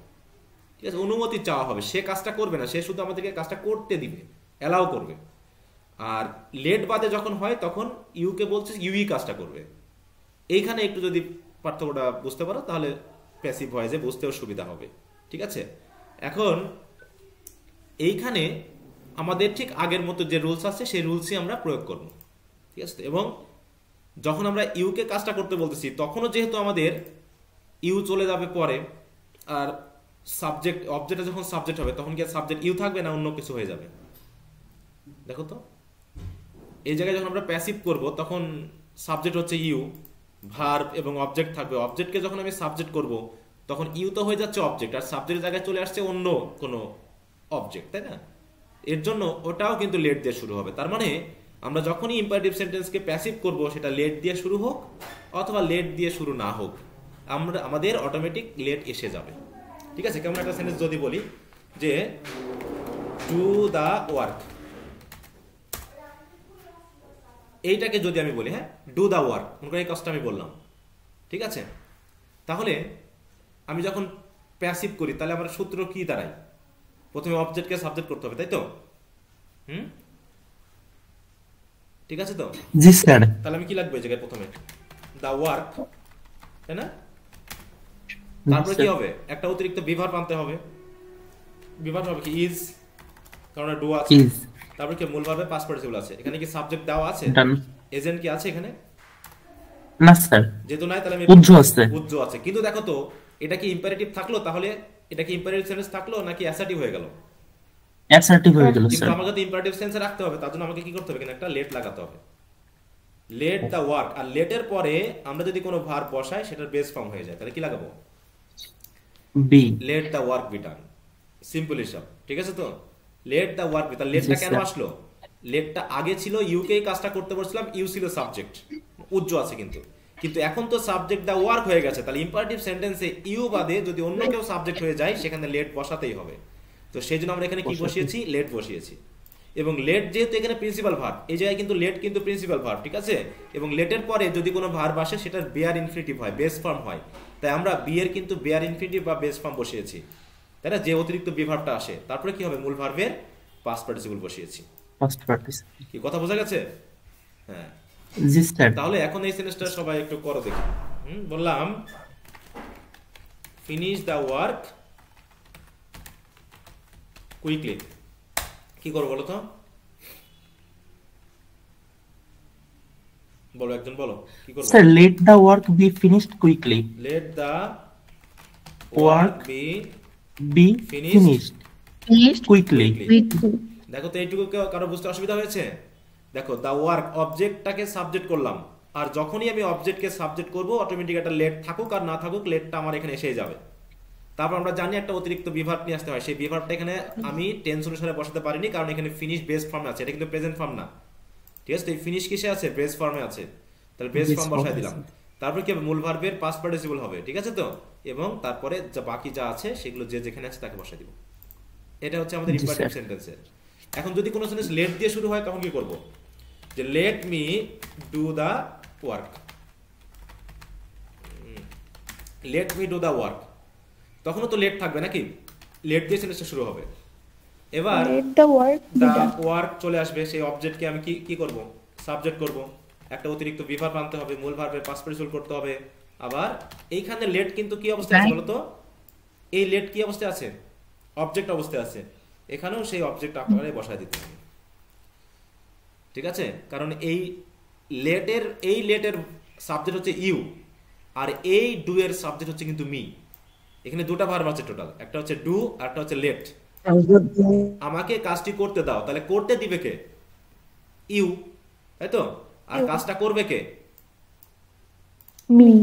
ঠিক আছে? অনুমতি চাওয়া হবে, সে কাজটা করবে না, সে শুধু আমাদেরকে কাজটা করতে দিবে, অ্যালাউ করবে। আর লেট বাদে যখন হয় তখন ইউকে বলছে ইউই কাজটা করবে। এইখানে একটু যদি পার্থক্যটা বুঝতে পারো তাহলে প্যাসিভ ভয়েসে বুঝতেও সুবিধা হবে, ঠিক আছে? এখন এইখানে আমাদের ঠিক আগের মতো যে রুলস আছে সেই রুলসই আমরা প্রয়োগ করব, ঠিক আছে? এবং যখন আমরা ইউকে কাজটা করতে বলতেছি তখনও যেহেতু আমাদের ইউ চলে যাবে পরে, আর সাবজেক্ট অবজেক্টে যখন সাবজেক্ট হবে তখন কি সাবজেক্ট ইউ থাকবে না অন্য কিছু হয়ে যাবে? দেখো তো, এই জায়গায় যখন আমরা প্যাসিভ করব তখন সাবজেক্ট হচ্ছে ইউ, ভার্ব এবং অবজেক্ট থাকবে। অবজেক্টকে যখন আমি সাবজেক্ট করব তখন ইউ তো হয়ে যাচ্ছে অবজেক্ট, আর সাবজেক্টের জায়গায় চলে আসছে অন্য কোনো অবজেক্ট, তাই না? এর জন্য ওটাও কিন্তু লেট দিয়ে শুরু হবে। তার মানে আমরা যখনই ইম্পারেটিভ সেন্টেন্সকে প্যাসিভ করব সেটা লেট দিয়ে শুরু হোক অথবা লেট দিয়ে শুরু না হোক, আমাদের অটোমেটিক লেট এসে যাবে, ঠিক আছে? কেমন একটা সেন্টেন্স যদি বলি যে ডু দ্য ওয়ার্ক, এইটাকে যদি আমি বলি, হ্যাঁ, ডু দ্য ওয়ার্ক, মনে করি এই কাজটা আমি বললাম, ঠিক আছে? তাহলে আমি যখন প্যাসিভ করি তাহলে আমার সূত্র কি দাঁড়ায়? প্রথমে অবজেক্টকে সাবজেক্ট করতে হবে, তাই তো? ঠিক আছে তো? জি স্যার। তাহলে আমি কি লাগবে এই জায়গায়? প্রথমে দ্য ওয়ার্ক, তাই না? তারপরে কি হবে? একটা অতিরিক্ত বিভার আনতে হবে। বিভার হবে কি? ইজ, কারণ ডু আছে। ইজ। তারপরে কি মূল ভার্বে পাস্ট পার্টিসিপল আছে। এখানে কি সাবজেক্ট দেওয়া আছে? ডান। এজেন্ট কি আছে এখানে? না স্যার। যেহেতু নাই তাহলে আমি উজ্জ আছে। উজ্জ আছে। কিন্তু দেখো তো, এটা কি ইম্পারেটিভ থাকলো? তাহলে এটা কি ইম্পারেটিভ সেন্স থাকলো নাকি অ্যাসার্টিভ হয়ে গেল? অ্যাসার্টিভ হয়ে গেল কিন্তু স্যার। আমাকে তো ইম্পারেটিভ সেন্সে রাখতে হবে, তার জন্য আমাকে কি করতে হবে? এখানে একটা লেট লাগাতে হবে। লেট দ্য ওয়ার্ক, আর লেটের পরে আমরা যদি কোনো ভার্ব বসাই সেটার বেস ফর্ম হয়ে যায়, তাহলে কি লাগাবো? Be. Let the work be done. Simple হিসাব, ঠিক আছে তো? লেট দ্য ওয়ার্ক বি, তাহলে লেটটা কেন আসলো? লেটটা আগে ছিল ইউকেই কাজটা করতে বলছিলাম, ইউ ছিল সাবজেক্ট, উজ্জ আছে কিন্তু। কিন্তু এখন তো সাবজেক্ট দ্য ওয়ার্ক হয়ে গেছে, তাহলে ইম্পারেটিভ সেন্টেন্সে ইউ বাদে যদি অন্য কেউ সাবজেক্ট হয়ে যায় সেখানে লেট বসাতেই হবে। তো সেই জন্য আমরা এখানে কি বসিয়েছি? লেট বসিয়েছি। এবং লেট যেহেতু এখানে প্রিন্সিপাল ভার্ব, এই জায়গায় কিন্তু লেট কিন্তু প্রিন্সিপাল ভার্ব, ঠিক আছে? এবং লেটের পরে যদি কোনো ভার্ব আসে সেটার বেয়ার ইনফিনিটিভ হয়, বেস ফর্ম হয়, তাই আমরা বি এর কিন্তু বেয়ার ইনফিনিটিভ বা বেস ফর্ম বসিয়েছি, তাই না? যে অতিরিক্ত বি ভার্বটা আসে, তারপরে কি হবে? মূল ভার্বের পাস্ট পার্টিসিপল বসিয়েছি। Past participle. কি কথা বোঝা গেছে? হ্যাঁ। জি স্যার। তাহলে এখন এই সেন্টেন্সটা সবাই একটু করো দেখি। বললাম ফিনিশ দ্য ওয়ার্ক কুইকলি। কি করবো বলো তো? বলো, একজন বলো কি করবো? Sir late the work be finished quickly. Late the work work be be finished finished quickly. দেখো তো এইটুকু কারো বুঝতে অসুবিধা হয়েছে? দেখো দ্য ওয়ার্ক, অবজেক্টটাকে সাবজেক্ট করলাম, আর যখনই আমি অবজেক্টকে সাবজেক্ট করব অটোমেটিক একটা লেট থাকুক আর না থাকুক লেটটা আমার এখানে এসেই যাবে। তারপর আমরা জানি একটা অতিরিক্ত বিভার্ব নিয়ে আসতে হয়, সেই বিভার্বটা এখানে আমি টেন্স অনুসারে বসাতে পারিনি কারণ এখানে ফিনিশ বেস ফর্মে আছে, এটা কিন্তু প্রেজেন্ট ফর্ম না, ঠিক আছে? এই ফিনিশ কিসে আছে? বেস ফর্মে আছে, তাহলে বেস ফর্ম বসাই দিলাম। তারপর কি হবে? মূল ভার্বের পাস্ট পার্টিসিপল হবে, ঠিক আছে তো? এবং তারপরে যা বাকি যা আছে সেগুলো যে যেখানে আছে তাকে বসাই দিব। এটা হচ্ছে আমাদের ইম্পারেটিভ সেন্টেন্সের। এখন যদি কোনো সেন্টেন্স লেট দিয়ে শুরু হয় তখন কি করব? যে let me do the work, let me do the work, তখনও তো লেট থাকবে নাকি? লেট দিয়ে সেন্টেন্সটা শুরু হবে। এবার Let the work be the done. Work চলে আসবে, সেই অবজেক্টকে আমি কি করব? সাবজেক্ট করব, একটা অতিরিক্ত বিভার্ব আনতে হবে, মূল ভার্বের পাস্ট পার্টিসিপল করতে হবে। আবার এইখানে লেট কিন্তু কি অবস্থায় আছে বলো তো? এই লেট কি অবস্থায় আছে? অবজেক্ট অবস্থায় আছে। এখানেও সেই অবজেক্ট আকারে বসায় দিতে হবে, ঠিক আছে? কারণ এই লেটের সাবজেক্ট হচ্ছে ইউ, আর এই ডু এর সাবজেক্ট হচ্ছে কিন্তু মি। এখানে দুটা ভার্ব আছে টোটাল, একটা হচ্ছে ডু আর একটা হচ্ছে লেট। আমাকে কাজটি করতে দাও, তাহলে করতে দিবে কে? ইউ, তাই তো? আর কাজটা করবে কে?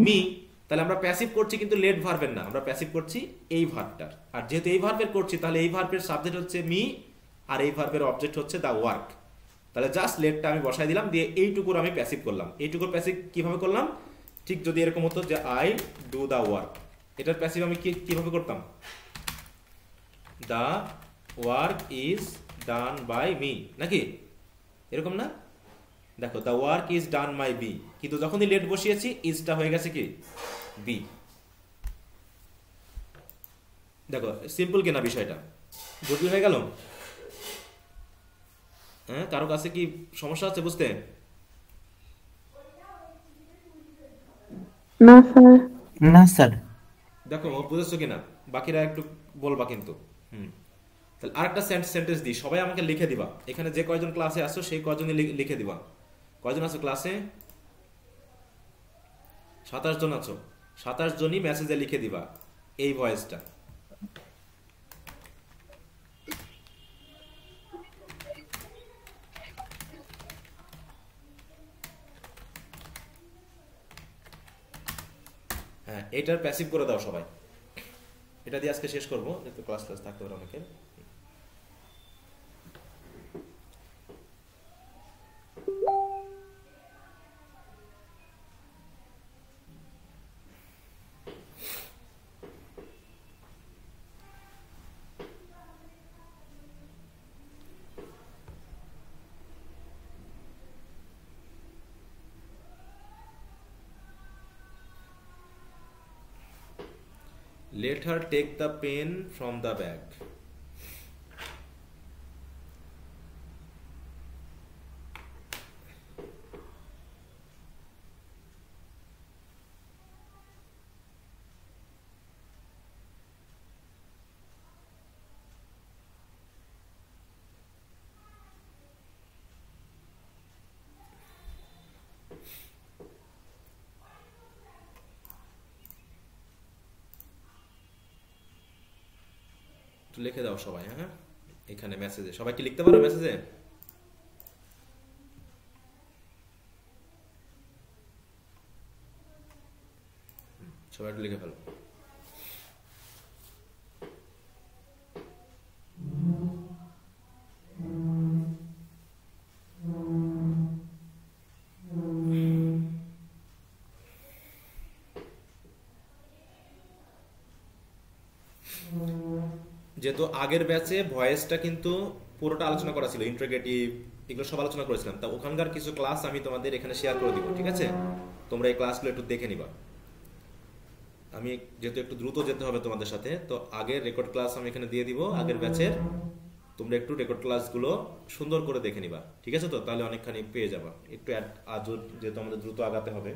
মি। তাহলে আমরা প্যাসিভ করছি কিন্তু লেট ভার্বের না, আমরা প্যাসিভ করছি এই ভার্বটার। আর যেহেতু এই ভার্বের করছি তাহলে এই ভার্বের সাবজেক্ট হচ্ছে মি আর এই ভার্বের অবজেক্ট হচ্ছে দ্য ওয়ার্ক। তাহলে জাস্ট লেটটা আমি বসাই দিলাম, দিয়ে এইটুকুর আমি প্যাসিভ করলাম। এইটুকুর প্যাসিভ কিভাবে করলাম? ঠিক যদি এরকম হতো যে আই ডু দ্য ওয়ার্ক, এটার প্যাসিভ আমি কিভাবে করতাম? The work is done by me, নাকি এরকম না? দেখো the work is done by be, কিন্তু যখনই লেট বসিয়েছি ইজটা হয়ে গেছে কি? বি। দেখো সিম্পল কিনা বিষয়টা, বুঝলি হয়ে গেল? হ্যাঁ, কারো কাছে কি সমস্যা আছে বুঝতে? না স্যার। না স্যার। দেখো বুঝেছো কিনা? বাকিরা একটু বলবা কিন্তু। তাহলে আরেকটা সেন্টেন্স দিই, সবাই আমাকে লিখে দিবা। এখানে যে কয়জন ক্লাসে আসছো সেই কয়জনই লিখে দিবা। কয়জন আছো ক্লাসে? 27 জন আছো। 27 জনই মেসেজে লিখে দিবা এই ভয়েসটা। হ্যাঁ, এটার প্যাসিভ করে দাও সবাই। এটা দিয়ে আজকে শেষ করবো, যেহেতু ক্লাস থাকতে পারে অনেকে। Let her take the pen from the bag. একটু লিখে দাও সবাই। হ্যাঁ, এখানে মেসেজে সবাই কি লিখতে পারো? মেসেজে সবাই একটু লিখে ফেলো। যেহেতু আগের ব্যাচে ভয়েসটা কিন্তু পুরোটা আলোচনা করা ছিল, ইন্টারোগেটিভ এগুলো সব আলোচনা করেছিলাম, তা ওখানকার কিছু ক্লাস আমি তোমাদের এখানে শেয়ার করে দিব, ঠিক আছে? তোমরা এই ক্লাসগুলো একটু দেখে নিবা। আমি যেহেতু একটু দ্রুত যেতে হবে তোমাদের সাথে, তো আগের রেকর্ড ক্লাস আমি এখানে দিয়ে দিব আগের ব্যাচের। তোমরা একটু রেকর্ড ক্লাসগুলো সুন্দর করে দেখে নিবা, ঠিক আছে? তো তাহলে অনেকখানি পেয়ে যাবা। একটু আজ যেহেতু আমাদের দ্রুত আগাতে হবে,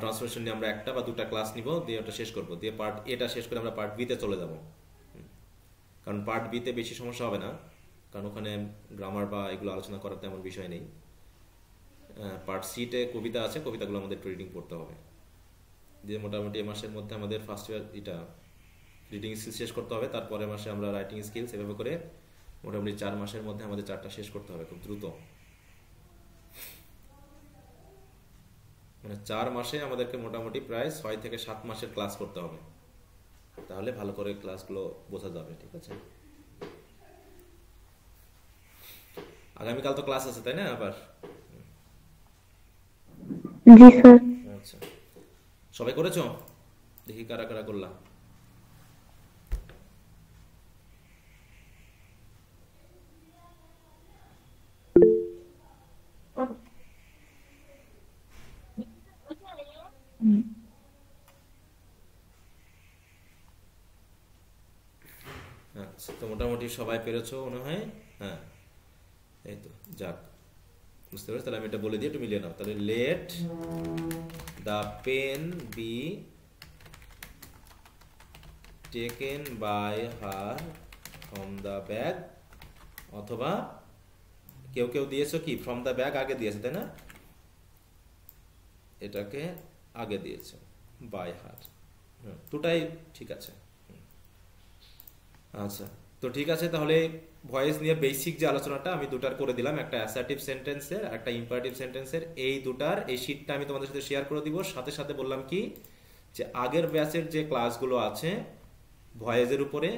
ট্রান্সফরমেশন নিয়ে আমরা একটা বা দুটা ক্লাস নিব, দিয়ে ওটা শেষ করবো, দিয়ে পার্ট এটা শেষ করে আমরা পার্ট বিতে চলে যাব। কারণ পার্ট বিতে বেশি সমস্যা হবে না, কারণ ওখানে গ্রামার বা এগুলো আলোচনা করার তেমন বিষয় নেই। পার্ট সিতে কবিতা আছে, কবিতাগুলো আমাদের রিডিং পড়তে হবে। দিয়ে মোটামুটি এ মাসের মধ্যে আমাদের ফার্স্ট ইয়ার এটা রিডিং স্কিল শেষ করতে হবে, তারপরে মাসে আমরা রাইটিং স্কিলস, এভাবে করে মোটামুটি 4 মাসের মধ্যে আমাদের 4টা শেষ করতে হবে খুব দ্রুত। মানে 4 মাসে আমাদেরকে মোটামুটি প্রায় 6 থেকে 7 মাসের ক্লাস করতে হবে, তাহলে ভালো করে ক্লাসগুলো বোঝা যাবে, ঠিক আছে? আগামীকাল তো ক্লাস আছে, তাই না? আবার জি স্যার। আচ্ছা, সবাই করেছো? দেখি কারা কারা করলাম। আচ্ছা, তো মোটামুটি সবাই পেরেছো মনে হয়। হ্যাঁ, এই তো যাক, বুঝতে পারছি। তাহলে আমি এটা বলে দিই, একটু মিলিয়ে নাও। তাহলে let the pen be taken by her from the bag, অথবা কেউ কেউ দিয়েছো কি ফ্রম দ্য ব্যাগ আগে দিয়েছে, তাই না? এটাকে আগে দিয়েছো বাই হার, দুটাই ঠিক আছে। আচ্ছা, তো ঠিক আছে। তাহলে ভয়েস নিয়ে বেসিক যে আলোচনাটা আমি দুটার করে দিলাম, একটা অ্যাসার্টিভ সেন্টেন্সের, একটা ইম্পারেটিভ সেন্টেন্সের। এই দুটার এই শীটটা আমি তোমাদের সাথে শেয়ার করে দিব। সাথে সাথে বললাম কি, যে আগের ব্যাচের যে ক্লাসগুলো আছে ভয়েসের উপরে,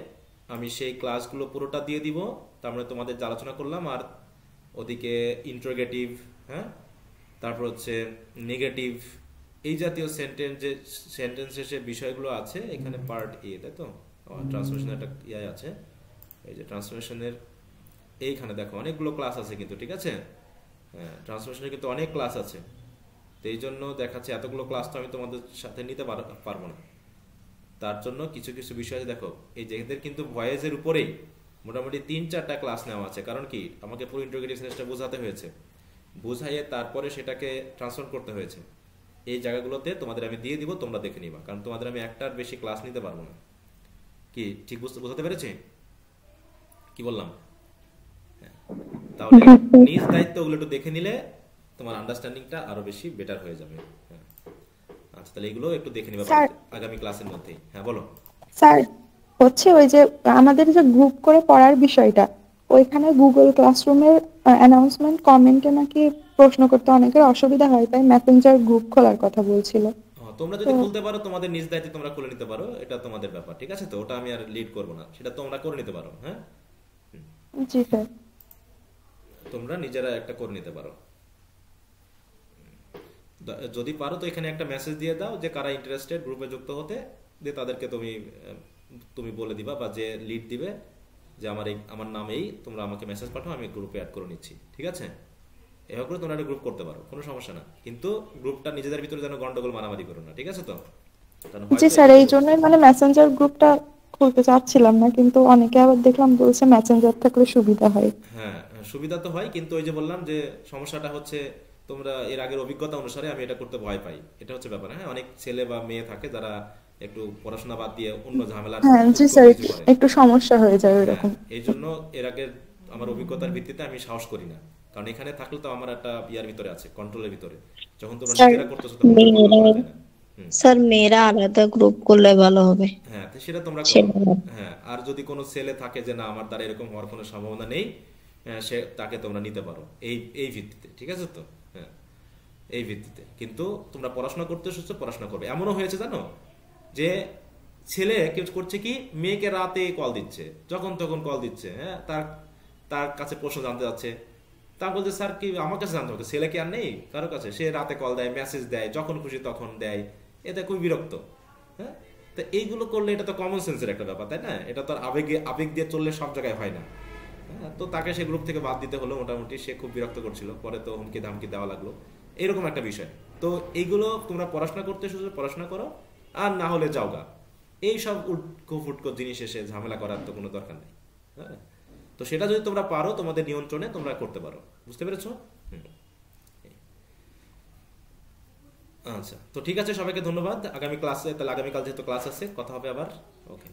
আমি সেই ক্লাসগুলো পুরোটা দিয়ে দিব। তার মানে তোমাদের যে আলোচনা করলাম, আর ওদিকে ইন্টারোগেটিভ, হ্যাঁ, তারপর হচ্ছে নেগেটিভ, এই জাতীয় সেন্টেন্সের যে বিষয়গুলো আছে এখানে পার্ট এ, তাই তো? ট্রান্সফরমেশনের একটা ইয়ে আছে, এই যে ট্রান্সফরমেশনের এইখানে দেখো অনেকগুলো ক্লাস আছে কিন্তু, ঠিক আছে? হ্যাঁ, ট্রান্সফরমেশনের কিন্তু অনেক ক্লাস আছে, তো এই জন্য দেখাচ্ছে এতগুলো ক্লাস তো আমি তোমাদের সাথে নিতে পারবো না। তার জন্য কিছু কিছু বিষয় আছে, দেখো এই যে এদের কিন্তু ভয়েসের উপরেই মোটামুটি 3-4টা ক্লাস নেওয়া আছে। কারণ কি, আমাকে পুরো ইন্টারোগেটিভ সেন্সটা বোঝাতে হয়েছে, বুঝাইয়ে তারপরে সেটাকে ট্রান্সফর্ম করতে হয়েছে। এই জায়গাগুলোতে তোমাদের আমি দিয়ে দিব, তোমরা দেখে নিবা, কারণ তোমাদের আমি একটার বেশি ক্লাস নিতে পারবো না। কি ঠিক বোঝাতে পেরেছি? কি বললাম? হ্যাঁ। তাহলে নিজ দায়িত্বগুলো একটু দেখে নিলে তোমার আন্ডারস্ট্যান্ডিংটা আরো বেশি বেটার হয়ে যাবে। হ্যাঁ। আচ্ছা, তাহলে এগুলো একটু দেখে নিবা স্যার আগামী ক্লাসের মধ্যেই। হ্যাঁ বলো। স্যার হচ্ছে ওই যে আমাদের যে গ্রুপ করে পড়ার বিষয়টা, ওইখানে গুগল ক্লাসরুমের অ্যানাউন্সমেন্ট কমেন্টে নাকি প্রশ্ন করতে অনেকের অসুবিধা হয়, তাই মেসেঞ্জার গ্রুপ খোলার কথা বলছিল। তোমরা তো যদি খুলতে পারো তোমাদের নিজ দায়িত্বে তোমরা খুলে নিতে পারো, এটা তোমাদের ব্যাপার, ঠিক আছে? তো ওটা আমি আর লিড করবো না, সেটা তোমরা করে নিতে পারো। হ্যাঁ, জি স্যার। তোমরা নিজেরা একটা করে নিতে পারো। যদি পারো তো এখানে একটা মেসেজ দিয়ে দাও যে কারা ইন্টারেস্টেড গ্রুপে যুক্ত হতে, দিয়ে তাদেরকে তুমি বলে দিবা বা যে লিড দিবে যে আমার নামেই তোমরা আমাকে মেসেজ পাঠাও, আমি গ্রুপে অ্যাড করে নিচ্ছি, ঠিক আছে? এভাবে করে তোমরা একটা গ্রুপ করতে পারো, কোনো সমস্যা না। কিন্তু গ্রুপটা নিজেদের ভিতরে যেন গন্ডগোল মারামারি করো না, ঠিক আছে? তো কারণ জি হয়তো স্যার, এই জন্যই মানে মেসেঞ্জার গ্রুপটা খুলতে চাচ্ছিলাম না, কিন্তু অনেকে আবার দেখলাম বলছে মেসেঞ্জার থাকলে সুবিধা হয়। হ্যাঁ, সুবিধা তো হয়, কিন্তু ওই যে বললাম যে সমস্যাটা হচ্ছে তোমরা এর আগের অভিজ্ঞতা অনুসারে আমি এটা করতে ভয় পাই, এটা হচ্ছে ব্যাপার। হ্যাঁ, অনেক ছেলে বা মেয়ে থাকে যারা একটু পড়াশোনা বাদ দিয়ে অন্য ঝামেলা হ্যাঁ জি খুব স্যার, কিছু করে। একটু সমস্যা হয়ে যায় হ্যাঁ, ওইরকম। এই জন্য এর আগের আমার অভিজ্ঞতার ভিত্তিতে আমি সাহস করি না, কারণ এখানে থাকলে তো আমার একটা ইয়ার ভিতরে আছে, কন্ট্রোলের ভিতরে। যখন তোমরা স্যার নিজেরা করতেছো তখন তো কন্ট্রোল করা যায় না। স্যার মেয়েরা আলাদা গ্রুপ করলে ভালো হবে। হ্যাঁ, তো সেটা তোমরা করো। ছেলেরা হ্যাঁ, আর যদি কোনো ছেলে থাকে যে না আমার দ্বারা এরকম হওয়ার কোনো সম্ভাবনা নেই, সে তাকে তোমরা নিতে পারো এই এই ভিত্তিতে, ঠিক আছে? তো হ্যাঁ, এই ভিত্তিতে। কিন্তু তোমরা পড়াশোনা করতে এসেছো, পড়াশোনা করবে। এমনও হয়েছে জানো যে ছেলে কেউ করছে কি, মেয়েকে রাতে কল দিচ্ছে, যখন তখন কল দিচ্ছে। হ্যাঁ, তার তার কাছে প্রশ্ন জানতে যাচ্ছে, তা বলছে স্যার কি আমার কাছে জানতে হবে? ছেলে কি আর নেই কারো কাছে? সে রাতে কল দেয়, মেসেজ দেয়, যখন খুশি তখন দেয়, এতে খুবই বিরক্ত। হ্যাঁ, তো এইগুলো করলে এটা তো কমন সেন্সের একটা ব্যাপার, তাই না? এটা তো আর আবেগ দিয়ে চললে সব জায়গায় হয় না। হ্যাঁ, তো তাকে সে গ্রুপ থেকে বাদ দিতে হলো মোটামুটি, সে খুব বিরক্ত করছিল, পরে তো হুমকি ধামকি দেওয়া লাগলো, এরকম একটা বিষয়। তো এইগুলো তোমরা পড়াশোনা করতে এসেছো, পড়াশোনা করো, আর না হলে যাওগা। এইসব উটকো ফুটকো জিনিস এসে ঝামেলা করার তো কোনো দরকার নেই। হ্যাঁ, তো সেটা যদি তোমরা পারো তোমাদের নিয়ন্ত্রণে তোমরা করতে পারো, বুঝতে পেরেছো? আচ্ছা, তো ঠিক আছে, সবাইকে ধন্যবাদ। আগামী ক্লাসে, তাহলে আগামীকাল যেহেতু ক্লাস আছে, কথা হবে আবার। ওকে।